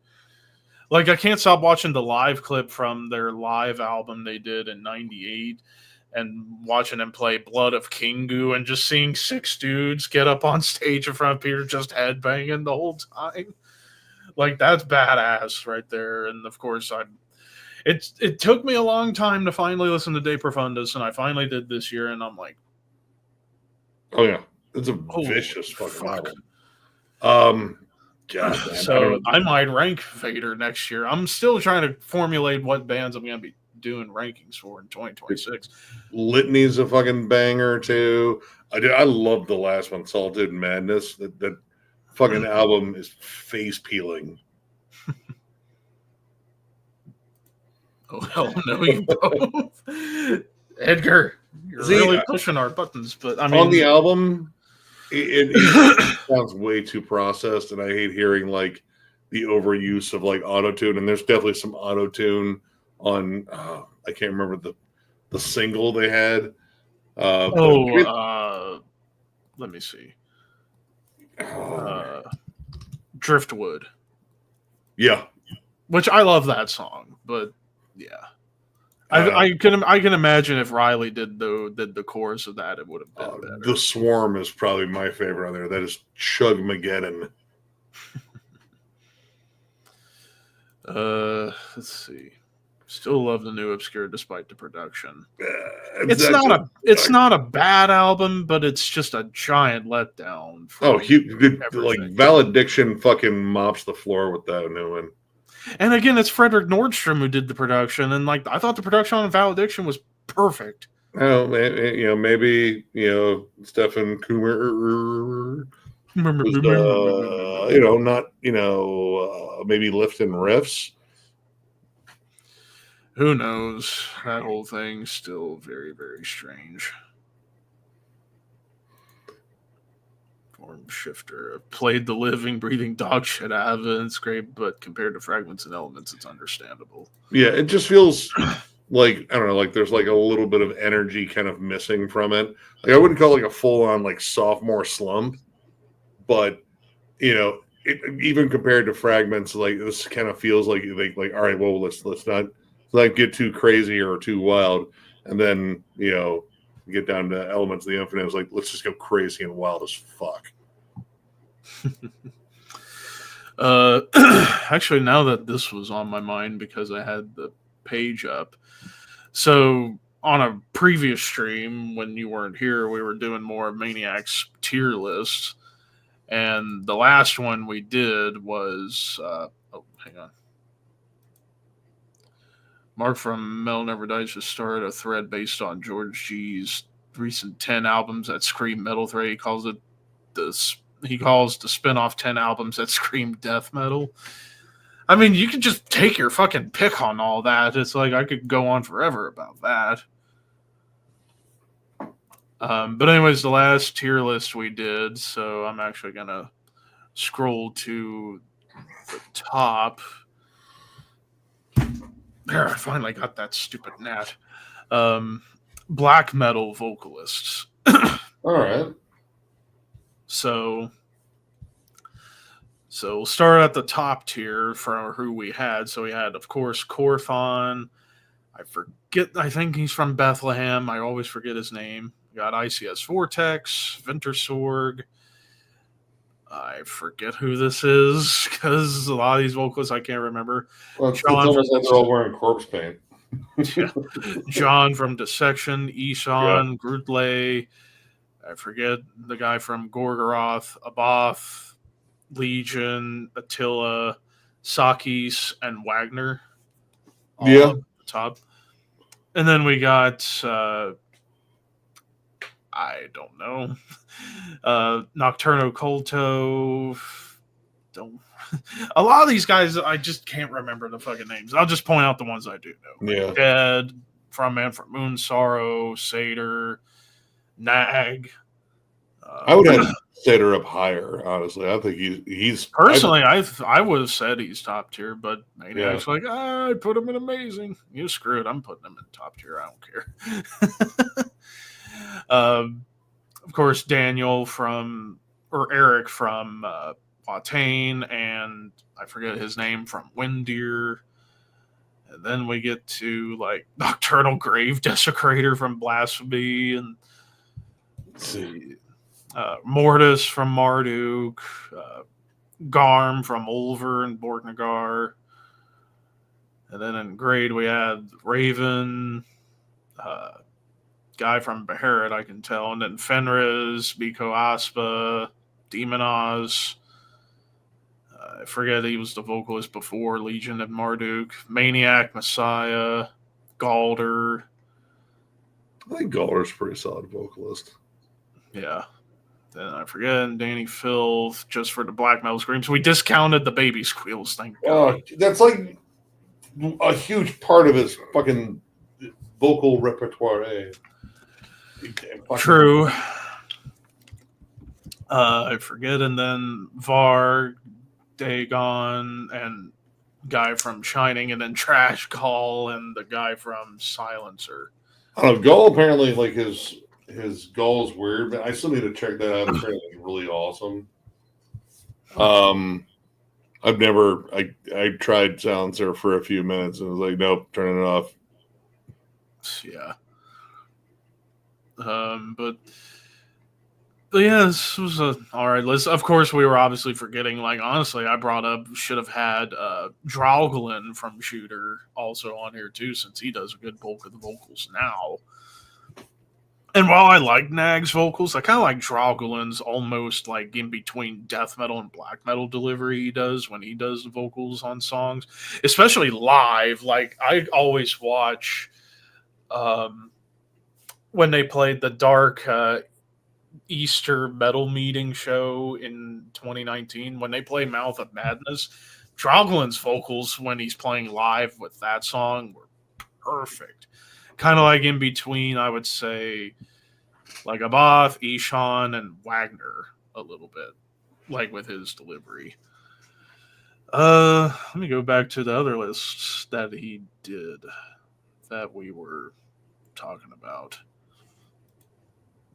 Like, I can't stop watching the live clip from their live album they did in '98, and watching him play Blood of Kingu and just seeing 6 dudes get up on stage in front of Peter just headbanging the whole time. Like, that's badass right there. And of course, it took me a long time to finally listen to De Profundis, and I finally did this year, and I'm like, oh yeah, it's a vicious fucking album. God, man, so I might rank Vader next year. I'm still trying to formulate what bands I'm going to be doing rankings for in 2026. Litany's a fucking banger too. I love the last one, Solitude and Madness. That fucking album is face peeling. Oh hell no, you both. Edgar, you're really pushing our buttons, but I mean, on the album, it sounds way too processed, and I hate hearing like the overuse of like auto-tune. And there's definitely some auto-tune on. I can't remember the single they had. Let me see. Driftwood. Yeah, which I love that song, but yeah, I can imagine if Riley did the chorus of that, it would have been better. The Swarm is probably my favorite on there. That is Chugmageddon. Let's see. Still love the new Obscure despite the production. It's not a bad album, but it's just a giant letdown. Like Valediction fucking mops the floor with that new one. And again, it's Frederick Nordstrom who did the production, and like I thought the production on Valediction was perfect. Oh, maybe Stefan Kummer was, not maybe lifting riffs. Who knows? That whole thing's still very, very strange. Form shifter. Played the living, breathing dog shit out of it. It's great, but compared to Fragments and Elements, it's understandable. Yeah, it just feels like, I don't know, like there's like a little bit of energy kind of missing from it. Like I wouldn't call it like a full-on like sophomore slump, but even compared to Fragments, like this kind of feels like all right, well, let's not get too crazy or too wild, and then get down to Elements of the Infinite. It's like, let's just go crazy and wild as fuck. Actually, now that this was on my mind because I had the page up, so on a previous stream when you weren't here, we were doing more of Maniac's tier list, and the last one we did was hang on. Mark from Metal Never Dies just started a thread based on George G's recent 10 albums that scream metal thread. He calls the spin-off 10 albums that scream death metal. I mean, you can just take your fucking pick on all that. It's like I could go on forever about that. But anyways, the last tier list we did, so I'm actually going to scroll to the top. There, I finally got that stupid gnat. Black metal vocalists. All right. So we'll start at the top tier for who we had. So we had, of course, Korthon. I think he's from Bethlehem. I always forget his name. We got ICS Vortex, Wintersorg. I forget who this is because a lot of these vocalists I can't remember. Well, it's almost like they're all wearing corpse paint. Yeah. John from Dissection, Ishan, Grudley. I forget the guy from Gorgoroth, Abath, Legion, Attila, Sakis, and Wagner. All at the top. And then we got I don't know. Nocturno Colto. A lot of these guys, I just can't remember the fucking names. I'll just point out the ones I do know. Yeah. Dead, From Man from Moon, Sorrow, Seder, Nag. I would have Seder up higher, honestly. I think he's personally, I would have said he's top tier, but Maniac's like, I put him in amazing. You screw it. I'm putting him in top tier. I don't care. Of course, Eric from Watain, and I forget his name, from Windeer. And then we get to like Nocturnal Grave Desecrator from Blasphemy, and let's see, Mortis from Marduk, Garm from Ulver and Borknagar. And then in grade we had Raven, guy from Beharit, I can tell, and then Fenris, Biko Aspa, Demon Oz. I forget he was the vocalist before Legion of Marduk. Maniac, Messiah, Galder. I think Galder's a pretty solid vocalist. Yeah. Then I forget Danny Filth, just for the black metal screams. We discounted the baby squeals, thank God. That's like a huge part of his fucking vocal repertoire. True. I forget, and then Varg, Dagon, and guy from Shining, and then Trash Call, and the guy from Silencer. I don't know. Gull apparently like his Gull's weird, but I still need to check that out. Apparently, it's really awesome. I tried Silencer for a few minutes and was like, nope, turn it off. Yeah. But yeah, this was a all right list. Of course, we were obviously forgetting. Like honestly, I should have had Draugelin from Shooter also on here too, since he does a good bulk of the vocals now. And while I like Nag's vocals, I kind of like Draugelin's almost like in between death metal and black metal delivery he does when he does the vocals on songs, especially live. Like I always watch when they played the Dark Easter metal meeting show in 2019, when they play Mouth of Madness, Draugelin's vocals when he's playing live with that song were perfect. Kind of like in between, I would say, like Abath, Ishan, and Wagner a little bit, like with his delivery. Let me go back to the other lists that he did that we were talking about.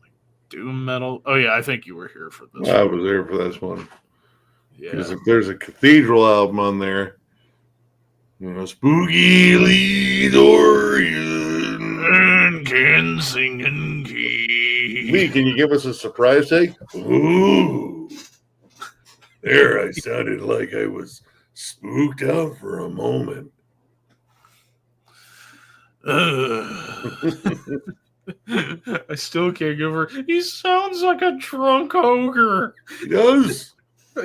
Like Doom Metal. Oh yeah, I think you were here for this. I was there for this one. Yeah. There's a Cathedral album on there. You know, Spooky Lee Dorian. And can sing and key. Lee, can you give us a surprise take? Ooh. There, I sounded like I was spooked out for a moment. I still can't give her. He sounds like a drunk ogre. He does.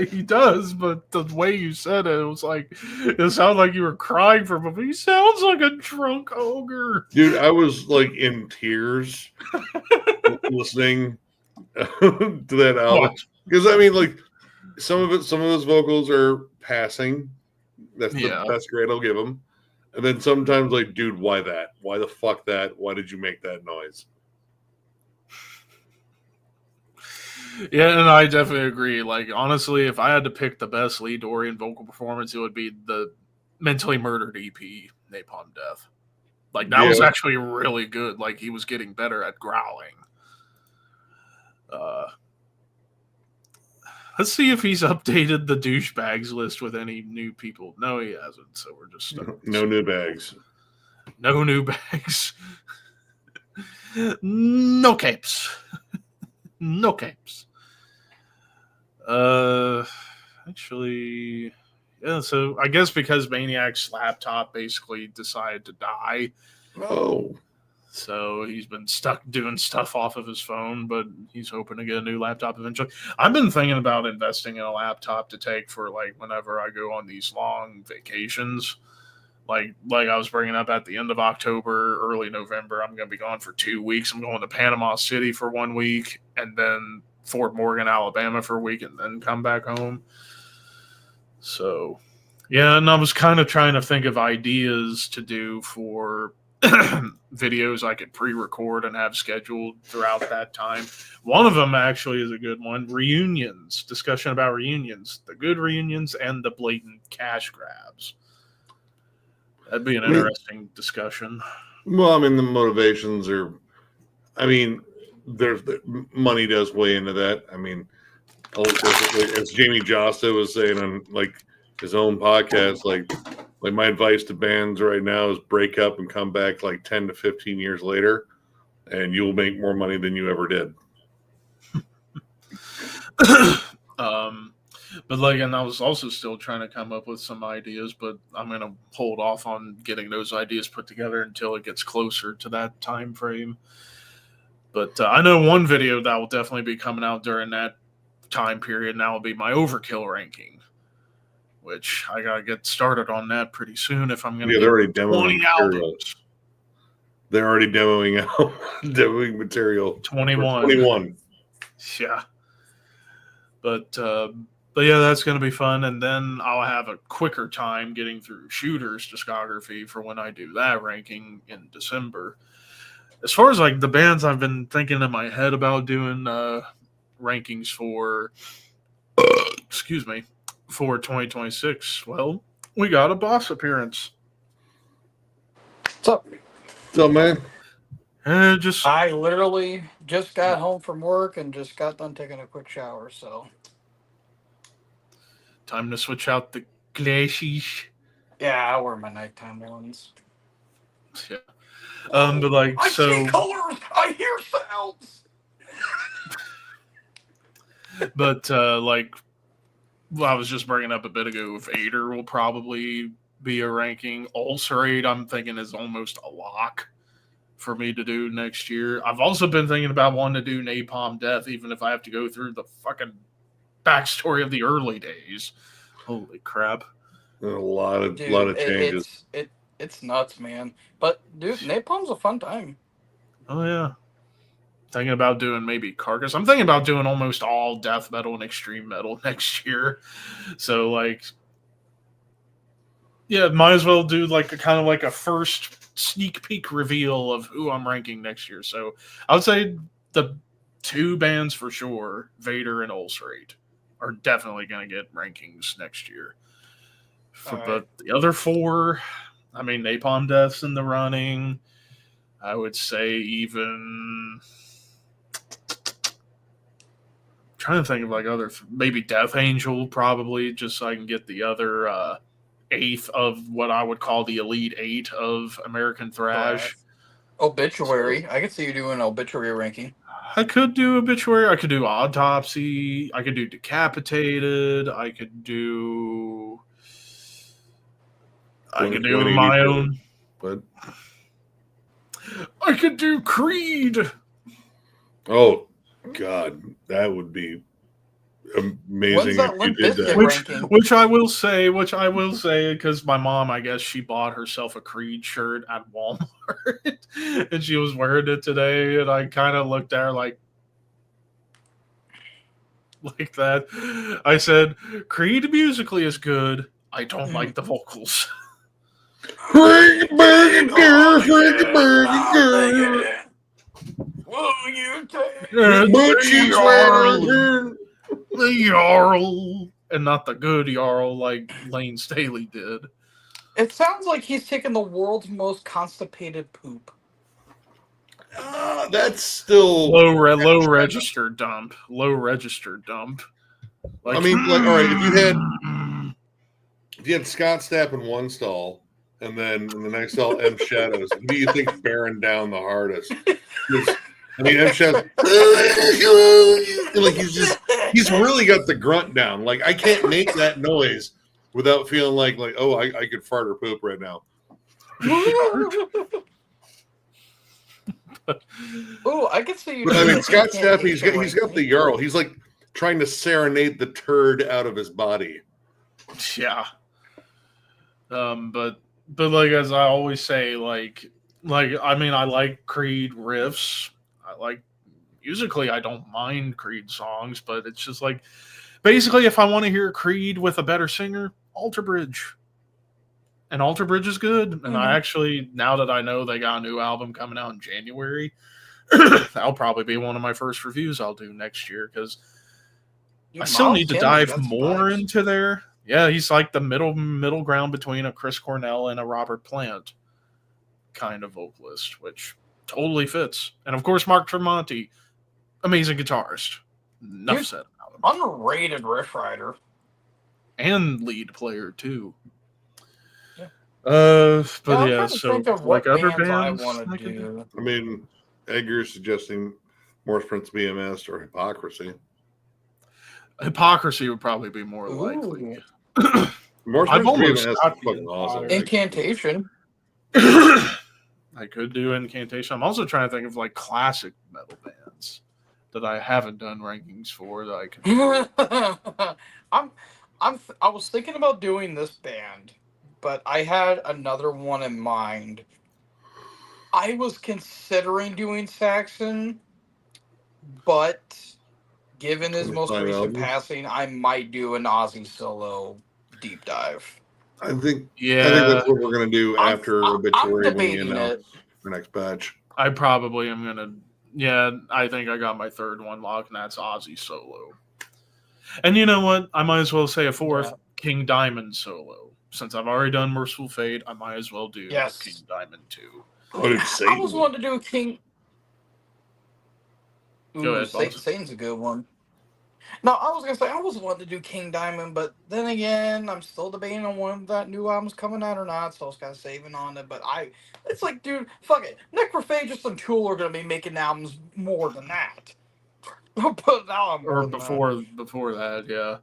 He does, but the way you said it, it was like it sounded like you were crying for him. But he sounds like a drunk ogre. Dude, I was like in tears listening to that album. Because I mean, like some of his vocals are passing. That's the best grade I'll give him. And then sometimes, like, dude, why that? Why the fuck that? Why did you make that noise? Yeah, and I definitely agree. Like, honestly, if I had to pick the best Lee Dorian vocal performance, it would be the Mentally Murdered EP, Napalm Death. Like, that was actually really good. Like, he was getting better at growling. Let's see if he's updated the douchebags list with any new people. No, he hasn't. So we're just stuck. No new bags. No new bags. No capes. No capes. Actually, yeah. So I guess because Maniac's laptop basically decided to die. Oh. So he's been stuck doing stuff off of his phone, but he's hoping to get a new laptop eventually. I've been thinking about investing in a laptop to take for like whenever I go on these long vacations. Like I was bringing up at the end of October, early November, I'm going to be gone for 2 weeks. I'm going to Panama City for 1 week, and then Fort Morgan, Alabama for a week, and then come back home. So, yeah, and I was kind of trying to think of ideas to do for videos I could pre-record and have scheduled throughout that time. One of them actually is a good one. Reunions. Discussion about reunions. The good reunions and the blatant cash grabs. That'd be an interesting discussion. Well, I mean, the motivations are, I mean, there's money does weigh into that. I mean, as Jamie Josta was saying on like his own podcast, like Like my advice to bands right now is break up and come back like 10 to 15 years later, and you'll make more money than you ever did. But like, and I was also still trying to come up with some ideas, but I'm gonna hold off on getting those ideas put together until it gets closer to that time frame. But I know one video that will definitely be coming out during that time period, and that will be my overkill ranking, which I gotta get started on that pretty soon if I'm gonna Yeah, get they're already demoing 20 material. albums. They're already demoing out demoing material. 21. 21. Yeah. But yeah, that's going to be fun. And then I'll have a quicker time getting through Shooter's discography for when I do that ranking in December. As far as like the bands I've been thinking in my head about doing rankings for, excuse me, for 2026, well, we got a boss appearance. What's up? So, man, Just I literally just got home from work and just got done taking a quick shower, so time to switch out the glasses. yeah, I wear my nighttime ones. Yeah. But like, I so. see colors, I hear sounds. But like, well, I was just bringing up a bit ago, Vader will probably be a ranking. Ulcerate, I'm thinking, is almost a lock for me to do next year. I've also been thinking about wanting to do Napalm Death, even if I have to go through the fucking backstory of the early days. Holy crap! a lot of Dude, changes. it's nuts, man. But dude, Napalm's a fun time. Oh yeah. Thinking about doing maybe Carcass. I'm thinking about doing almost all death metal and extreme metal next year. So like, yeah, might as well do like a kind of like a first sneak peek reveal of who I'm ranking next year. So I would say the two bands for sure, Vader and Ulcerate, are definitely going to get rankings next year. But the other four, I mean, Napalm Death's in the running. I would say even trying to think of like other, maybe Death Angel probably, just so I can get the other eighth of what I would call the elite eight of American thrash. Obituary. I could see you doing an obituary ranking. I could do Obituary. I could do Autopsy. I could do Decapitated. I could do my own. But I could do Creed. oh God, that would be amazing When's that if you Limp did Bizkit that. ranking? Which I will say, because my mom, I guess she bought herself a Creed shirt at Walmart, and she was wearing it today, and I kind of looked at her like that. I said, Creed musically is good. I don't like the vocals. Frankie Burger Girl, Frankie Burger Girl. Will you take But she's wearing The Jarl, and not the good Jarl like Lane Staley did. It sounds like he's taking the world's most constipated poop. that's still Low register dump. Low register dump. I mean, like, all right, if you had Scott Stapp in one stall, and then in the next stall, M Shadows, who do you think bearing down the hardest? I mean, M Shadows, like he's really got the grunt down. Like I can't make that noise without feeling like oh, I could fart or poop right now. Oh, I can see you. But I mean, Scott Stapp, he's got the Jarl. He's like trying to serenade the turd out of his body. Yeah. But like as I always say, like I mean, I like Creed riffs. I like musically, I don't mind Creed songs, but it's just like basically if I want to hear Creed with a better singer, Alter Bridge. And Alter Bridge is good. And I actually, now that I know they got a new album coming out in January, that'll probably be one of my first reviews I'll do next year because I still need to dive more into there. Yeah, he's like the middle ground between a Chris Cornell and a Robert Plant kind of vocalist, which totally fits. And of course, Mark Tremonti, amazing guitarist. Enough said about him. Underrated riff writer. And lead player, too. Yeah. But I'm yeah, trying to so think of like what other bands I bands, want I to could do. do. I mean, Edgar's suggesting Morse Prince BMS or Hypocrisy. Hypocrisy would probably be more likely. Ooh, Morse I've Prince almost BMS is got the fucking awesome. entire- Incantation. I could do Incantation. I'm also trying to think of like classic metal bands that I haven't done rankings for that I could do. I was thinking about doing this band, but I had another one in mind. I was considering doing Saxon, but given his most 25 recent albums. passing, I might do an Ozzy solo deep dive. I think Yeah, that's what we're gonna do after I'm Obituary when we debating announce it. the next batch. I probably am gonna. Yeah, I think I got my third one locked, and that's Ozzy solo. And you know what? I might as well say a fourth Yeah. King Diamond solo. Since I've already done Merciful Fate, I might as well do Yes. King Diamond 2. Oh, dude, I Satan. was wanting to do King. Go ahead, boss. Satan's a good one. No, I was gonna say I was wanting to do King Diamond, but then again, I'm still debating on when that new album's coming out or not, so I was kind of saving on it. But it's like, dude, fuck it. Necrophagus and Tool are gonna be making albums more than that. Put that on more Or than before that, yeah.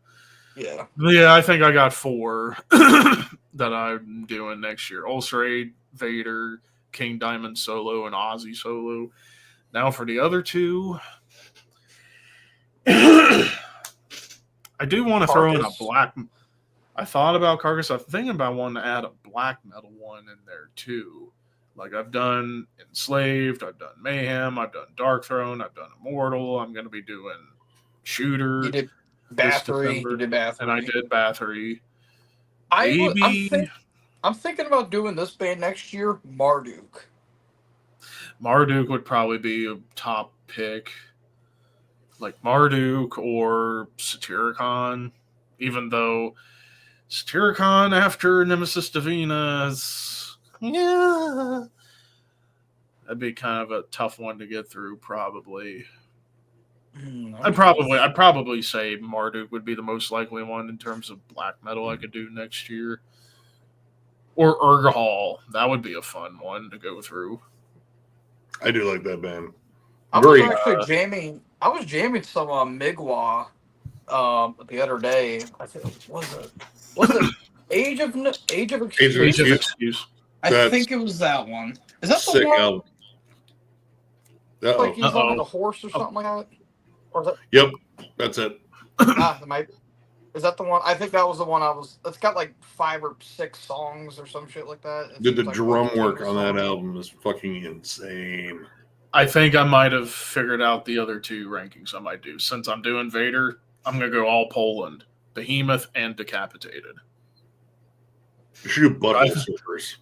Yeah. But yeah, I think I got 4 that I'm doing next year. Ulcerate, Vader, King Diamond solo, and Ozzy solo. Now for the other 2. I do want to throw in a Carcass. black. I thought about Carcass. I'm thinking about wanting to add a black metal one in there too. Like I've done Enslaved, I've done Mayhem, I've done Dark Throne, I've done Immortal. I'm going to be doing Shooter. You did this Bathory. December, You did Bathory. and I did Bathory. I'm thinking about doing this band next year, Marduk. Marduk would probably be a top pick. Like Marduk or Satyricon, even though Satyricon after Nemesis Divina is, yeah, that'd be kind of a tough one to get through, probably. I'd probably say Marduk would be the most likely one in terms of black metal I could do next year. Or Urgahal. That would be a fun one to go through. I do like that band. I was actually jamming. I was jamming some Migwa the other day. I think was it Age of Excuse? Age of Excuse. I think it was that one. Is that the sick one? album. Like he's on like a horse or something like that. Or is that? Yep, that's it. Is that the one? I think that was the one I was. It's got like 5 or 6 songs or some shit like that. Dude, the like drum work song. on that album is fucking insane. I think I might have figured out the other 2 rankings I might do. Since I'm doing Vader, I'm going to go all Poland, Behemoth, and Decapitated. You should do Butthole Surfers.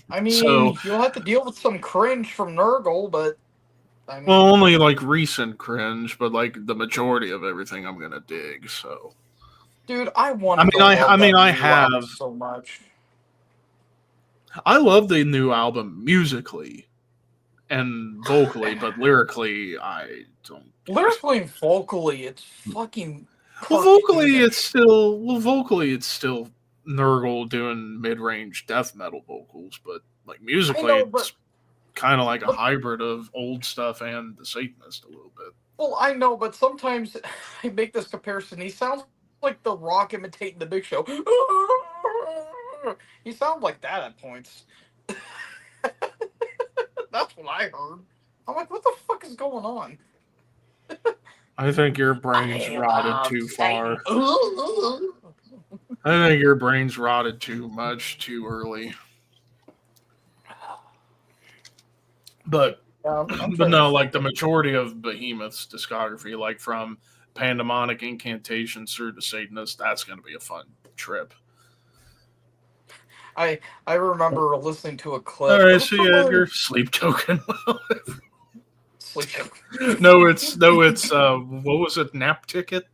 I mean, you'll have to deal with some cringe from Nurgle, but I mean, well, only like recent cringe, but like the majority of everything I'm going to dig. So, dude, I want. I have so much. I love the new album musically and vocally, but lyrically, I don't. Lyrically and vocally, it's fucking. Well, vocally, it's still Nurgle doing mid-range death metal vocals, but like musically, it's kind of like a hybrid of old stuff and the Satanist a little bit. Well, I know, but sometimes I make this comparison. He sounds like The Rock imitating the Big Show. He sounds like that at points. That's what I heard. I'm like, what the fuck is going on? I think your brain's rotted too far. I think your brain's rotted too much too early. But no, like the majority of Behemoth's discography, like from Pandemonic Incantations through to Satanist, that's going to be a fun trip. I remember listening to a clip. All right, see you, Edgar. Sleep token. Sleep token. No, it's what was it? Nap ticket.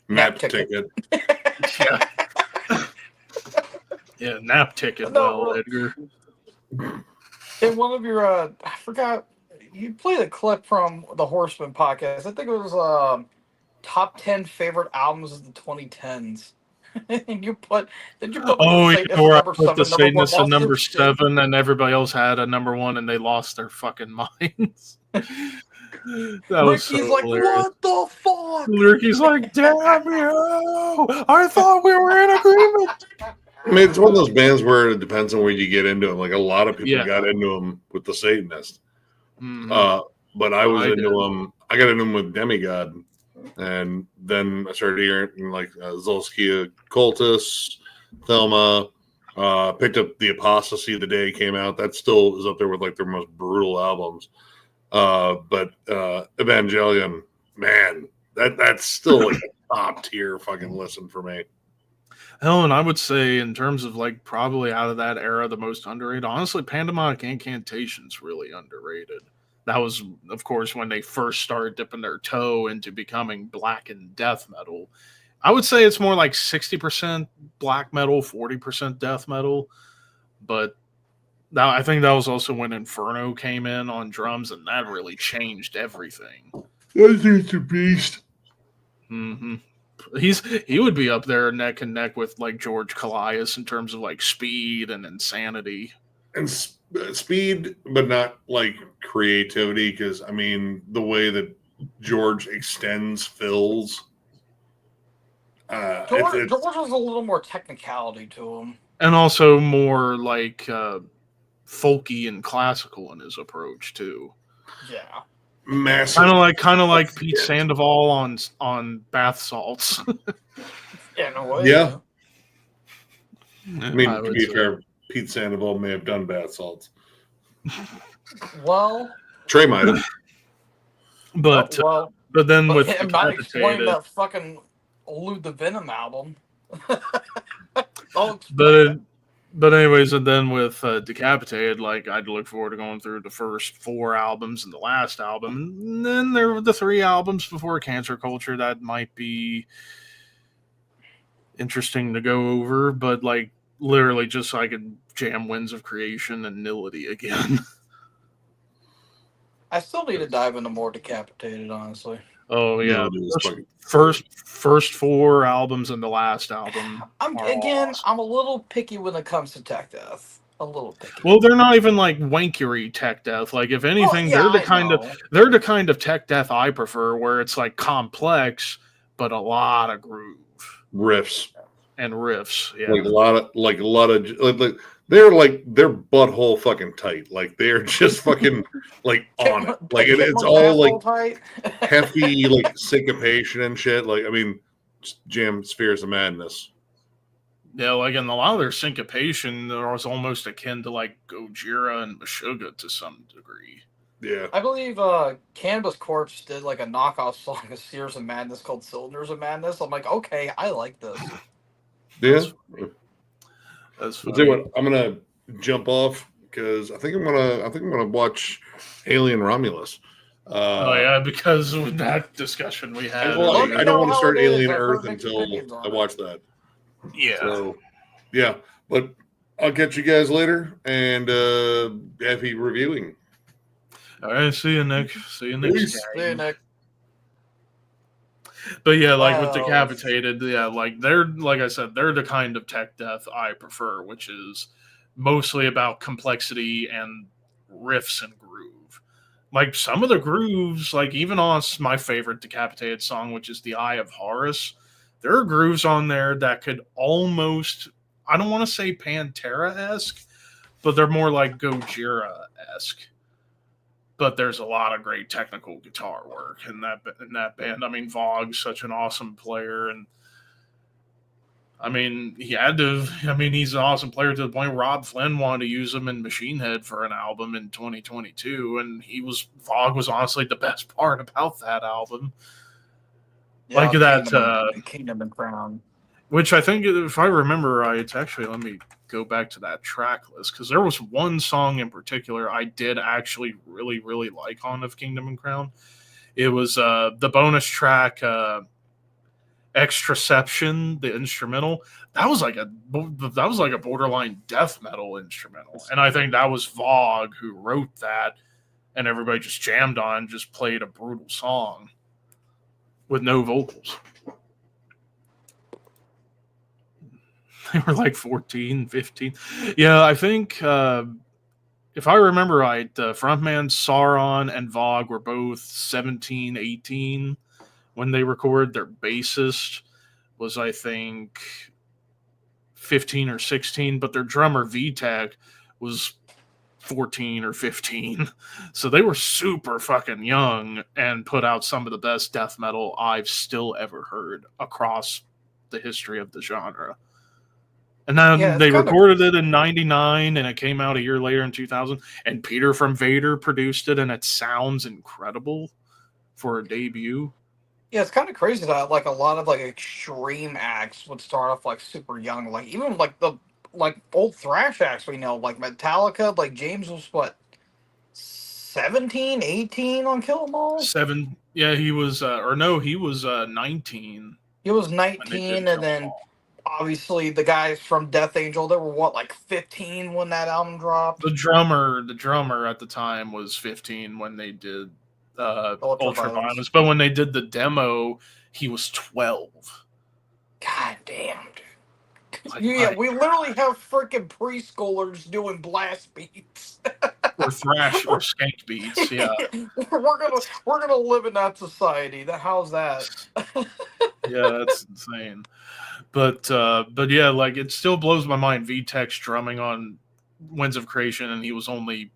Nap ticket. Yeah. Yeah, nap ticket. No, Edgar. In one of your, I forgot, you played a clip from the Horseman podcast. I think it was top 10 favorite albums of the 2010s. and you put Oh, the yeah, Satanist where I number put the 7, number 1 Satanists at lost their number shit. 7, and everybody else had a number 1, and they lost their fucking minds. That was so Ricky's like, hilarious. what the fuck? Ricky's like, damn you! I thought we were in agreement. I mean, it's one of those bands where it depends on where you get into them. Like a lot of people Yeah. got into them with the Satanist, Mhm. but I was I into did. them. I got into them with Demigod, and then I started hearing like Zolskia Cultus, Thelma. Picked up the Apostasy the day it came out. That still is up there with like their most brutal albums. But Evangelion, man, that's still like a top tier fucking listen for me. Hell, and I would say in terms of like probably out of that era, the most underrated. Honestly, Pandemonic Incantation's really underrated. That was, of course, when they first started dipping their toe into becoming black and death metal. I would say it's more like 60% black metal, 40% death metal. But now I think that was also when Inferno came in on drums, and that really changed everything. That dude's a beast. Mm-hmm. He would be up there neck and neck with like George Callias in terms of like speed and insanity and speed, but not like creativity. Because I mean, the way that George extends fills. George has a little more technicality to him, and also more like folky and classical in his approach too. Yeah, massive, kind of like Pete Sandoval on Bath Salts. Yeah, no way. Yeah. I mean, I to would be say. fair, Pete Sandoval may have done Bath Salts. Well, Trey might have. But then with him not explaining Decapitated, that fucking Elude the Venom album. but anyways, and then with Decapitated, like I'd look forward to going through the first 4 albums and the last album, and then there were the 3 albums before Cancer Culture that might be interesting to go over, but like literally just so I could jam Winds of Creation and Nility again. I still need to dive into more Decapitated, honestly. Oh yeah, No, first 4 albums and the last album. I'm a little picky when it comes to tech death. A little picky. Well, they're not even like wankery tech death. Like if anything, they're the kind of tech death I prefer, where it's like complex but a lot of groove, riffs. Yeah, like a lot of they're like their butthole fucking tight. Like they're just fucking like on it. Like it's all like tight. hefty like syncopation and shit. Like I mean, jam Spheres of Madness. Yeah, like in a lot of their syncopation, there was almost akin to like Gojira and Meshuggah to some degree. Yeah, I believe Cannabis Corpse did like a knockoff song of Spheres of Madness called Cylinders of Madness. I'm like, okay, I like this. Yeah, that's funny. I'll tell you what, I'm gonna jump off because I think I'm gonna watch Alien Romulus. Oh yeah, because of that discussion we had. I don't want to start Alien Earth until I watch that. Yeah. So, yeah, but I'll catch you guys later and happy reviewing. All right, see you, Nick. See you next time. See you, Nick. But yeah, like with Decapitated, yeah, like they're like I said, they're the kind of tech death I prefer, which is mostly about complexity and riffs and groove. Like some of the grooves, like even on my favorite Decapitated song, which is The Eye of Horus, there are grooves on there that could almost, I don't want to say Pantera-esque, but they're more like Gojira-esque. But there's a lot of great technical guitar work in that band. I mean, Vogg's such an awesome player, and I mean, he's an awesome player to the point Rob Flynn wanted to use him in Machine Head for an album in 2022, and Vogg was honestly the best part about that album. Yeah, like that Kingdom and Crown, which I think, if I remember right, actually, let me go back to that track list, because there was one song in particular I did actually really, really like on Of Kingdom and Crown. It was the bonus track, Extraception, the instrumental. That was like a borderline death metal instrumental, and I think that was Vogg who wrote that, and everybody just jammed on, just played a brutal song with no vocals. They were like 14, 15. Yeah, I think if I remember right, the frontman Sauron and Vogue were both 17, 18 when they recorded. Their bassist was, I think, 15 or 16, but their drummer Vitek was 14 or 15. So they were super fucking young and put out some of the best death metal I've still ever heard across the history of the genre. And Yeah, then it's they kind of recorded it in 99 and it came out a year later in 2000. And Peter from Vader produced it and it sounds incredible for a debut. yeah, it's kind of crazy that like a lot of like extreme acts would start off like super young. Like even like the like old thrash acts we know, like Metallica, like James was what 17, 18 on Kill 'Em All? Yeah, he was, or no, he was 19 He was when they did 19, and Kill 'Em then All. obviously the guys from Death Angel, they were what, like 15 when that album dropped? The drummer at the time was 15 when they did Ultraviolence. Ultraviolence, but when they did the demo, he was 12. God damn, dude. Like, Yeah, my we literally have freaking preschoolers doing blast beats. or thrash or skank beats, yeah. we're gonna live in that society. How's that? Yeah, that's insane. But yeah, like it still blows my mind. VTech's drumming on Winds of Creation, and he was only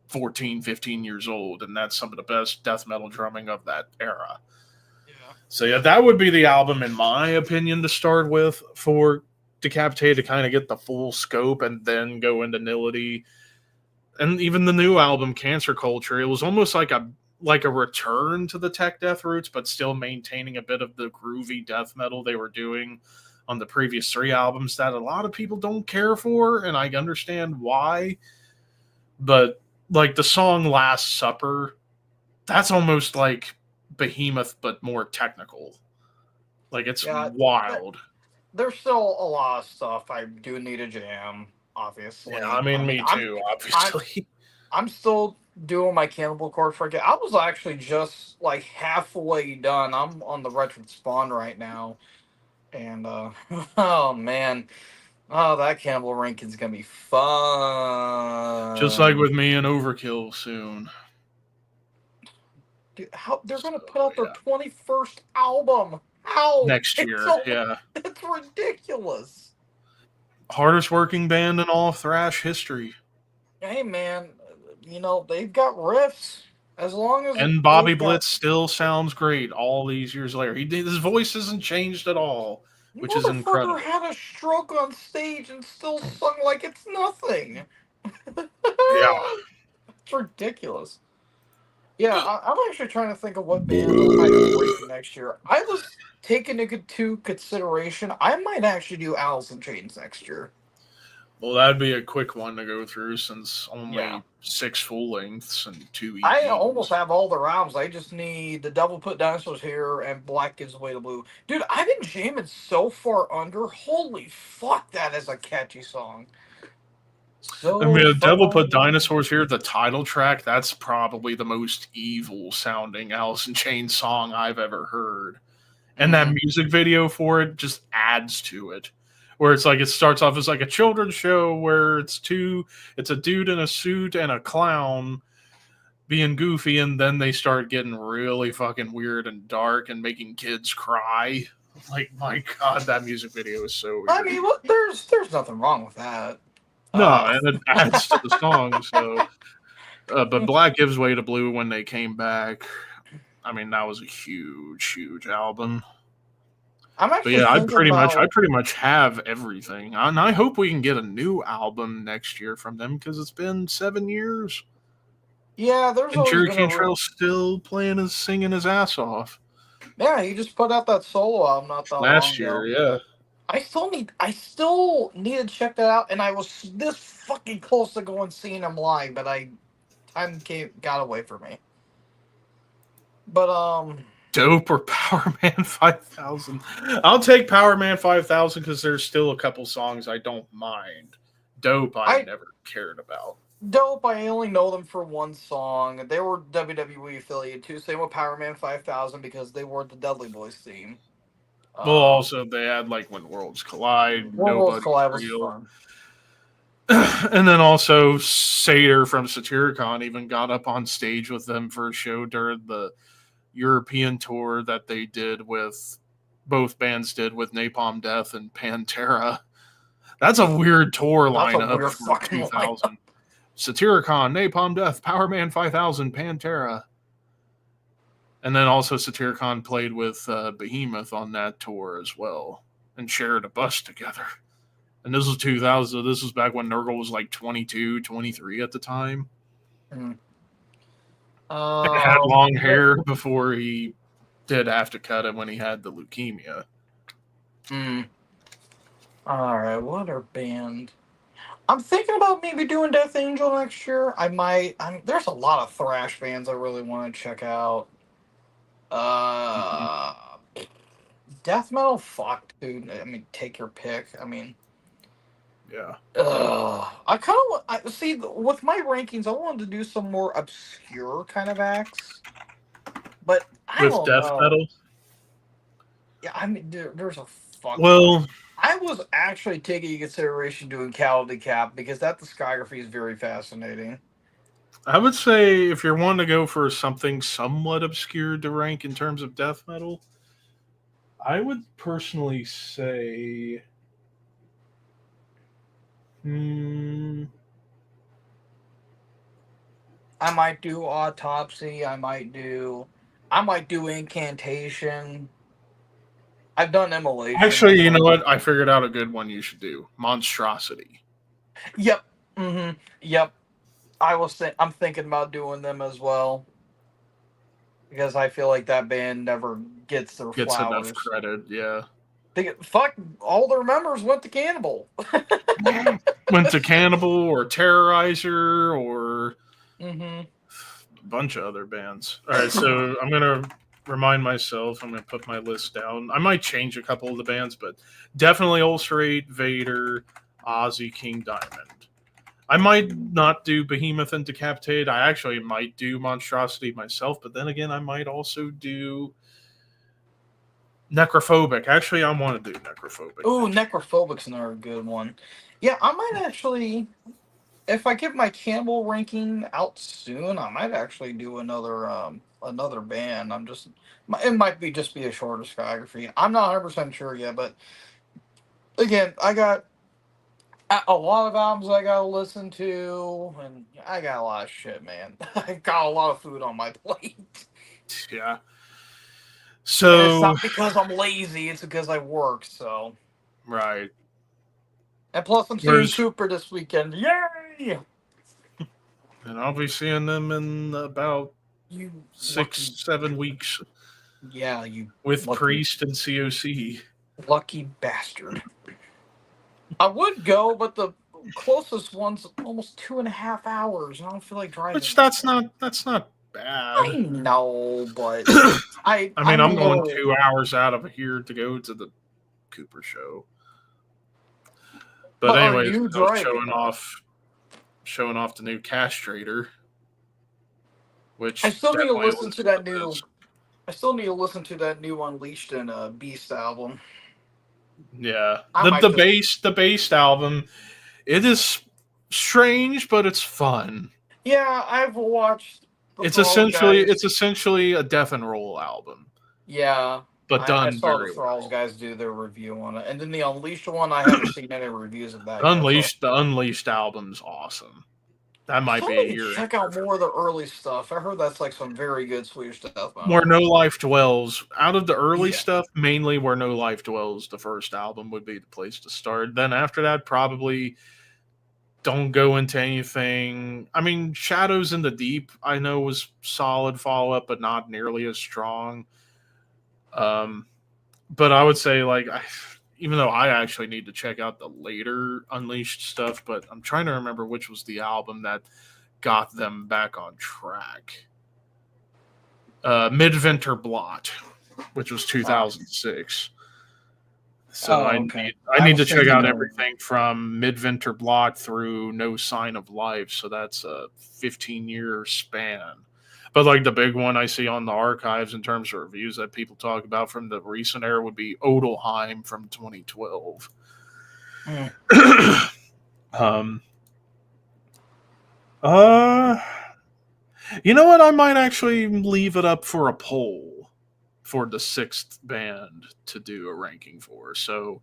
14, 15 years old, and that's some of the best death metal drumming of that era. Yeah. So yeah, that would be the album, in my opinion, to start with for Decapitated, to kind of get the full scope, and then go into Nility. And even the new album, Cancer Culture, it was almost like a return to the tech death roots, but still maintaining a bit of the groovy death metal they were doing on the previous 3 albums that a lot of people don't care for, and I understand why. But like the song Last Supper, that's almost like Behemoth but more technical. Like it's wild. There's still a lot of stuff I do need to jam, obviously. Yeah, I mean me too, obviously. I'm still doing my Cannibal Corpse record. I was actually just like halfway done. I'm on the Retro Spawn right now. And oh man. Oh, that Cannibal ranking's gonna be fun. Just like with me and Overkill soon. Dude, how they're gonna put out their 21st album? How? Next year, yeah. It's ridiculous. Hardest working band in all of thrash history. Hey man, you know, they've got riffs. As long as And Bobby Blitz still sounds great all these years later. His voice hasn't changed at all, which is incredible. Had a stroke on stage and still sung like it's nothing. Yeah, it's ridiculous. Yeah, I'm actually trying to think of what band I might break for next year. I was taking into consideration I might actually do Alice in Chains next year. Well, that'd be a quick one to go through since only 6 full lengths and 2 EPs. I almost have all the rounds. I just need The Devil Put Dinosaurs Here and Black Gives Way to Blue. Dude, I've been jamming so far under. Holy fuck, that is a catchy song. So I mean, The Devil Put Dinosaurs Here, the title track, that's probably the most evil sounding Alice in Chains song I've ever heard. And that music video for it just adds to it. Where it's like it starts off as like a children's show where it's a dude in a suit and a clown being goofy, and then they start getting really fucking weird and dark and making kids cry. Like, my God, that music video is so weird. I mean, look, there's nothing wrong with that. No, and it adds to the song. So, but Black Gives Way to Blue, when they came back, I mean, that was a huge, huge album. But yeah, I pretty much have everything, and I hope we can get a new album next year from them because it's been 7 years. Yeah, there's and Jerry Cantrell's still singing his ass off. Yeah, he just put out that solo album not that last long year. ago. Yeah, I still need to check that out, and I was this fucking close to going seeing him live, but time got away from me. But Dope or Power Man 5000? I'll take Power Man 5000 because there's still a couple songs I don't mind. Dope, I never cared about. Dope, I only know them for one song. They were WWE affiliated too. Same with Power Man 5000 because they were the Dudley Boys theme. Well, also they had like When Worlds Collide, World's Nobody's Collide was Real. fun. And then also Satyr from Satyricon even got up on stage with them for a show during the European tour that they did with both bands did with Napalm Death and Pantera. That's a weird tour That's a lineup weird for fucking 2000. Satyricon, Napalm Death, Power Man 5000, Pantera. And then also Satyricon played with Behemoth on that tour as well and shared a bus together. And this was 2000. This was back when Nurgle was like 22, 23 at the time. Mm. Had long hair before he did have to cut it when he had the leukemia. All right, what are band? I'm thinking about maybe doing Death Angel next year. I might. There's a lot of thrash bands I really want to check out. Death metal, fuck, dude. I mean, take your pick. I mean, Yeah. I kind of see with my rankings. I wanted to do some more obscure kind of acts, but I With don't death know. metal? Yeah, I mean, there's a fuck. Well, I was actually taking into consideration doing Cal Decap because that discography is very fascinating. I would say if you're wanting to go for something somewhat obscure to rank in terms of death metal, I would personally say. I might do Autopsy. I might do Incantation. I've done Immolation. Actually, you know what? I figured out a good one you should do. Monstrosity. Yep. Yep. I'm thinking about doing them as well. Because I feel like that band never gets their Gets flowers. enough credit, yeah. Fuck, all their members went to Cannibal. Went to Cannibal or Terrorizer or a bunch of other bands. All right, so I'm going to remind myself. I'm going to put my list down. I might change a couple of the bands, but definitely Ulcerate, Vader, Ozzy, King Diamond. I might not do Behemoth and Decapitate. I actually might do Monstrosity myself, but then again, I might also do Necrophobic. Actually, I want to do Necrophobic. Ooh, Necrophobic's another good one. Yeah, I might actually, if I get my Campbell ranking out soon, I might actually do another band. It might just be a short discography. I'm not 100% sure yet, but again, I got a lot of albums I gotta listen to, and I got a lot of shit, man. I got a lot of food on my plate. Yeah. And So it's not because I'm lazy; it's because I work. So right. And plus, I'm seeing Cooper this weekend. Yay! And I'll be seeing them in about 6-7 weeks. Yeah, you with Priest and COC. Lucky bastard. I would go, but the closest one's almost 2.5 hours, and I don't feel like driving. Which that's not bad. I know, but I mean, I'm going 2 hours out of here to go to the Cooper show. But anyway, showing off the new Castrator, which I still need to listen to that new. I still need to listen to that new Unleashed and Beast album. Yeah, the Based album, it is strange, but it's fun. Yeah, I've watched. It's essentially a Death and Roll album. Yeah, but done I saw very the Thralls guys do their review on it, and then the Unleashed one, I haven't seen any reviews of that. The Unleashed album's awesome. That might be a year. Check out more of the early stuff. I heard that's like some very good Swedish stuff. Where No Life Dwells. Out of the early stuff, mainly Where No Life Dwells, the first album would be the place to start. Then after that, probably don't go into anything. I mean, Shadows in the Deep, I know was solid follow-up, but not nearly as strong. But I would say, like, even though I actually need to check out the later Unleashed stuff, but I'm trying to remember which was the album that got them back on track. Midwinter Blot, which was 2006. So I need to check out everything from Midwinter Blot through No Sign of Life. So that's a 15-year span. But like the big one I see on the archives in terms of reviews that people talk about from the recent era would be Odelheim from 2012. um, you know what? I might actually leave it up for a poll for the sixth band to do a ranking for. So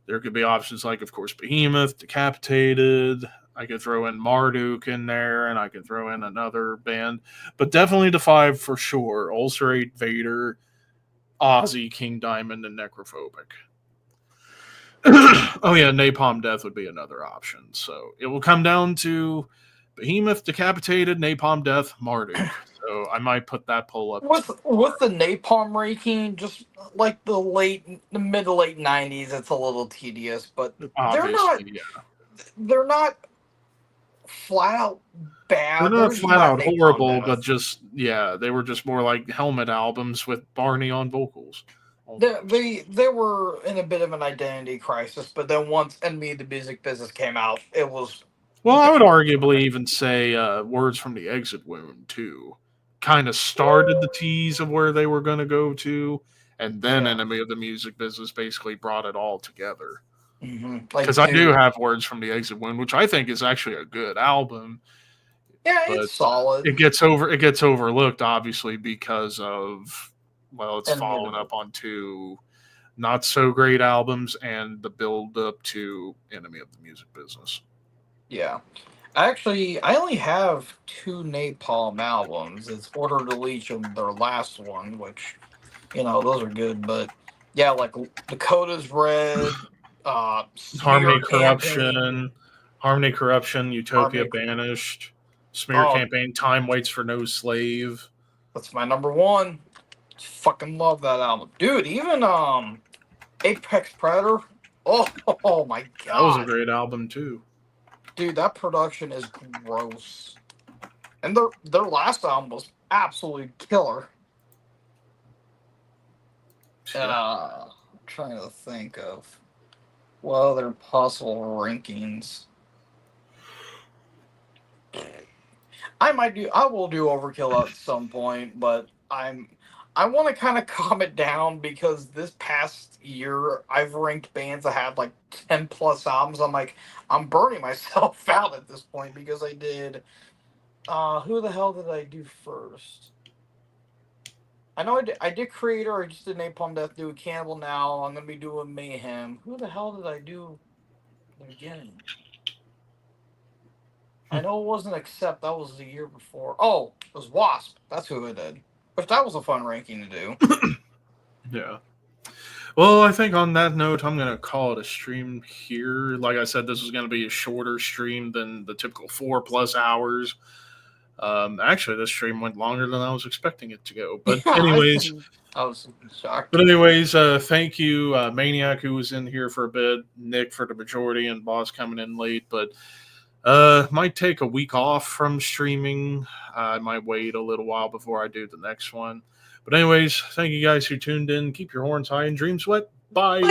there could be options like, of course, Behemoth, Decapitated. I could throw in Marduk in there, and I could throw in another band. But definitely the five for sure. Ulcerate, Vader, Ozzy, King Diamond, and Necrophobic. Oh yeah, Napalm Death would be another option. So it will come down to Behemoth, Decapitated, Napalm Death, Marduk. So I might put that poll up. With the Napalm ranking, just like the mid to late 90s, it's a little tedious, but Obviously, they're not flat out bad. They're not just flat out Napalm horrible, Death. but just they were just more like Helmet albums with Barney on vocals. They were in a bit of an identity crisis, but then once Enemy of the Music Business came out, it was. Well, I would arguably even say Words from the Exit Wound too kind of started the tease of where they were going to go to, and then Enemy of the Music Business basically brought it all together. Because I do have Words from the Exit Wound, which I think is actually a good album. Yeah, it's solid. It gets overlooked, obviously, because of it's following up on two not so great albums and the build up to Enemy of the Music Business. Yeah. Actually, I only have 2 Napalm albums. It's Order to Leech and their last one, which, those are good. But, yeah, like Dakota's Red, Harmony Corruption, Utopia Banished, Smear Campaign, Time Waits for No Slave. That's my number 1. Fucking love that album. Dude, even Apex Predator. Oh my God. That was a great album, too. Dude, that production is gross. And their last album was absolutely killer. I'm trying to think of what other possible rankings. I will do Overkill at some point, but I want to kind of calm it down because this past year I've ranked bands that had like 10 plus albums. I'm burning myself out at this point because I did. Who the hell did I do first? I know I did Creator. I just did Napalm Death. Do Cannibal now. I'm gonna be doing Mayhem. Who the hell did I do in the beginning? I know it wasn't Accept. That was the year before. Oh, it was Wasp. That's who I did. But that was a fun ranking to do. Yeah. Well, I think on that note, I'm going to call it a stream here. Like I said, this is going to be a shorter stream than the typical 4+ hours. Actually, this stream went longer than I was expecting it to go. But anyways, I was shocked. But anyways, thank you, Maniac, who was in here for a bit, Nick for the majority, and Boss coming in late. But might take a week off from streaming. I might wait a little while before I do the next one. But anyways, thank you guys who tuned in. Keep your horns high and dreams wet. Bye.